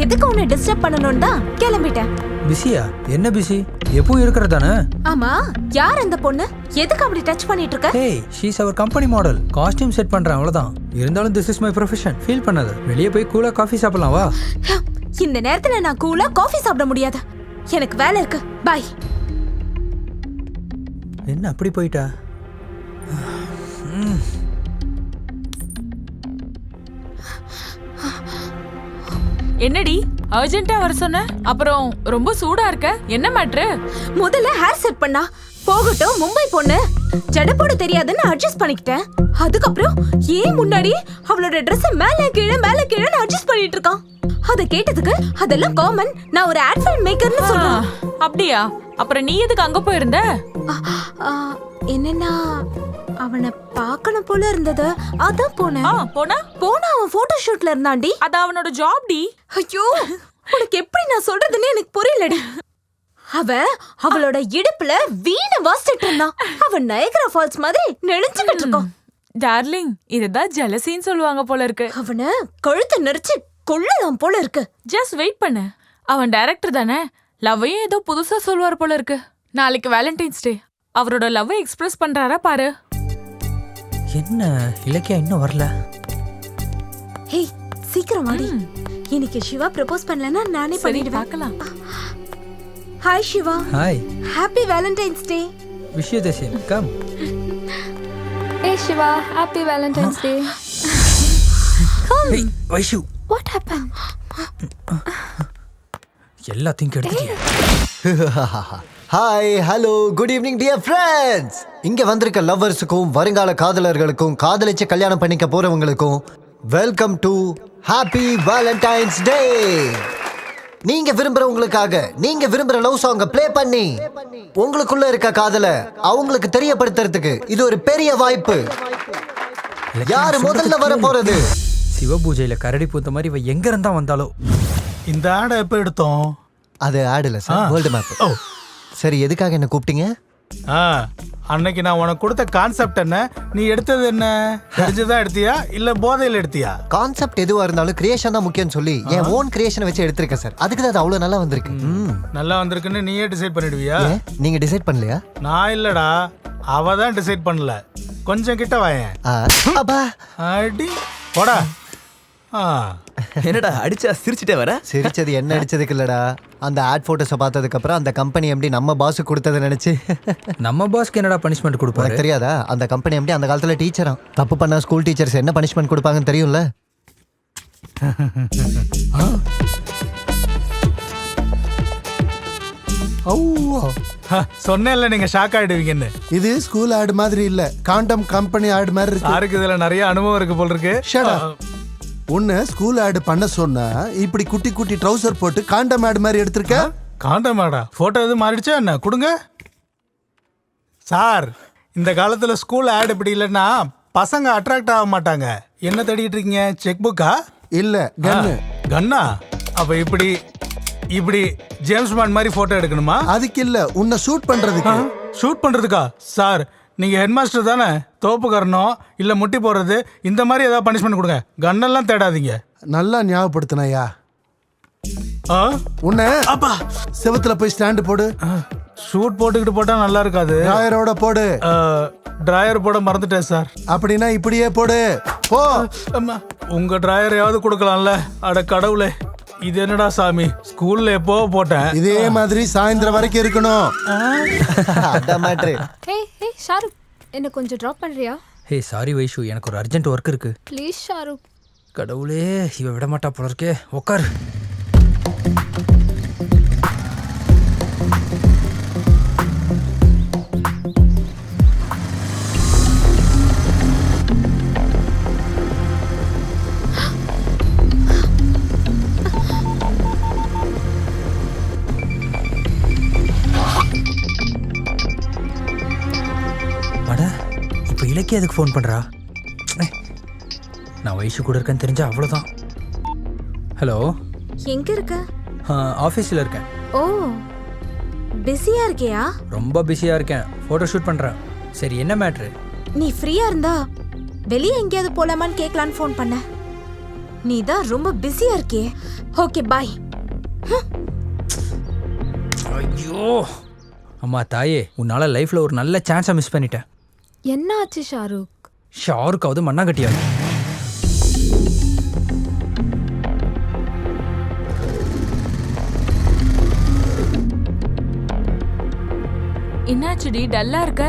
[SPEAKER 10] எதுக்கு உன்னை டிஸ்டர்ப் பண்ணணும்னு தான் கிளம்பிட்டேன்.
[SPEAKER 11] பிஸியா? என்ன பிஸி? எப்பவும் இருக்கிறதானே?
[SPEAKER 10] ஆமா, யார் அந்த பொண்ணு? எதுக்கு அப்படி டச் பண்ணிட்டு இருக்க?
[SPEAKER 11] ஹே, she's our company model. Costume set பண்றேன் அவ்வளவுதான். இருந்தாலும் this is my profession. Feel பண்ணாத. வெளியே போய் கூலா காஃபி சாப்பிடலாம் வா.
[SPEAKER 10] இந்த நேரத்துல நான் கூலா காஃபி சாப்பிட முடியாது, எனக்கு வேலை இருக்கு. பை.
[SPEAKER 11] என்ன அப்படி போயிட்டா?
[SPEAKER 2] என்னடி அர்ஜென்ட்டா வர சொன்ன? அப்புறம் ரொம்ப சூடா இருக்க, என்ன மேட்ரு?
[SPEAKER 10] முதல்ல ஹேர் செட் பண்ணா போகட்டும், மும்பை பொண்ணு ஜடை போட தெரியாதுன்னு அட்ஜஸ்ட் பண்ணிக்கிட்டேன். அதுக்கப்புறம் ஏன் முன்னாடி அவளோட ட்ரெஸ் மேல கீழே அட்ஜஸ்ட் பண்ணிட்டு இருக்கான். அத கேட்டதுக்கு அதெல்லாம் காமன், நான் ஒரு ஆட் ஃபில்ம் மேக்கர்னு சொல்றேன்.
[SPEAKER 2] அப்படியா? அப்புறம் நீ எதுக்கு அங்க போயிருந்த?
[SPEAKER 10] என்னன்னா அவனை பார்க்கணும் போல இருந்தது, அதான் போனேன்.
[SPEAKER 2] போனா
[SPEAKER 10] அவன் போட்டோ ஷூட்ல இருந்தான்டி.
[SPEAKER 2] அது அவனோட ஜாப் டி.
[SPEAKER 10] ஐயோ, உனக்கு எப்படி நான் சொல்றதுன்னு எனக்கு புரியலடி. அவளோட இடுப்புல வீணை வாசிட்டு இருந்தான். அவன் நயகரா ஃபால்ஸ் மாதிரி நெளிஞ்சுக்கிட்டு இருக்கான்.
[SPEAKER 2] டார்லிங், இதுதான் ஜெலசின்னு சொல்லுவாங்க போல இருக்கு.
[SPEAKER 10] அவனை கழுத்தை நெரிச்சு கொள்ளலாம் போல இருக்கு.
[SPEAKER 2] ஜஸ்ட் வெயிட் பண்ணு. அவன் டைரக்டர் தானே, லவ்வையும் ஏதோ புதுசா சொல்லுவார் போல இருக்கு. நாளைக்கு வேலண்டைன்ஸ் டே, அவரோட லவ்வை எக்ஸ்பிரஸ் பண்றாரா பாரு.
[SPEAKER 11] என்ன இலக்கியா இன்னும் வரல?
[SPEAKER 10] ஹே சீக்கிரம் வாடி. இன்னைக்கு சிவா ப்ரப்போஸ் பண்ணலனா நானே
[SPEAKER 2] சரி
[SPEAKER 10] பண்ணிடுவேன்.
[SPEAKER 2] பார்க்கலாம்.
[SPEAKER 10] Hi Shiva.
[SPEAKER 11] Hi.
[SPEAKER 10] Happy Valentine's Day.
[SPEAKER 11] Wish you the same. Come.
[SPEAKER 16] Hey Shiva, happy Valentine's Day.
[SPEAKER 11] Hey, Vaishu.
[SPEAKER 16] What happened?
[SPEAKER 11] எல்லாத்தையும் கெடுத்துட்டியா?
[SPEAKER 5] Hi hello good evening dear friends. இங்க வந்திருக்க லவ்வர்ஸுக்கும் வருங்கால காதலர்களுக்கும் காதலிச்சு கல்யாணம் பண்ணிக்க போறவங்களுக்கும் welcome to happy Valentine's Day. நீங்க விரும்புறவங்களுக்காக நீங்க விரும்புற லவ் சாங்க ப்ளே பண்ணி உங்களுக்குள்ள இருக்க காதலை அவங்களுக்கு தெரியப்படுத்துறதுக்கு இது ஒரு பெரிய வாய்ப்பு. யாரு முதல்ல வர போறது?
[SPEAKER 11] சிவபூஜையில கரடி பூத்த மாதிரி இவ எங்க இருந்தா வந்தாலோ.
[SPEAKER 6] இந்த ஆடை எப்ப எடுத்தோம்?
[SPEAKER 5] அது ஆட் இல்ல சார், வேர்ல்டு மேப்.
[SPEAKER 6] ஓ
[SPEAKER 5] சரி, எதுக்காக என்ன கூப்பிட்டீங்க?
[SPEAKER 6] அன்னைக்கு நான் உனக்கு கொடுத்த கான்செப்ட் என்ன, நீ எடுத்தது என்ன? தெரிஞ்சுதான் எடுத்தியா இல்ல போதையில எடுத்தியா?
[SPEAKER 5] கான்செப்ட் எதுவா இருந்தாலும் கிரியேஷன் தான் முக்கியம் சொல்லி என் ஓன் கிரியேஷன் வச்சு எடுத்திருக்கேன் சார். அதுக்கு தான் அது அவ்வளவு நல்லா வந்திருக்கு.
[SPEAKER 6] நல்லா வந்திருக்குன்னு நீயே டிசைட் பண்ணிடுவியா?
[SPEAKER 5] நீங்க டிசைட் பண்ணலையா?
[SPEAKER 6] நான் இல்லடா, அவ தான் டிசைட் பண்ணல. கொஞ்சம் கிட்ட வாயேன். அடி போடா.
[SPEAKER 3] என்னடா அடிச்சா சிரிச்சிட்டே வர?
[SPEAKER 5] சிரிச்சது என்ன அடிச்சதுக்கு இல்லடா, அந்த ஆட் போட்டோஸை பார்த்ததுக்கு அப்புறம் அந்த கம்பெனி எம்டி நம்ம பாஸ் கொடுத்ததை நினைச்சு.
[SPEAKER 11] நம்ம பாஸ்க்கு என்னடா பனிஷ்மெண்ட் கொடுப்பாரு?
[SPEAKER 5] தெரியாதா? அந்த கம்பெனி எம்டி அந்த காலத்துல டீச்சரா. தப்பு பண்ணா ஸ்கூல் டீச்சர்ஸ் என்ன பனிஷ்மெண்ட் கொடுப்பாங்கன்னு தெரியும்ல.
[SPEAKER 6] சொன்னேன்ல நீங்க ஷாக் ஆயிடுவீங்கன்னு.
[SPEAKER 17] இது ஸ்கூல் ஆட் மாதிரி இல்ல, காண்டம் கம்பெனி ஆட் மாதிரி இருக்கு.
[SPEAKER 6] யாருக்கு இதுல நிறைய அனுபவம் இருக்கு போல இருக்கு.
[SPEAKER 17] உன்னை ஸ்கூல் ஆட் பண்ண சொன்னா இப்படி குட்டி குட்டி ட்ரவுசர் போட்டு காண்டம் ஆட் மாதிரி எடுத்திருக்க.
[SPEAKER 6] காண்டம் ஆடா? போட்டோ எதுவும் மாறிடுச்சா என்ன? கொடுங்க சார். இந்த காலத்துல ஸ்கூல் ஆட் இப்படி இல்லைன்னா பசங்க அட்ராக்ட் ஆக மாட்டாங்க. என்ன தேடிட்டு இருக்கீங்க? செக் புக்கா?
[SPEAKER 17] இல்ல கன்னு.
[SPEAKER 6] கன்னா? அப்ப இப்படி இப்படி ஜேம்ஸ் பாண்ட் மாதிரி போட்டோ எடுக்கணுமா?
[SPEAKER 17] அதுக்கு இல்ல, உன்னை ஷூட் பண்றதுக்கு.
[SPEAKER 6] ஷூட் பண்றதுக்கா? சார் நீங்க ஹெட் மாஸ்டர் தானே, தோப்புக்கறணும் இல்ல முட்டி போடுறது இந்த மாதிரி ஏதாவது பனிஷ்மெண்ட் கொடுங்க. கன்னெல்லாம் தேடாதீங்க.
[SPEAKER 17] நல்லா ஞாபகப்படுத்தினயா. உன்னை அப்பா செவத்துல போய் ஸ்டாண்ட் போடு.
[SPEAKER 6] ஷூட் போட்டுக்கிட்டு போட்டா நல்லா இருக்காது.
[SPEAKER 17] டிராயரோட போடு.
[SPEAKER 6] டிராயர் போட மறந்துட்டேன் சார்.
[SPEAKER 17] அப்படின்னா இப்படியே போடு. போ.
[SPEAKER 6] உங்க டிராயரையாவது கொடுக்கலாம்ல. அட கடவுளே, இது என்னடா சாமி, ஸ்கூல்ல எப்போ போட்டேன்.
[SPEAKER 17] இதே மாதிரி சாயந்தரம் வரைக்கும் இருக்கணும்.
[SPEAKER 16] ஹே ஹே ஷாருக், என்ன கொஞ்சம் ட்ராப் பண்றியா?
[SPEAKER 11] ஹே சாரி வைஷு, எனக்கு ஒரு அர்ஜென்ட் ஒர்க் இருக்கு.
[SPEAKER 16] ப்ளீஸ் ஷாருக்.
[SPEAKER 11] கடவுளே, இவ விட மாட்டா போல இருக்கே. உட்காரு. இலக்கிய எதுக்கு ஃபோன் பண்ணுறா? நான் வைஷு கூட இருக்கேன்னு தெரிஞ்சா அவ்வளோதான். ஹலோ,
[SPEAKER 10] எங்க இருக்க?
[SPEAKER 11] ஆஃபீஸில் இருக்கேன்.
[SPEAKER 10] ஓ, பிஸியா இருக்கியா?
[SPEAKER 11] ரொம்ப பிஸியாக இருக்கேன், ஃபோட்டோ ஷூட் பண்ணுறேன். சரி, என்ன மேட்ரு?
[SPEAKER 10] நீ ஃப்ரீயா இருந்தா வெளியே எங்கேயாவது போலாமான்னு கேட்கலான்னு ஃபோன் பண்ண. நீ தான் ரொம்ப பிஸியா இருக்கியே. Okay bye.
[SPEAKER 11] ஐயோ அம்மா தாயே, உன்னால லைஃப்ல ஒரு நல்ல சான்ஸை மிஸ் பண்ணிட்டேன்.
[SPEAKER 16] என்ன ஆச்சு ஷாருக்?
[SPEAKER 11] ஷாருக்காவது மண்ணாங்கட்டியா?
[SPEAKER 2] என்னாச்சுடி டல்லா இருக்க?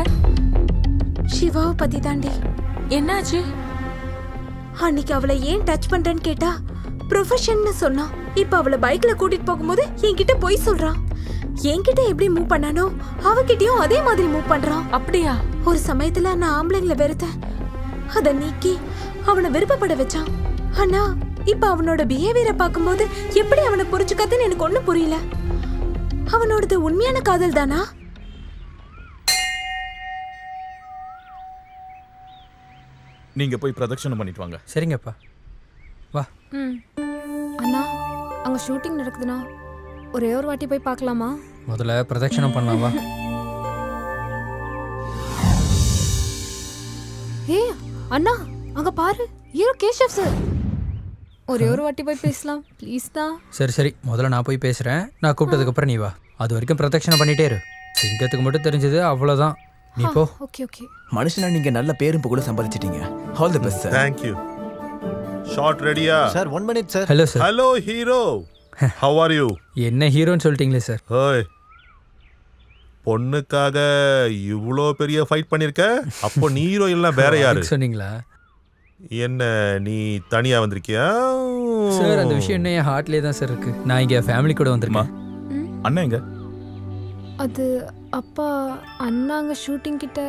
[SPEAKER 10] சிவாவை பத்தி தாண்டி.
[SPEAKER 2] என்னாச்சு?
[SPEAKER 10] அன்னைக்கு அவளை ஏன் டச் பண்றேன்னு கேட்டா ப்ரொஃபஷன்னு சொன்னா. இப்ப அவளை பைக்ல கூட்டிட்டு போகும்போது என்கிட்ட போய் சொல்றான். என்கிட்ட எப்படி மூவ் பண்ணானோ அவகிட்டயும் அதே மாதிரி மூவ் பண்றான்.
[SPEAKER 2] அப்படியா?
[SPEAKER 10] ஒரு சமயத்துல நான் ஆம்பளைங்களை வெறுத்தேன், அத நீக்கி அவனை விருப்பப்பட வச்சான். ஆனா இப்ப அவனோட பிஹேவியரை பார்க்கும்போது எப்படி அவனை புரிஞ்சுக்கத்துன்னு எனக்கு ஒண்ணும் புரியல. அவனோடது உண்மையான காதல் தானா?
[SPEAKER 3] நீங்க போய் பிரதட்சணம் பண்ணிட்டு வாங்க.
[SPEAKER 11] சரிங்கப்பா, வா.
[SPEAKER 16] அண்ணா, அங்க ஷூட்டிங் நடக்குதுண்ணா, ஒரே ஒரு வாட்டி போய் பார்க்கலாமா?
[SPEAKER 11] முதல்ல பிரதட்சணம் பண்ணலாம், வா.
[SPEAKER 16] ஏ அண்ணா, அங்க பாரு, ஹீரோ கேஷவ் சார். ஒரே ஒரு வாட்டி போய் பேசலாம் ப்ளீஸ் தான்.
[SPEAKER 11] சரி சரி, முதல்ல நான் போய் பேசுகிறேன். நான் கூப்பிட்டதுக்கப்புறம் நீ வா. அது வரைக்கும் பிரதட்சணை பண்ணிட்டே இரு. சிங்கத்துக்கு மட்டும் தெரிஞ்சது அவ்வளோதான். நீ போ.
[SPEAKER 16] Okay okay.
[SPEAKER 18] மனுஷனா நீங்க நல்ல பேரும் புகழும் சம்பாதிச்சிட்டீங்க. All the best sir.
[SPEAKER 7] Thank you. Shot ரெடியா?
[SPEAKER 5] Sir 1 minute sir.
[SPEAKER 11] Hello sir.
[SPEAKER 7] Hello hero. How are you?
[SPEAKER 11] என்ன ஹீரோன்னு சொல்லிட்டீங்களே சார்.
[SPEAKER 7] ஓய், பொண்ணுக்காக இவ்வளோ பெரிய ஃபைட் பண்ணிருக்க. அப்போ நீ ஹீரோ இல்ல வேற யாரு
[SPEAKER 11] சொன்னீங்களா?
[SPEAKER 7] என்ன நீ தனியா வந்திருக்கியா?
[SPEAKER 11] சார் அந்த விஷயம் என்ன என் ஹார்ட்லேயே தான் சார் இருக்கு. நான் இங்கே ஃபேமிலி கூட வந்திருக்கேன்.
[SPEAKER 3] அண்ணா எங்க?
[SPEAKER 16] அது அப்பா அண்ணாங்க ஷூட்டிங் கிட்ட.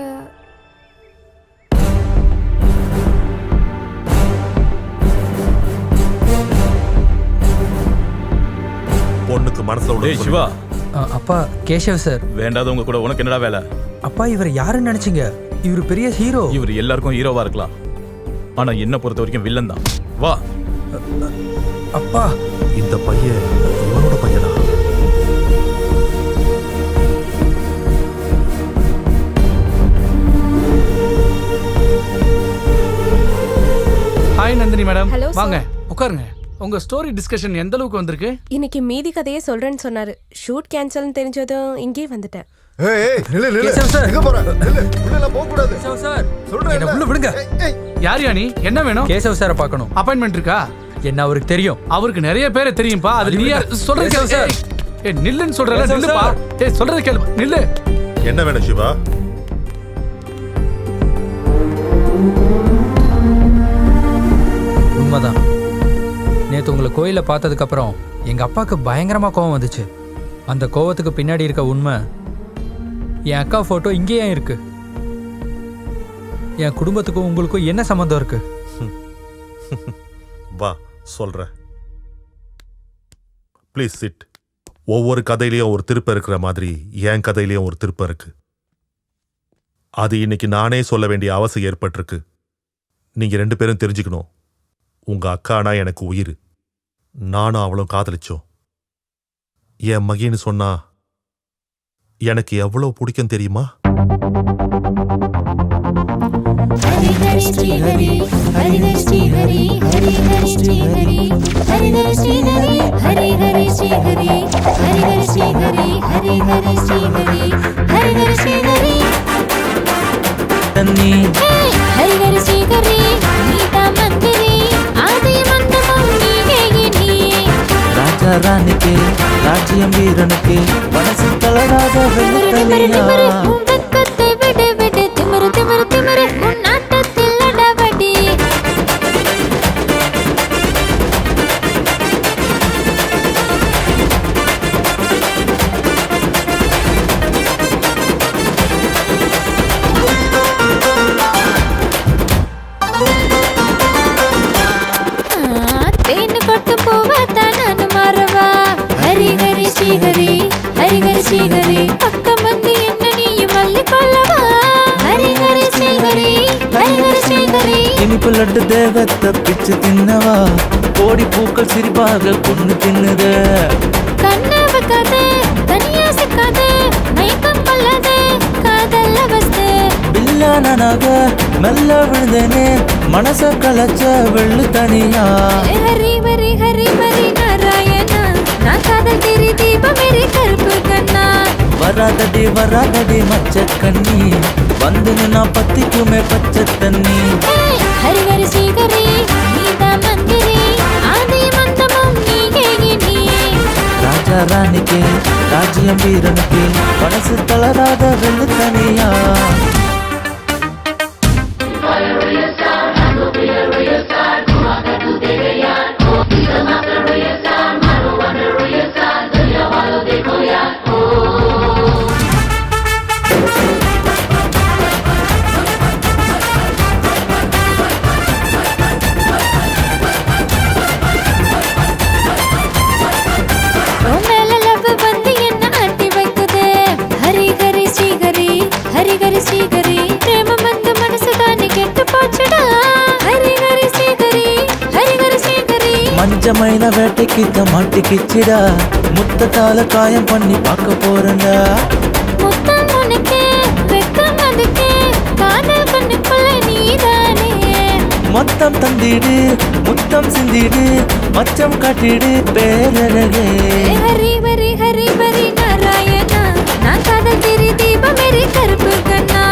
[SPEAKER 7] பொண்ணுக்கு மனசுல உள்ள
[SPEAKER 3] சிவா.
[SPEAKER 11] அப்பா கேஷவ் சார்.
[SPEAKER 3] வேண்டாதவங்க கூட உனக்கு என்னடா வேலை?
[SPEAKER 11] அப்பா இவர் யாருன்னு நினைச்சீங்க? இவர் பெரிய ஹீரோ.
[SPEAKER 3] இவர் எல்லாருக்கும் ஹீரோவா இருக்கலாம், ஆனா என்ன பொறுத்த வரைக்கும் வில்லன் தான். வா.
[SPEAKER 11] அப்பா
[SPEAKER 7] இந்த பையன் இவனோட பையனா?
[SPEAKER 15] Hi Nandini madam.
[SPEAKER 9] Hello, sir.
[SPEAKER 15] வாங்க உட்காருங்க. உங்க ஸ்டோரி டிஸ்கஷன் எந்த அளவுக்கு வந்திருக்கு?
[SPEAKER 9] இன்னைக்கு மீதி கதையே சொல்றேன்னு சொன்னாரு. ஷூட் கேன்சல்னு தெரிஞ்சதும் இங்கே வந்துட்டேன்.
[SPEAKER 8] ஏய் நில்லு நில்லு.
[SPEAKER 11] கேசவ் சார்.
[SPEAKER 8] எங்க போற? நில்லு. உள்ள போக கூடாது.
[SPEAKER 11] கேசவ் சார்.
[SPEAKER 8] சொல்றேன்.
[SPEAKER 11] என்ன உள்ள விடுங்க.
[SPEAKER 15] யார் நீ? என்ன வேணும்?
[SPEAKER 11] கேசவ் சாரை பார்க்கணும்.
[SPEAKER 15] அப்பாயின்மெண்ட் இருக்கா?
[SPEAKER 11] என்ன அவருக்கு தெரியும்?
[SPEAKER 15] அவருக்கு நிறைய பேரை தெரியும்பா. அது நீ சொல்றது
[SPEAKER 11] கேசவ்
[SPEAKER 15] கேளு.
[SPEAKER 11] சார்.
[SPEAKER 15] ஏய் நில்லுன்னு சொல்றல,
[SPEAKER 11] கேசவ்
[SPEAKER 15] நில்லுப்பா.
[SPEAKER 11] சார்.
[SPEAKER 15] ஏய் சொல்றது கேளு, நில்லு.
[SPEAKER 7] என்ன வேணும் சிவா?
[SPEAKER 11] உண்மைதான். நேற்று உங்களை கோயிலில் பார்த்ததுக்கப்புறம் எங்கள் அப்பாவுக்கு பயங்கரமாக கோவம் வந்துச்சு. அந்த கோவத்துக்கு பின்னாடி இருக்க உண்மை, என் அக்கா ஃபோட்டோ இங்கேயே இருக்கு. என் குடும்பத்துக்கும் உங்களுக்கும் என்ன சம்மந்தம் இருக்கு?
[SPEAKER 7] வா சொல்றேன். Please sit. ஒவ்வொரு கதையிலையும் ஒரு திருப்பம் இருக்கிற மாதிரி என் கதையிலையும் ஒரு திருப்பம் இருக்கு. அது இன்னைக்கு நானே சொல்ல வேண்டிய அவசியம் ஏற்பட்டிருக்கு. நீங்க 2 பேரும் தெரிஞ்சுக்கணும். உங்க அக்கானா எனக்கு உயிர். நானும் அவளும் காதலிச்சோம். என் மகின்னு சொன்னா எனக்கு எவ்வளவு பிடிக்கும் தெரியுமா?
[SPEAKER 16] ஹரி ஹரி ஸ்ரீ ஹரி ஹரி ஹரி ஸ்ரீ ஹரி ஹரி ஹரி ஸ்ரீ ஹரி ஹரி ஹரி ஸ்ரீ ஹரி ஹரி ஹரி ஸ்ரீ ஹரி ஹரி ஹரி ஸ்ரீ ஹரி ஹரி ஹரி ஸ்ரீ ஹரி ஹரி ஹரி ஸ்ரீ ஹரி
[SPEAKER 12] தன்னி
[SPEAKER 16] ஹரி ஹரி ஸ்ரீ ஹரி நீதா மந்திரி ஆதி மந்தமம் நீயே
[SPEAKER 12] ராஜா ராணிக்கு ராஜ்யம் வீரனுக்கு மனசு தளராத வெள்ளத்தனியா
[SPEAKER 16] உங்கத்தை விடு விடு திமிரு திமிரு திமிரு உன் ஆட்டத்தில் அடவடி. தேனு கொட்டு போவாதான் நானு மாறவா. ஹரி ஹரி ஸ்ரீ ஹரி ஹரி ஹரி ஸ்ரீ ஹரி பக்கம் வந்து என்ன நீயும் மல்லி கொள்ளவா. ஹரி ஹரி ஸ்ரீ ஹரி ஹரி ஹரி ஸ்ரீ ஹரி
[SPEAKER 12] இனிப்பு லட்டு தேவத்தை பிச்சு தின்னவா கோடி பூக்கள் சிரிப்பாக கொண்டு தின்னுத
[SPEAKER 16] கண்ணை வைக்காதே தனியா சிக்காதே மயக்கம் கொள்ளாதே காதல் அவஸ்தை.
[SPEAKER 12] பில்லானாக மெல்ல விழுந்தேனே மனச கலச்ச வெள்ளு தனியா
[SPEAKER 16] ஹரி ஹரி ஹரி ஹரி நாராயணா நான் காதல் தெரி தீபம் மேரி கருப்பு கண்ணா.
[SPEAKER 12] வராதடி மச்ச கண்ணி வந்து நான் பத்திக்குமே பச்சை தண்ணி.
[SPEAKER 16] ஹரி ஹரி ஸ்ரீ ஹரி நீதா மந்திரி ஆதி மந்தமம் நீயே
[SPEAKER 12] ராஜா ராணிக்கு ராஜ்யம் வீரனுக்கு மனசு தளராத வெள்ளு தனியா.
[SPEAKER 16] உன் மேல love வந்து என்ன ஆட்டி வைக்குதே. ஹரி ஹரி ஸ்ரீ ஹரி ஹரி ஹரி ஸ்ரீ ஹரி பிரேமம் வந்து மனசு தானே கெட்டு போச்சுடா. ஹரி ஹரி ஸ்ரீ ஹரி ஹரி ஹரி ஸ்ரீ ஹரி
[SPEAKER 12] மஞ்ச மயில வேட்டைக்கு மாட்டிக்கிச்சிடா முத்தத்தால காயம் பண்ணி பார்க்க போறேன்டா.
[SPEAKER 16] முத்தம் உனக்கே வெக்கம் அதுக்கே காதல் கண்ணுக்குள்ள நீதானே.
[SPEAKER 12] மொத்தம் தந்திடு முத்தம் சிந்திடு மச்சம் காட்டிடு பேரழகே
[SPEAKER 16] ஹரி ஹரி ஹரி ஹரி நாராயணா நான் காதல் திரி தீபம் மேரி கருப்பு கண்ணா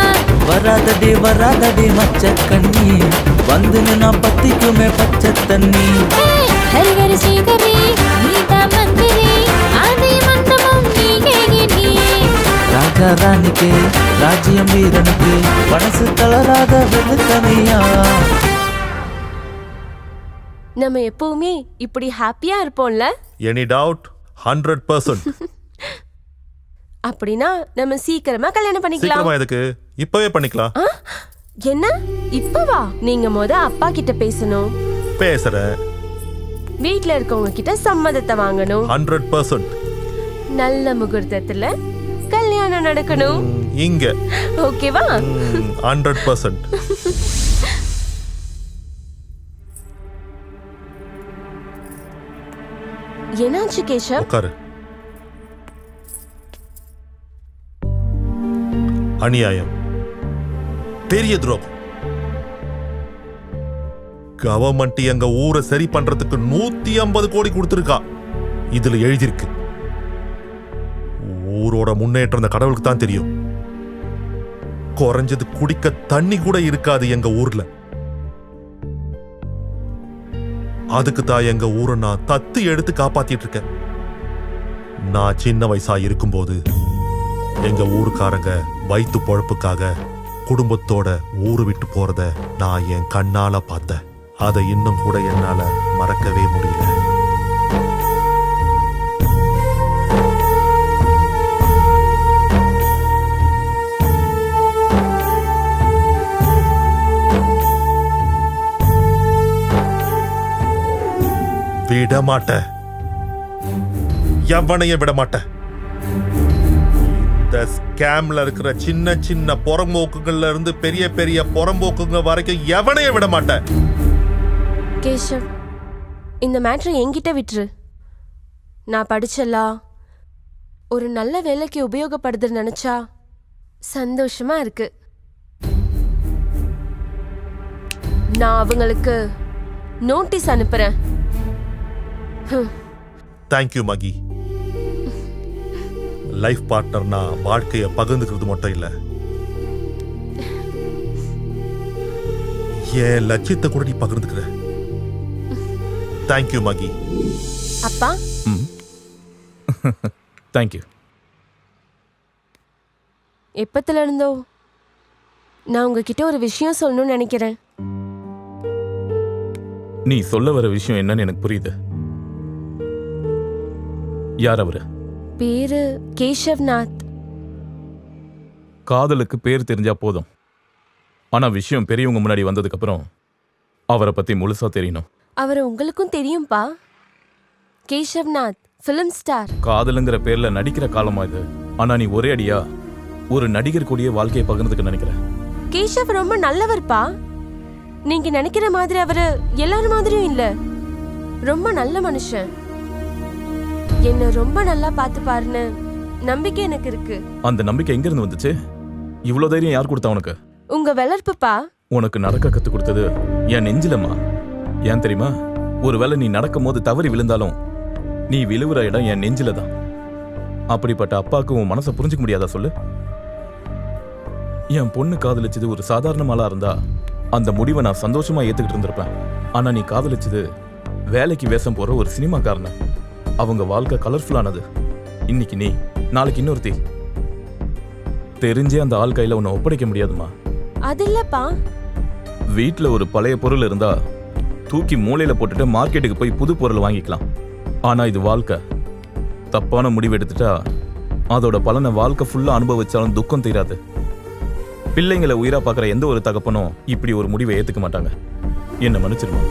[SPEAKER 12] வராதடி மச்ச கண்ணி வந்து நான் பத்திக்குமே பச்சை தண்ணி
[SPEAKER 16] ஹரி ஹரி ஸ்ரீஹரி நீதா மந்திரி ஆதி மந்தமும் நீயே நீ
[SPEAKER 12] ராஜா ராணிக்கு ராஜ்யம் வீரனுக்கு மனசு தளராத வெளுத்தனியா.
[SPEAKER 9] நம்ம எப்பவுமே இப்படி ஹாப்பியா இருப்போம்ல?
[SPEAKER 7] Any doubt? 100%.
[SPEAKER 9] அப்படின்னா நம்ம சீக்கிரமா கல்யாணம் பண்ணிக்கலாம்.
[SPEAKER 7] சீக்கிரமா எதுக்கு? இப்பவே பண்ணிக்கலாம்.
[SPEAKER 9] என்ன இப்பவா? நீங்க அப்பா கிட்ட பேசணும்.
[SPEAKER 7] பேசுறேன்.
[SPEAKER 9] வீட்ல இருக்கவங்க கிட்ட சம்மதத்தை வாங்கணும்.
[SPEAKER 7] 100%.
[SPEAKER 9] நல்ல முகூர்த்தத்துல கல்யாணம் நடக்கணும்.
[SPEAKER 7] இங்க.
[SPEAKER 9] ஓகேவா?
[SPEAKER 7] 100%.
[SPEAKER 9] என்னாச்சு கேஷவ்?
[SPEAKER 7] உட்காரு. அநியாயம், பெரிய துரோகம். கவர்மெண்ட் எங்க ஊரை சரி பண்றதுக்கு 150 கோடி கொடுத்திருக்கா. இதுல எழுதியிருக்கு. ஊரோட முன்னேற்றம் இந்த கடவுளுக்கு தான் தெரியும். குறைஞ்சது குடிக்க தண்ணி கூட இருக்காது எங்க ஊர்ல. அதுக்கு தான் எங்க ஊரை நான் தத்து எடுத்து காப்பாத்திட்டு இருக்கேன். நான் சின்ன வயசா இருக்கும்போது எங்க ஊருக்காரங்க வயிற்று பொழப்புக்காக குடும்பத்தோட ஊரு விட்டு போறத நான் என் கண்ணால பார்த்தேன். அதை இன்னும் கூட என்னால மறக்கவே முடியல. விட மாட்டேன், எவனையும் விட மாட்டேன். இந்த ஸ்கேம்ல இருக்கிற சின்ன சின்ன புறம்போக்குகள்ல இருந்து பெரிய பெரிய புறம்போக்குங்க வரைக்கும் எவனையும் விட மாட்டேன்.
[SPEAKER 9] கேஷவ், இந்த மேட்ரை என்கிட்ட விட்டுரு. நான் படிச்சலா ஒரு நல்ல வேலைக்கு உபயோகப்படுதுன்னு நினைச்சா சந்தோஷமா இருக்கு. நான் அவங்களுக்கு நோட்டீஸ் அனுப்புறேன்.
[SPEAKER 7] தேங்க்யூ மகி. லைஃப் பார்ட்னர்னா வாழ்க்கையை பகிர்ந்துக்கிறது மட்டும் இல்ல, என் லட்சியத்தை கூட நீ பகிர்ந்துக்கிற. தேங்க்யூ மகி.
[SPEAKER 9] அப்பா,
[SPEAKER 3] தேங்க்யூ.
[SPEAKER 9] எப்பத்துல இருந்தோ நான் உங்ககிட்ட ஒரு விஷயம் சொல்லணும்னு நினைக்கிறேன்.
[SPEAKER 3] நீ சொல்ல வர விஷயம் என்னன்னு எனக்கு புரியுது. யார் அவரு?
[SPEAKER 9] பேரு கேஷவ்நாத்.
[SPEAKER 3] காதலுக்கு பேர் தெரிஞ்சா போதும். ஆனா விஷயம் பெரியவங்க முன்னாடி வந்ததுக்கு அப்புறம் அவரை பத்தி முழுசா தெரியணும்.
[SPEAKER 9] அவரை உங்களுக்கும் தெரியும்பா. கேஷவ்நாத் ஃபிலிம் ஸ்டார்.
[SPEAKER 3] காதலுங்கிற பேர்ல நடிக்கிற காலமா இது. ஆனா நீ ஒரே அடியா ஒரு நடிகர் கூடிய வாழ்க்கையை பகிர்ந்துக்க நினைக்கிற.
[SPEAKER 9] கேஷவ் ரொம்ப நல்லவர்ப்பா. நீங்க நினைக்கிற மாதிரி அவரு எல்லாரும் மாதிரியும் இல்ல. ரொம்ப நல்ல மனுஷன். என்ன ரொம்ப நல்லா பார்த்து பாருன்னு நம்பிக்கை எனக்கு இருக்கு.
[SPEAKER 3] அந்த நம்பிக்கை எங்க இருந்து வந்துச்சு? இவ்வளவு தைரியம் யார் கொடுத்தா உனக்கு?
[SPEAKER 9] உங்க வளர்ப்புப்பா.
[SPEAKER 3] உனக்கு நடக்க கத்து கொடுத்தது என் நெஞ்சிலம்மா. ஏன் தெரியுமா? ஒருவேளை நீ நடக்கும் போது தவறி விழுந்தாலும் நீ விழுவுற இடம் என் நெஞ்சில தான். அப்படிப்பட்ட அப்பாவுக்கு உன் மனசை புரிஞ்சுக்க முடியாதா சொல்லு? என் பொண்ணு காதலிச்சது ஒரு சாதாரணமாலா இருந்தா அந்த முடிவை நான் சந்தோஷமா ஏத்துக்கிட்டு இருந்திருப்பேன். ஆனா நீ காதலிச்சது வேலைக்கு வேஷம் போற ஒரு சினிமாக்காரன. அவங்க வாழ்க்கை கலர்ஃபுல்லானது. இன்னைக்கு நீ, நாளைக்கு இன்னொருத்தி. தெரிஞ்சே அந்த ஆள் கையில உன்னை ஒப்படைக்க முடியாதுமா.
[SPEAKER 9] அது இல்லப்பா.
[SPEAKER 3] வீட்டுல ஒரு பழைய பொருள் இருந்தா தூக்கி மூலையில போட்டுட்டு மார்க்கெட்டுக்கு போய் புது பொருள் வாங்கிக்கலாம். ஆனா இது வாழ்க்கை. தப்பான முடிவு எடுத்துட்டா அதோட பலனை வாழ்க்கை ஃபுல்லா அனுபவிச்சாலும் துக்கம் தீராது. பிள்ளைங்களை உயிரா பார்க்குற எந்த ஒரு தகப்பனும் இப்படி ஒரு முடிவை ஏத்துக்க மாட்டாங்க. என்ன மன்னிச்சிருமா?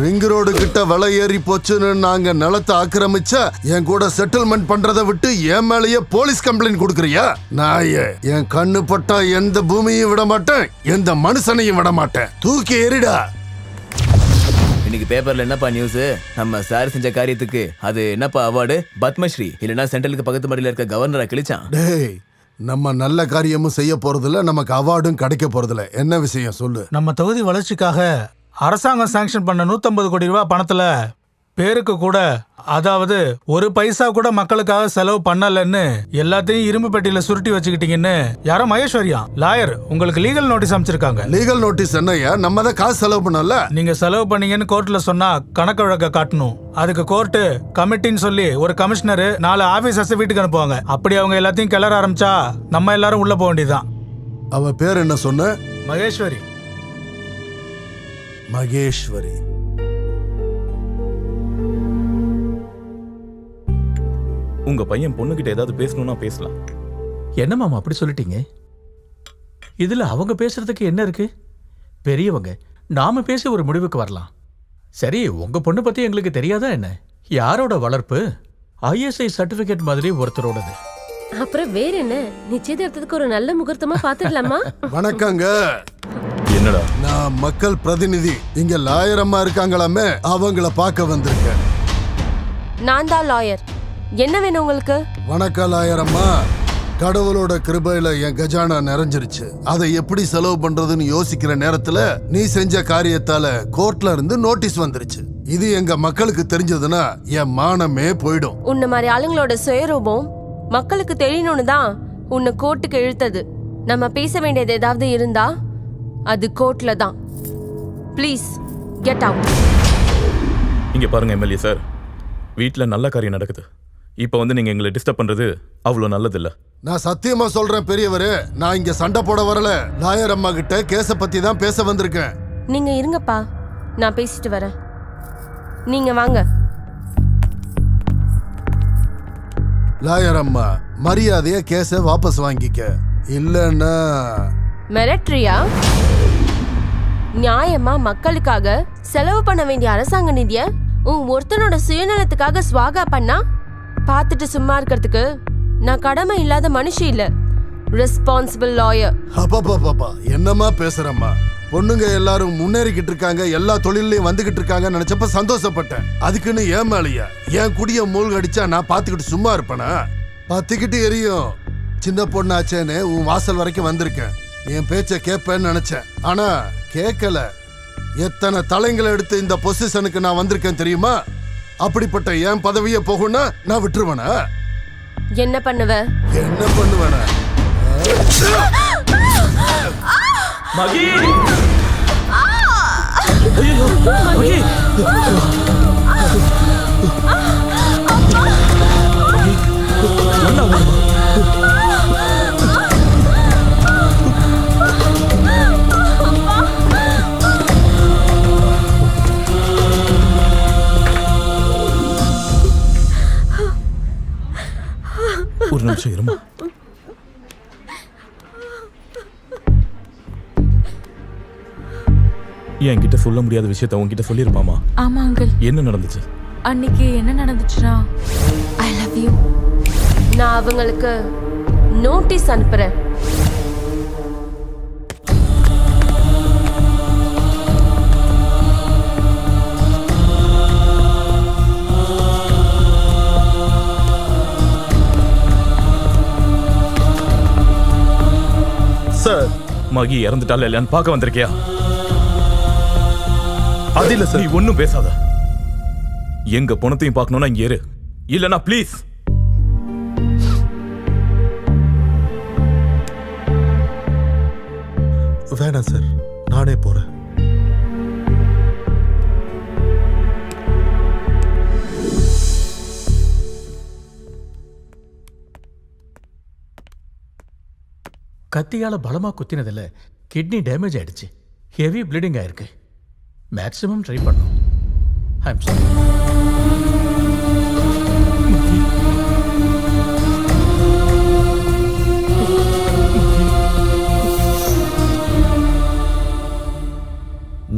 [SPEAKER 17] ரிங் ரோடு கிட்ட விலை ஏறி போச்சுன்னு நாங்க நிலத்தை ஆக்கிரமிச்சா என் கூட செட்டில்மெண்ட் பண்றதை விட்டு என் மேலேயே போலீஸ் கம்ப்ளைண்ட் கொடுக்கறியா? நாயே, என் கண்ணு பட்டா எந்த பூமியும் விட மாட்டேன், எந்த மனுஷனையும் விட மாட்டேன். தூக்கி எறிடா.
[SPEAKER 18] இன்னைக்கு பேப்பர்ல என்னப்பா நியூஸ்? நம்ம சார் செஞ்ச காரியத்துக்கு அது என்னப்பா அவார்டு? பத்மஸ்ரீ இல்லனா சென்ட்ரலுக்கு பக்கத்து மாடியில இருக்க கவர்னரா கிழிச்சான்.
[SPEAKER 17] டேய், நம்ம நல்ல காரியமும் செய்ய போறதில்ல, நமக்கு அவார்டும் கிடைக்க போறதில்ல. என்ன விஷயம் சொல்லு.
[SPEAKER 6] நம்ம தொகுதி வளர்ச்சிக்காக அரசாங்கம் சாங்ஷன் பண்ண 150 கோடி ரூபாய் பணத்துல பேருக்கு கூட, அதாவது ஒரு பைசா கூட மக்களுக்காக செலவு பண்ணலன்னு எல்லாத்தையும் இரும்பு பெட்டியில சுருட்டி வச்சுக்கிட்டீங்கன்னு யாரோ மகேஸ்வரியா லாயர் உங்களுக்கு லீகல் நோட்டீஸ் அமைச்சிருக்காங்க.
[SPEAKER 17] லீகல் நோட்டீஸ் என்னய்யா? நம்ம தான் காசு செலவு பண்ணல.
[SPEAKER 6] நீங்க செலவு பண்ணீங்கன்னு கோர்ட்ல சொன்னா கணக்கு வழக்க காட்டணும். அதுக்கு கோர்ட்டு கமிட்டின்னு சொல்லி ஒரு கமிஷனர் 4 ஆபீசர்ஸ் வீட்டுக்கு அனுப்புவாங்க. அப்படி அவங்க எல்லாத்தையும் கிளற ஆரம்பிச்சா நம்ம எல்லாரும் உள்ள போக வேண்டியதுதான்.
[SPEAKER 17] அவ பேர் என்ன சொன்ன?
[SPEAKER 6] மகேஸ்வரி.
[SPEAKER 17] மகேஸ்வரி.
[SPEAKER 3] உங்க பையன் பொண்ணுகிட்ட ஏதாவது பேசணும்னா பேசலாம்.
[SPEAKER 14] என்ன மாமா அப்படி சொல்லிட்டீங்க? இதுல அவங்க பேசுறதுக்கு என்ன இருக்கு? பெரியவங்க, நாம பேசி ஒரு முடிவுக்கு வரலாம். சரி, உங்க பொண்ணு பத்தி எங்களுக்கு தெரியாதா என்ன? யாரோட வளர்ப்பு? ISI சர்டிபிகேட் மாதிரி ஒருத்தரோடது.
[SPEAKER 13] அப்புறம் வேற என்ன, நிச்சயதார்த்தத்துக்கு ஒரு நல்ல முகூர்த்தமா பாத்துடலாமா?
[SPEAKER 17] வணக்கங்க.
[SPEAKER 3] என்னடா?
[SPEAKER 17] நான் மக்கள் பிரதிநிதி. இங்க லாயர் அம்மா இருக்காங்களாமே, அவங்கள பார்க்க வந்திருக்கேன்.
[SPEAKER 9] நான் தான் லாயர். என்ன வேணும் உங்களுக்கு?
[SPEAKER 17] வணக்கம் லாயர் அம்மா. கடவுளோட கிருபையில என் கஜானா நிறைஞ்சிருச்சு. அதை எப்படி செலவு பண்றதுன்னு யோசிக்கிற நேரத்துல நீ செஞ்ச காரியத்தால கோர்ட்ல இருந்து நோட்டீஸ் வந்துருச்சு. இது எங்க மக்களுக்கு தெரிஞ்சதுன்னா என் மானமே போயிடும்.
[SPEAKER 9] உன்ன மாதிரி ஆளுங்களோட சுயரூபம் மக்களுக்கு தெரியணும்னு தான் உன்னை கோர்ட்டுக்கு இழுத்தது. நம்ம பேச வேண்டியது ஏதாவது இருந்தா அது கோர்ட்ல தான். Please get out.
[SPEAKER 3] இங்க பாருங்க எம்எல்ஏ சார், வீட்டில் நல்ல காரியம் நடக்குது. இப்போ வந்து நீங்க எங்களை டிஸ்டர்ப் பண்றது அவ்வளோ நல்லதில்ல.
[SPEAKER 17] நான் சத்தியமா சொல்றேன் பெரியவரே, நான் இங்க சண்டை போட வரல. லாயர் அம்மா கிட்ட கேஸ பத்தி தான் பேச வந்திருக்கேன்.
[SPEAKER 9] நீங்க இருங்கப்பா, நான் பேசிட்டு வரேன். நீங்க வாங்க.
[SPEAKER 17] லாயர் அம்மா, மரியாதையா கேஸ வாபஸ் வாங்கிக்க. இல்லன்னா
[SPEAKER 9] மிரட்ரியா? நியாயமா மக்களுக்காக செலவு பண்ண வேண்டிய அரசாங்க நிதிய உன் ஒருத்தனோட சுயநலத்துக்காக ஸ்வாகா பண்ணா பார்த்துட்டு சும்மா இருக்கிறதுக்கு நான் கடமை இல்லாத மனுஷி இல்ல, ரெஸ்பான்சிபிள் லாயர்.
[SPEAKER 17] அப்பா என்னமா பேசுறம்மா? பொண்ணுங்க எல்லாரும் முன்னேறிக்கிட்டு இருக்காங்க, எல்லா தொழிலையும் வந்துகிட்டு இருக்காங்க நினைச்சப்ப சந்தோஷப்பட்டேன். அதுக்குன்னு ஏன் மேலையா என் குடிய மூழ்கடிச்சா நான் பாத்துக்கிட்டு சும்மா இருப்பேனா? பத்திக்கிட்டு எரியும். சின்ன பொண்ணாச்சேன்னு உன் வாசல் வரைக்கும் வந்திருக்கேன். என் பேச்ச கேட்பேன்னு நினைச்சேன், ஆனா கேட்கல. எத்தனை தலைங்களை எடுத்து இந்த பொசிஷனுக்கு நான் வந்திருக்கேன் தெரியுமா? அப்படிப்பட்ட என் பதவியை போகும்னா நான் விட்டுருவேனா?
[SPEAKER 9] என்ன பண்ணுவ?
[SPEAKER 17] என்ன பண்ணுவேனா?
[SPEAKER 3] மகி! ஐயோ, மகி! ஒரு நிமிஷம் இருமா. என்கிட்ட சொல்ல முடியாத விஷயத்த உன்கிட்ட சொல்லிருப்பாமா?
[SPEAKER 2] ஆமா அங்கிள்.
[SPEAKER 3] என்ன நடந்துச்சு?
[SPEAKER 2] அன்னைக்கு என்ன நடந்துச்சுன்னா, ஐ லவ் யூ.
[SPEAKER 9] நான் அவங்களுக்கு நோட்டீஸ் அனுப்புறேன்.
[SPEAKER 3] சார், மகி இறந்துட்டால இல்லையான்னு பார்க்க வந்திருக்கியா? அது இல்ல சார். நீ ஒன்னும் பேசாத. எங்க பணத்தையும் பார்க்கணும்னா இங்க இரு, இல்லனா ப்ளீஸ்.
[SPEAKER 17] வேணாம் சார், நானே போறேன்.
[SPEAKER 14] கத்தியால பலமா குத்தினதுல கிட்னி டேமேஜ் ஆயிடுச்சு. ஹெவி ப்ளீடிங் ஆயிருக்கு. மேக்ஸிமம் ட்ரை பண்ணும். ஐ அம் சாரி.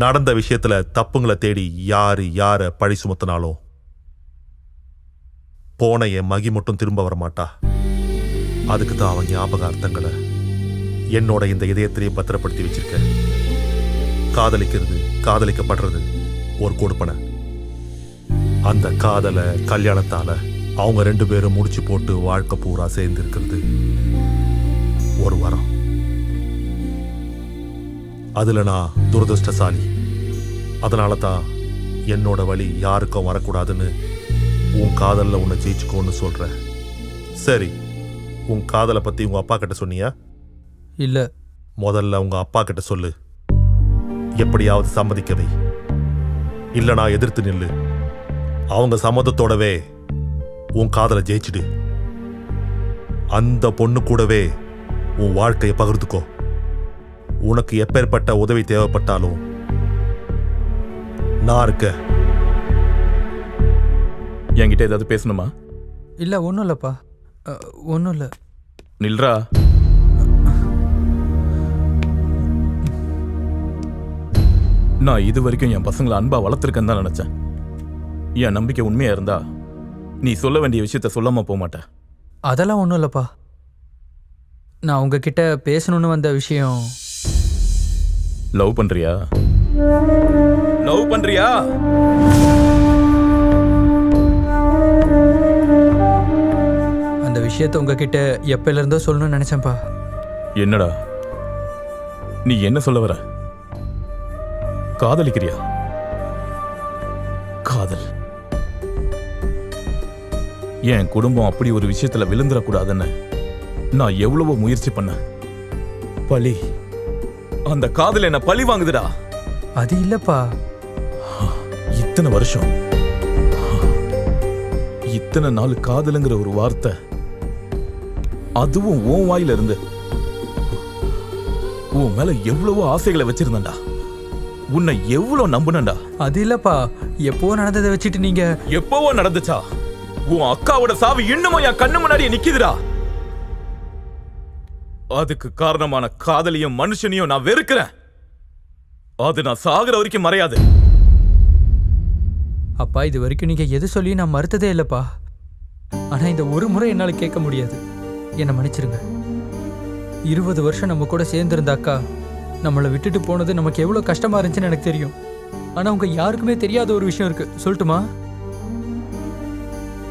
[SPEAKER 7] நடந்த விஷயத்துல தப்புங்களை தேடி யார பழி சுமத்தினாலும் போன என் மகி மட்டும் திரும்ப வர மாட்டா. அதுக்கு தான் அவன் ஞாபக அர்த்தங்களை என்னோட இந்த இதயத்திலையும் பத்திரப்படுத்தி வச்சிருக்க. காதலிக்கிறது, காதலிக்கப்படுறது ஒரு கொடுப்பனை. அந்த காதலை கல்யாணத்தால அவங்க 2 பேரும் முடிச்சு போட்டு வாழ்க்கை பூரா சேர்ந்து இருக்கிறது ஒரு வரம். அதுல நான் துரதிருஷ்டசாலி. அதனால தான் என்னோட வழி யாருக்கும் வரக்கூடாதுன்னு உன் காதல்ல உன்னை ஜெயிச்சுக்கோன்னு சொல்ற. சரி, உன் காதலை பத்தி உங்க அப்பா கிட்ட சொன்னியா?
[SPEAKER 11] இல்ல.
[SPEAKER 7] முதல்ல உங்க அப்பா கிட்ட சொல்லு. எப்படியாவது சம்மதிக்கவை. இல்ல நான் எதிர்த்து நில்லு. அவங்க சம்மதத்தோடவே உன் காதலை ஜெயிச்சிடு. அந்த பொண்ணு கூடவே உன் வாழ்க்கையை பகிர்ந்துக்கோ. உனக்கு எப்பேற்பட்ட உதவி தேவைப்பட்டாலும் நான் இருக்க.
[SPEAKER 3] என்கிட்ட ஏதாவது பேசணுமா?
[SPEAKER 11] இல்ல, ஒன்றும் இல்லைப்பா, ஒன்றும் இல்லை.
[SPEAKER 3] நில்றா. நான் இது வரைக்கும் என் பசங்களை அன்பா வளர்த்துருக்கேன்னு தான் நினைச்சேன். என் நம்பிக்கை உண்மையா இருந்தா நீ சொல்ல வேண்டிய விஷயத்த சொல்லாம போக மாட்டேன்.
[SPEAKER 11] அதெல்லாம் ஒன்றும் இல்லைப்பா. நான் உங்ககிட்ட பேசணும்னு வந்த விஷயம்.
[SPEAKER 3] லவ் பண்றியா? லவ் பண்றியா?
[SPEAKER 11] அந்த விஷயத்த உங்ககிட்ட எப்பல இருந்தோ சொல்லணும்னு நினைச்சேன்ப்பா.
[SPEAKER 3] என்னடா நீ என்ன சொல்ல வர? காதலிக்கிறியா? காதல் என் குடும்பம் அப்படி ஒரு விஷயத்துல விழுந்துடக்கூடாதுன்னு நான் எவ்வளவோ முயற்சி பண்ணேன். பழி, அந்த காதல் என்ன பழி வாங்குதுடா.
[SPEAKER 11] அது இல்லப்பா.
[SPEAKER 3] இத்தனை வருஷம், இத்தனை நாள் காதலுங்கிற ஒரு வார்த்தை, அதுவும் உன் வாயில இருந்து. உன் மேல எவ்வளவோ ஆசைகளை வச்சிருந்தா, உன்னை எவ்வளவு நம்புனண்டா.
[SPEAKER 11] அது இல்லப்பா, எப்போ நடந்ததை வச்சுட்டு நீங்க.
[SPEAKER 3] எப்பவோ நடந்துச்சா? உன் அக்காவோட சாவு இன்னமும் என் கண்ணு முன்னாடியே நிக்குதுடா. அதுக்கு காரணமான காதலியும் மனுஷனையும் நான் வெறுக்கிறேன். அது நான் சாகுற வரைக்கும் மறையாது.
[SPEAKER 11] அப்பா, இது வரைக்கும் நீங்க எது சொல்லி நான் மறுத்ததே இல்லப்பா. ஆனா இந்த ஒரு முறை என்னால கேட்க முடியாது. என்னை மன்னிச்சிருங்க. 20 வருஷம் நம்ம கூட சேர்ந்திருந்தாக்கா நம்மளை விட்டுட்டு போனது நமக்கு எவ்வளவு கஷ்டமா இருந்துச்சுன்னு எனக்கு தெரியும். ஆனா உங்க யாருக்குமே தெரியாத ஒரு விஷயம் இருக்கு, சொல்லட்டுமா?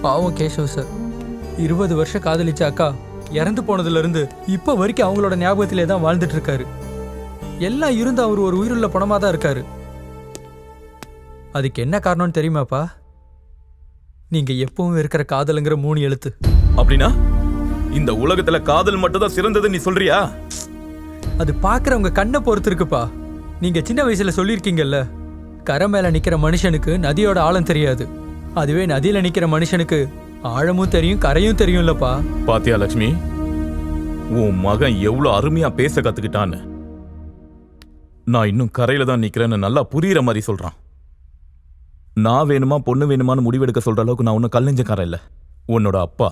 [SPEAKER 11] பாவம் கேசவ் சார் 20 வருஷம் காதலிச்ச அக்கா இறந்து போனதுல இருந்து இப்ப வரைக்கும் அவங்களோட ஞாபகத்திலே தான் வாழ்ந்துட்டு இருக்காரு. எல்லாம் இருந்து அவர் ஒரு உயிருள்ள பணமா தான் இருக்காரு. அதுக்கு என்ன காரணம்னு தெரியுமாப்பா? நீங்க எப்பவும் இருக்கிற காதலுங்கிற 3 எழுத்து.
[SPEAKER 3] அப்படின்னா இந்த உலகத்துல காதல் மட்டும் தான் சிறந்தது நீ சொல்றியா?
[SPEAKER 11] அது பாக்குறவங்க கண்ணை பொறுத்து இருக்குப்பா. நீங்க சின்ன வயசுல சொல்லியிருக்கீங்கல்ல, கரை மேல நிக்கிற மனுஷனுக்கு நதியோட ஆழம் தெரியாது, அதுவே நதியில நிக்கிற மனுஷனுக்கு ஆழமும் தெரியும் கரையும் தெரியும்லப்பா.
[SPEAKER 3] பாத்தியா லட்சுமி, உன் மகன் எவ்வளவு அருமையா பேச கத்துக்கிட்டான்னு. நான் இன்னும் கரையில தான் நிக்கிறேன்னு நல்லா புரியுற மாதிரி சொல்றான். நான் வேணுமா பொண்ணு வேணுமான்னு முடிவெடுக்க சொல்ற அளவுக்கு நான் ஒன்னும் கல்லெஞ்சக்காரன் இல்ல, உன்னோட அப்பா.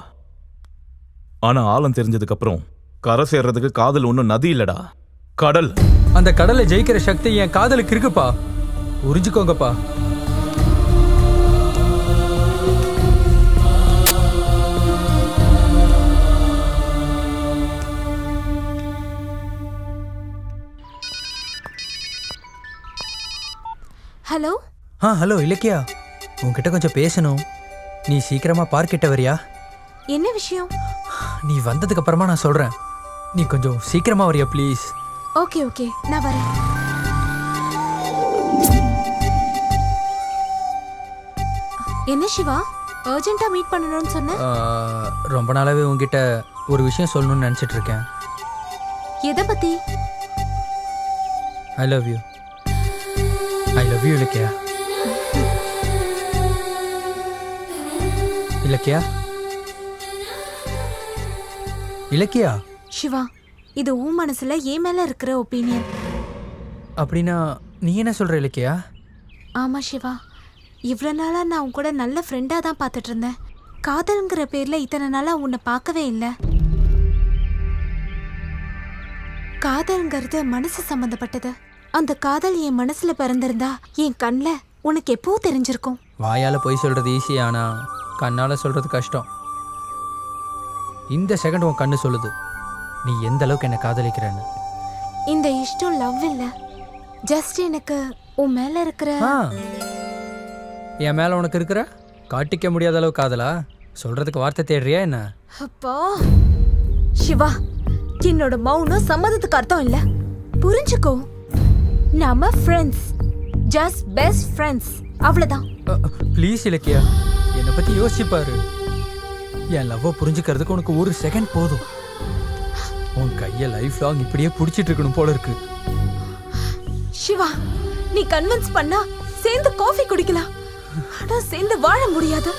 [SPEAKER 3] ஆனா ஆழம் தெரிஞ்சதுக்கு அப்புறம் கரை சேர்றதுக்கு காதல் ஒன்னும் நதி இல்லடா, கடல்.
[SPEAKER 11] அந்த கடலை ஜெயிக்கிற சக்தி என் காதலுக்கு இருக்குப்பா, புரிஞ்சுக்கோங்கப்பா.
[SPEAKER 10] ஹலோ.
[SPEAKER 11] ஹலோ இலக்கியா, உன்கிட்ட கொஞ்சம் பேசணும். நீ சீக்கிரமா பார்க் கிட்ட வரியா?
[SPEAKER 10] என்ன விஷயம்?
[SPEAKER 11] நீ வந்ததுக்கு அப்புறமா நான் சொல்றேன். நீ கொஞ்சம் சீக்கிரமா வரியா ப்ளீஸ்?
[SPEAKER 10] ஓகே ஓகே, நான் வரேன். என்ன சிவா, அர்ஜென்ட்டா மீட் பண்ணணும்னு சொன்ன?
[SPEAKER 11] ரொம்ப நாளாவே உன்கிட்ட ஒரு விஷயம் சொல்லணும்னு நினைச்சிட்டு இருக்கேன்.
[SPEAKER 10] எதை பத்தி?
[SPEAKER 11] I love you. I love you Ilakkiya. Ilakkiya, Ilakkiya.
[SPEAKER 10] Shiva, இது உன் மனசுல ஏன் மேல இருக்கிற ஒப்பீனியன்.
[SPEAKER 11] அப்படின்னா நீ என்ன சொல்ற இலக்கியா?
[SPEAKER 10] ஆமா சிவா, இவ்வளோ நாளா நான் உன் கூட நல்ல ஃப்ரெண்டா தான் பார்த்துட்டு இருந்தேன். காதல்ங்கிற பேர்ல இத்தனை நாளா உன்னை பார்க்கவே இல்லை. காதல்ங்கிறது மனசு சம்பந்தப்பட்டது. அந்த காதல் என் மனசுல பிறந்திருந்தா என் கண்ணில் உனக்கு எப்போ தெரிஞ்சிருக்கும்.
[SPEAKER 11] வாயால போய் சொல்றது ஈஸி, ஆனா கண்ணால சொல்றது கஷ்டம். இந்த செகண்ட் உன் கண்ணு சொல்லுது நீ எந்த அளவுக்கு என்ன காதலிக்கிறன்னு.
[SPEAKER 10] இந்த இஷ்டம் லவ் இல்ல, ஜஸ்ட் எனக்கு உன் மேல இருக்கிற
[SPEAKER 11] என் மேலே உனக்கு இருக்கிற காட்டிக்க முடியாத அளவு காதலா? சொல்கிறதுக்கு வார்த்தை தேடுறியா என்ன?
[SPEAKER 10] அப்பா சிவா, என்னோட மௌனம் சம்மதத்துக்கு அர்த்தம் இல்ல, புரிஞ்சுக்கோ. நாம ஃப்ரெண்ட்ஸ், ஜஸ்ட் பெஸ்ட் ஃப்ரெண்ட்ஸ், அவ்வளவுதான்.
[SPEAKER 11] ப்ளீஸ் இலக்கியா, என்னை பற்றி யோசிப்பாரு. என் லவ்வை புரிஞ்சுக்கிறதுக்கு உனக்கு ஒரு செகண்ட் போதும். உன் கையை லைஃப் லாங் இப்படியே பிடிச்சிட்டு இருக்கணும் போல இருக்கு.
[SPEAKER 10] சிவா, நீ கன்வின்ஸ் பண்ணா சேர்ந்து காஃபி குடிக்கலாம், ஆனா சேர்ந்து வாழ முடியாது.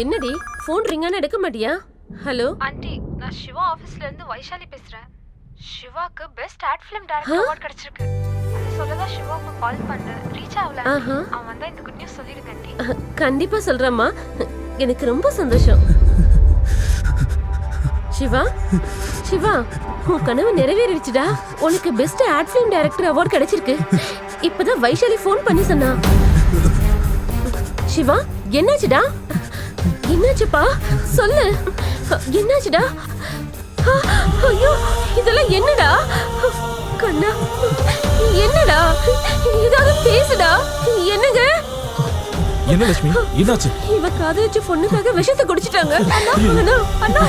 [SPEAKER 13] என்னடி ஃபோன் ரிங்கான எடுக்க மாட்டியா? ஹலோ
[SPEAKER 19] ஆண்டி, நான் சிவா ஆபீஸ்ல இருந்து வைஷாலி பேசுறேன். சிவாக்கு best ad film director award கிடைச்சிருக்கு. அது சொல்லதா சிவாக்கு கால் பண்ணேன், ரீச் ஆகல. அவன் வந்தா இந்த குட் நியூஸ் சொல்லிடுங்க ஆண்டி.
[SPEAKER 13] கண்டிப்பா சொல்றேம்மா, எனக்கு ரொம்ப சந்தோஷம். சிவா, சிவா, உன் கனவு நிறைவேறிடுச்சுடா. உனக்கு best ad film director award கிடைச்சிருக்கு. இப்பதான் வைஷாலி ஃபோன் பண்ணி சொன்னா. சிவா, என்னாச்சுடா? என்னாச்சுப்பா சொல்லு, என்னாச்சுடா? ஐயோ, இதெல்லாம் என்னடா? கண்ணா, என்னடா? ஏதாவது பேசுடா. என்னங்க?
[SPEAKER 3] என்ன லட்சுமி, என்னாச்சு?
[SPEAKER 13] இவ காதலிச்ச பொண்ணுக்காக விஷத்தை குடிச்சிட்டாங்க. அண்ணா, அண்ணா, அண்ணா,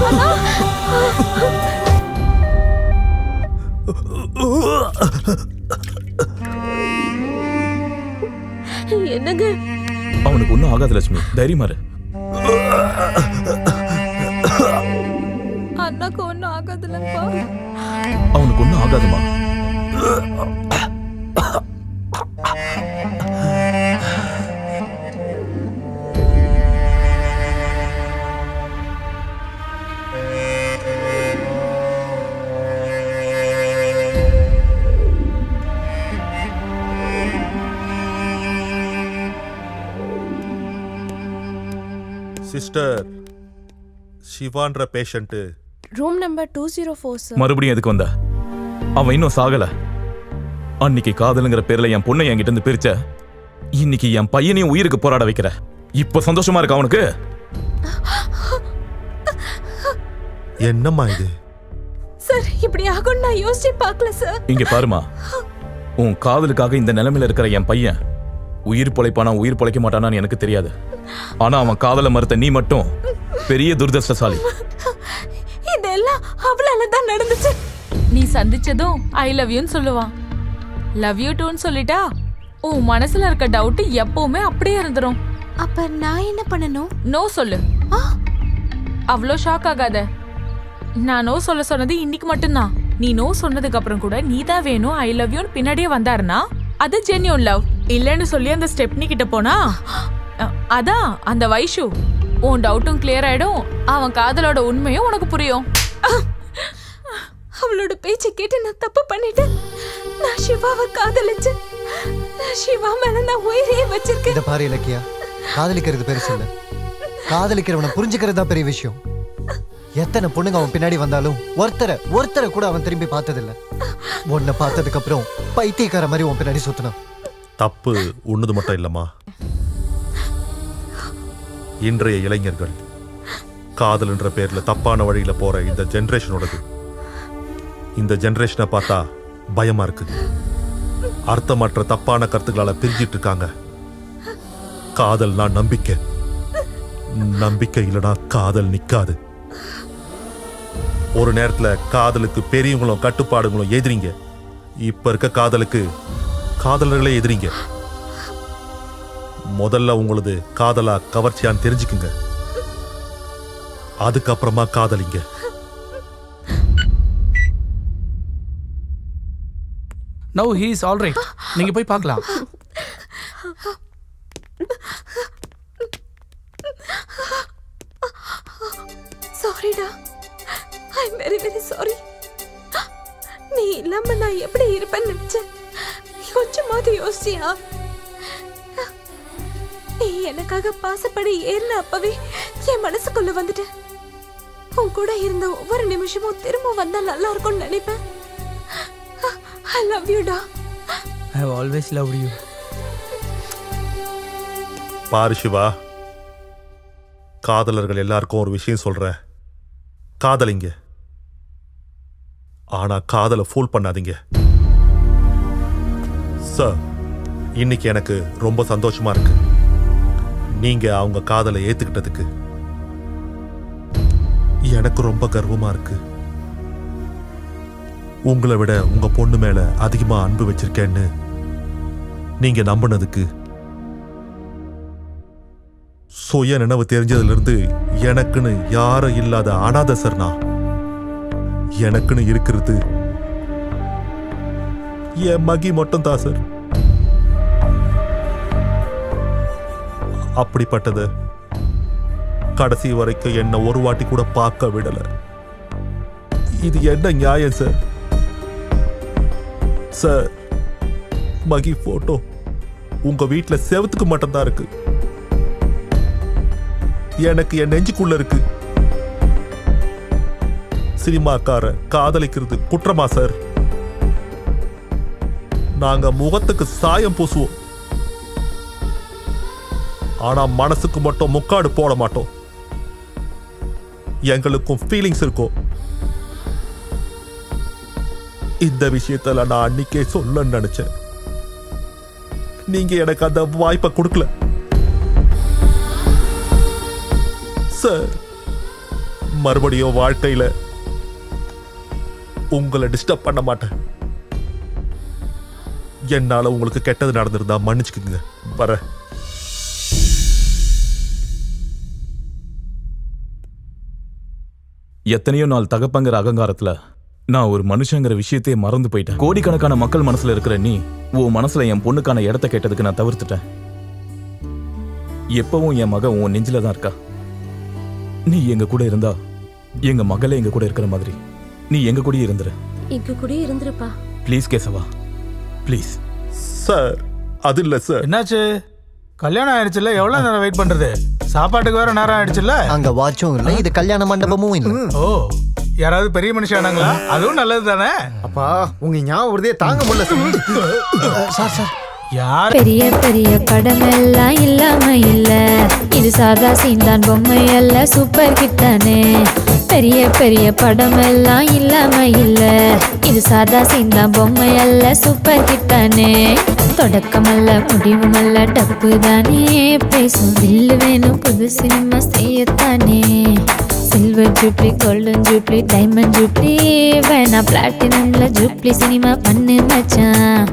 [SPEAKER 13] அண்ணா. என்னங்க?
[SPEAKER 3] அவனுக்கு ஒன்றும் ஆகாது லட்சுமி, தைரியமா இரு.
[SPEAKER 2] அண்ணாக்கு ஒன்றும் ஆகாதுல்லப்பா.
[SPEAKER 3] அவனுக்கு ஒன்றும் ஆகாதுமா.
[SPEAKER 7] சிஸ்டர், சிவான்ற பேஷண்ட்
[SPEAKER 9] ரூம் நம்பர் 204 சார்.
[SPEAKER 3] மறுபடியும் எதுக்கு வந்தா? அவன் இன்னும் சாகல. அன்னைக்கு காதலுங்கிற பேர்ல என் பொண்ணை என்கிட்ட இருந்து பிரிச்ச, இன்னைக்கு என் பையனையும் உயிருக்கு போராட வைக்கிற. இப்ப சந்தோஷமா இருக்கா அவனுக்கு?
[SPEAKER 7] என்னம்மா இது?
[SPEAKER 10] சார், இப்படி ஆகும் நான் யோசிச்சு பார்க்கல சார்.
[SPEAKER 3] இங்க பாருமா, உன் காதலுக்காக இந்த நிலைமையில இருக்கிற என் பையன் உயிர் பொழைப்பானா உயிர் பொழைக்க மாட்டானான்னு எனக்கு தெரியாது. ஆனா அவன் காதல மறுத்த நீ மட்டும் பெரிய துர்தர்ஷ்டசாலி.
[SPEAKER 10] இதெல்லாம் அவளால தான் நடந்துச்சு.
[SPEAKER 2] நீ சந்திச்சதும் ஐ லவ் யூன்னு சொல்லுவான். லவ் யூ டூன்னு சொல்லிட்டா உன் மனசுல இருக்க டவுட் எப்பவுமே அப்படியே இருந்துரும்.
[SPEAKER 10] அப்ப நான் என்ன பண்ணணும்?
[SPEAKER 2] நோ சொல்லு. அவ்வளோ ஷாக் ஆகாத. நான் நோ சொல்ல சொன்னது இன்னைக்கு மட்டும்தான். நீ நோ சொன்னதுக்கு அப்புறம் கூட நீ தான் வேணும் ஐ லவ் யூன்னு பின்னாடியே வந்தாருன்னா அது ஜென்யூன் லவ். இல்லைன்னு சொல்லி அந்த ஸ்டெப்னி கிட்ட போனா அதான் அந்த வைஷு உன் டவுட்டும் கிளியர் ஆயிடும். அவன் காதலோட உண்மையும் உனக்கு புரியும்.
[SPEAKER 10] அவளோட பேச்சை கேட்டு நான் தப்பு பண்ணிட்டேன். நான் சிவாவை காதலிச்சு, நான் சிவா மேல நான் உயிரையே வச்சிருக்கேன்.
[SPEAKER 5] இத பாரு இலக்கியா, காதலிக்கிறது பெருசு இல்ல, காதலிக்கிறவனை புரிஞ்சுக்கிறது தான் பெரிய விஷயம். எத்தனை பொண்ணுங்க அவன் பின்னாடி வந்தாலும் ஒருத்தரை கூட அவன் திரும்பி பார்த்ததில்ல. உன்னை பார்த்ததுக்கு அப்புறம் பைத்தியக்கார மாதிரி உன் பின்னாடி சுத்தினான்.
[SPEAKER 7] தப்பு உன்னது மட்டும் இல்லம்மா, இன்றைய இளைஞர்கள் காதல் என்ற பேர்ல தப்பான வழியில போற இந்த ஜெனரேஷனோடது. இந்த ஜெனரேஷனை பார்த்தா பயமா இருக்கு. அர்த்தமற்ற தப்பான கருத்துக்களால பிரிஞ்சிட்டு இருக்காங்க. காதல்னா நம்பிக்கை, நம்பிக்கை இல்லனா காதல் நிக்காது. ஒரு நேரத்துல காதலுக்கு பெரியவங்களும் கட்டுப்பாடுகளும் எதிரிங்க. இப்ப இருக்க காதலுக்கு காதலர்களே எதிரிங்க. முதல்ல உங்களது காதலா கவர்ச்சியான்னு தெரிஞ்சுக்குங்க, அதுக்கப்புறமா காதலிங்க.
[SPEAKER 15] Now he is all right. நீங்க போய் பார்க்கலாம்.
[SPEAKER 10] சாரிடா, I am very very sorry. நீ இல்லாம நான் எப்படி இருப்பேன்னு நினைச்சேன். கொஞ்சமாவது யோசிச்சியா? நீ எனக்காக பாசப்படி ஏறின அப்பவே என் மனசுக்குள்ள வந்துட்ட. உன் கூட இருந்த ஒவ்வொரு நிமிஷமும் திரும்ப வந்தா நல்லா இருக்கும்னு நினைப்பேன். ஐ லவ் யூ டா.
[SPEAKER 11] I have always loved you.
[SPEAKER 7] பாரு சிவா, காதலர்கள் எல்லாருக்கும் ஒரு விஷயம் சொல்றேன். காதலிங்க, ஆனா காதலை ஃபூல் பண்ணாதீங்க. சார், இன்னைக்கு எனக்கு ரொம்ப சந்தோஷமா இருக்கு. நீங்க அவங்க காதலை ஏத்துக்கிட்டதுக்கு எனக்கு ரொம்ப கர்வமா இருக்கு. உங்களை விட உங்க பொண்ணு மேல அதிகமா அன்பு வச்சிருக்கேன்னு நீங்க நம்பினதுக்கு, சுய நினைவு தெரிஞ்சதுல இருந்து எனக்குன்னு யாரும் இல்லாத அனாதை சார் நான். எனக்குன்னு இருக்கிறது என் மகி மட்டும் தான் சார். அப்படிப்பட்டது கடைசி வரைக்கும் என்ன ஒரு வாட்டி கூட பார்க்க விடல. இது என்ன நியாயம் சார்? சார், மகி போட்டோ உங்க வீட்டுல செவத்துக்கு மட்டும்தான் இருக்கு. எனக்கு என் நெஞ்சுக்குள்ள இருக்கு. சினிமாக்கார காதலிக்கிறது குற்றமா சார்? நாங்க முகத்துக்கு சாயம் பூசுவோம், ஆனா மனசுக்கு மட்டும் முக்காடு போட மாட்டோம். எங்களுக்கும் ஃபீலிங்ஸ் இருக்கும். இந்த விஷயத்துல நான் அன்னைக்கே சொல்லணும்னு நினைச்சேன். நீங்க எனக்கு அந்த வாய்ப்பை கொடுக்கல சார். மறுபடியும் வாழ்க்கையில உங்களை டிஸ்டர்ப் பண்ண மாட்டேன். என்னால உங்களுக்கு கெட்டது நடந்திருந்தா மன்னிச்சுக்குங்க. வர
[SPEAKER 3] எத்தனையோ நாள் தகப்பங்கிற அகங்காரத்துல நான் ஒரு மனுஷங்கிற விஷயத்தையே மறந்து போயிட்டேன். கோடிக்கணக்கான மக்கள் மனசுல இருக்கிற நீ உன் மனசுல என் பொண்ணுக்கான இடத்த கேட்டதுக்கு நான் தவிர்த்துட்டேன். எப்பவும் என் மக உன் நெஞ்சில தான் இருக்கா. நீ எங்க கூட இருந்தா எங்க மகளே எங்க கூட இருக்கிற மாதிரி நீ எங்க கூட இருந்துரு.
[SPEAKER 13] எங்க கூட இருந்துருப்பா.
[SPEAKER 3] ப்ளீஸ் கேசவா, ப்ளீஸ்.
[SPEAKER 7] சார், அது இல்ல சார்.
[SPEAKER 6] என்னாச்சு? கல்யாணம் ஆயிடுச்சுல்ல, எவ்வளவு நேரம் வெயிட் பண்றது? சாப்பாட்டுக்கு வேற நேரம் ஆயிடுச்சுல்ல.
[SPEAKER 5] அங்க வாட்சும் இல்ல, இது கல்யாண மண்டபமும் இல்ல.
[SPEAKER 6] ஓ, யாராவது பெரிய மனுஷனாங்களா? அதுவும் நல்லது தானே.
[SPEAKER 8] அப்பா, உங்க ஞாபகம் தாங்க முடியல
[SPEAKER 5] சார். சார்,
[SPEAKER 6] யார்?
[SPEAKER 16] பெரிய பெரிய படமெல்லாம் இல்லாம இல்ல, இது சாதா சீந்தான் பொம்மை அல்ல, சூப்பர் கிட்டானே. பெரிய பெரிய படமெல்லாம் இல்லாம இல்ல, இது சாதா சீந்தான் பொம்மை அல்ல, சூப்பர் கிட்டானே. தொடக்கமல்ல முடிவுமல்ல, டப்பு தானே பேசும் வில்லு வேணும், புது சினிமா செய்யத்தானே. Silver jubilee, golden jubilee, diamond jubilee வேணா, பிளாட்டினம்ல ஜூப்ளி சினிமா பண்ணு மச்சான்.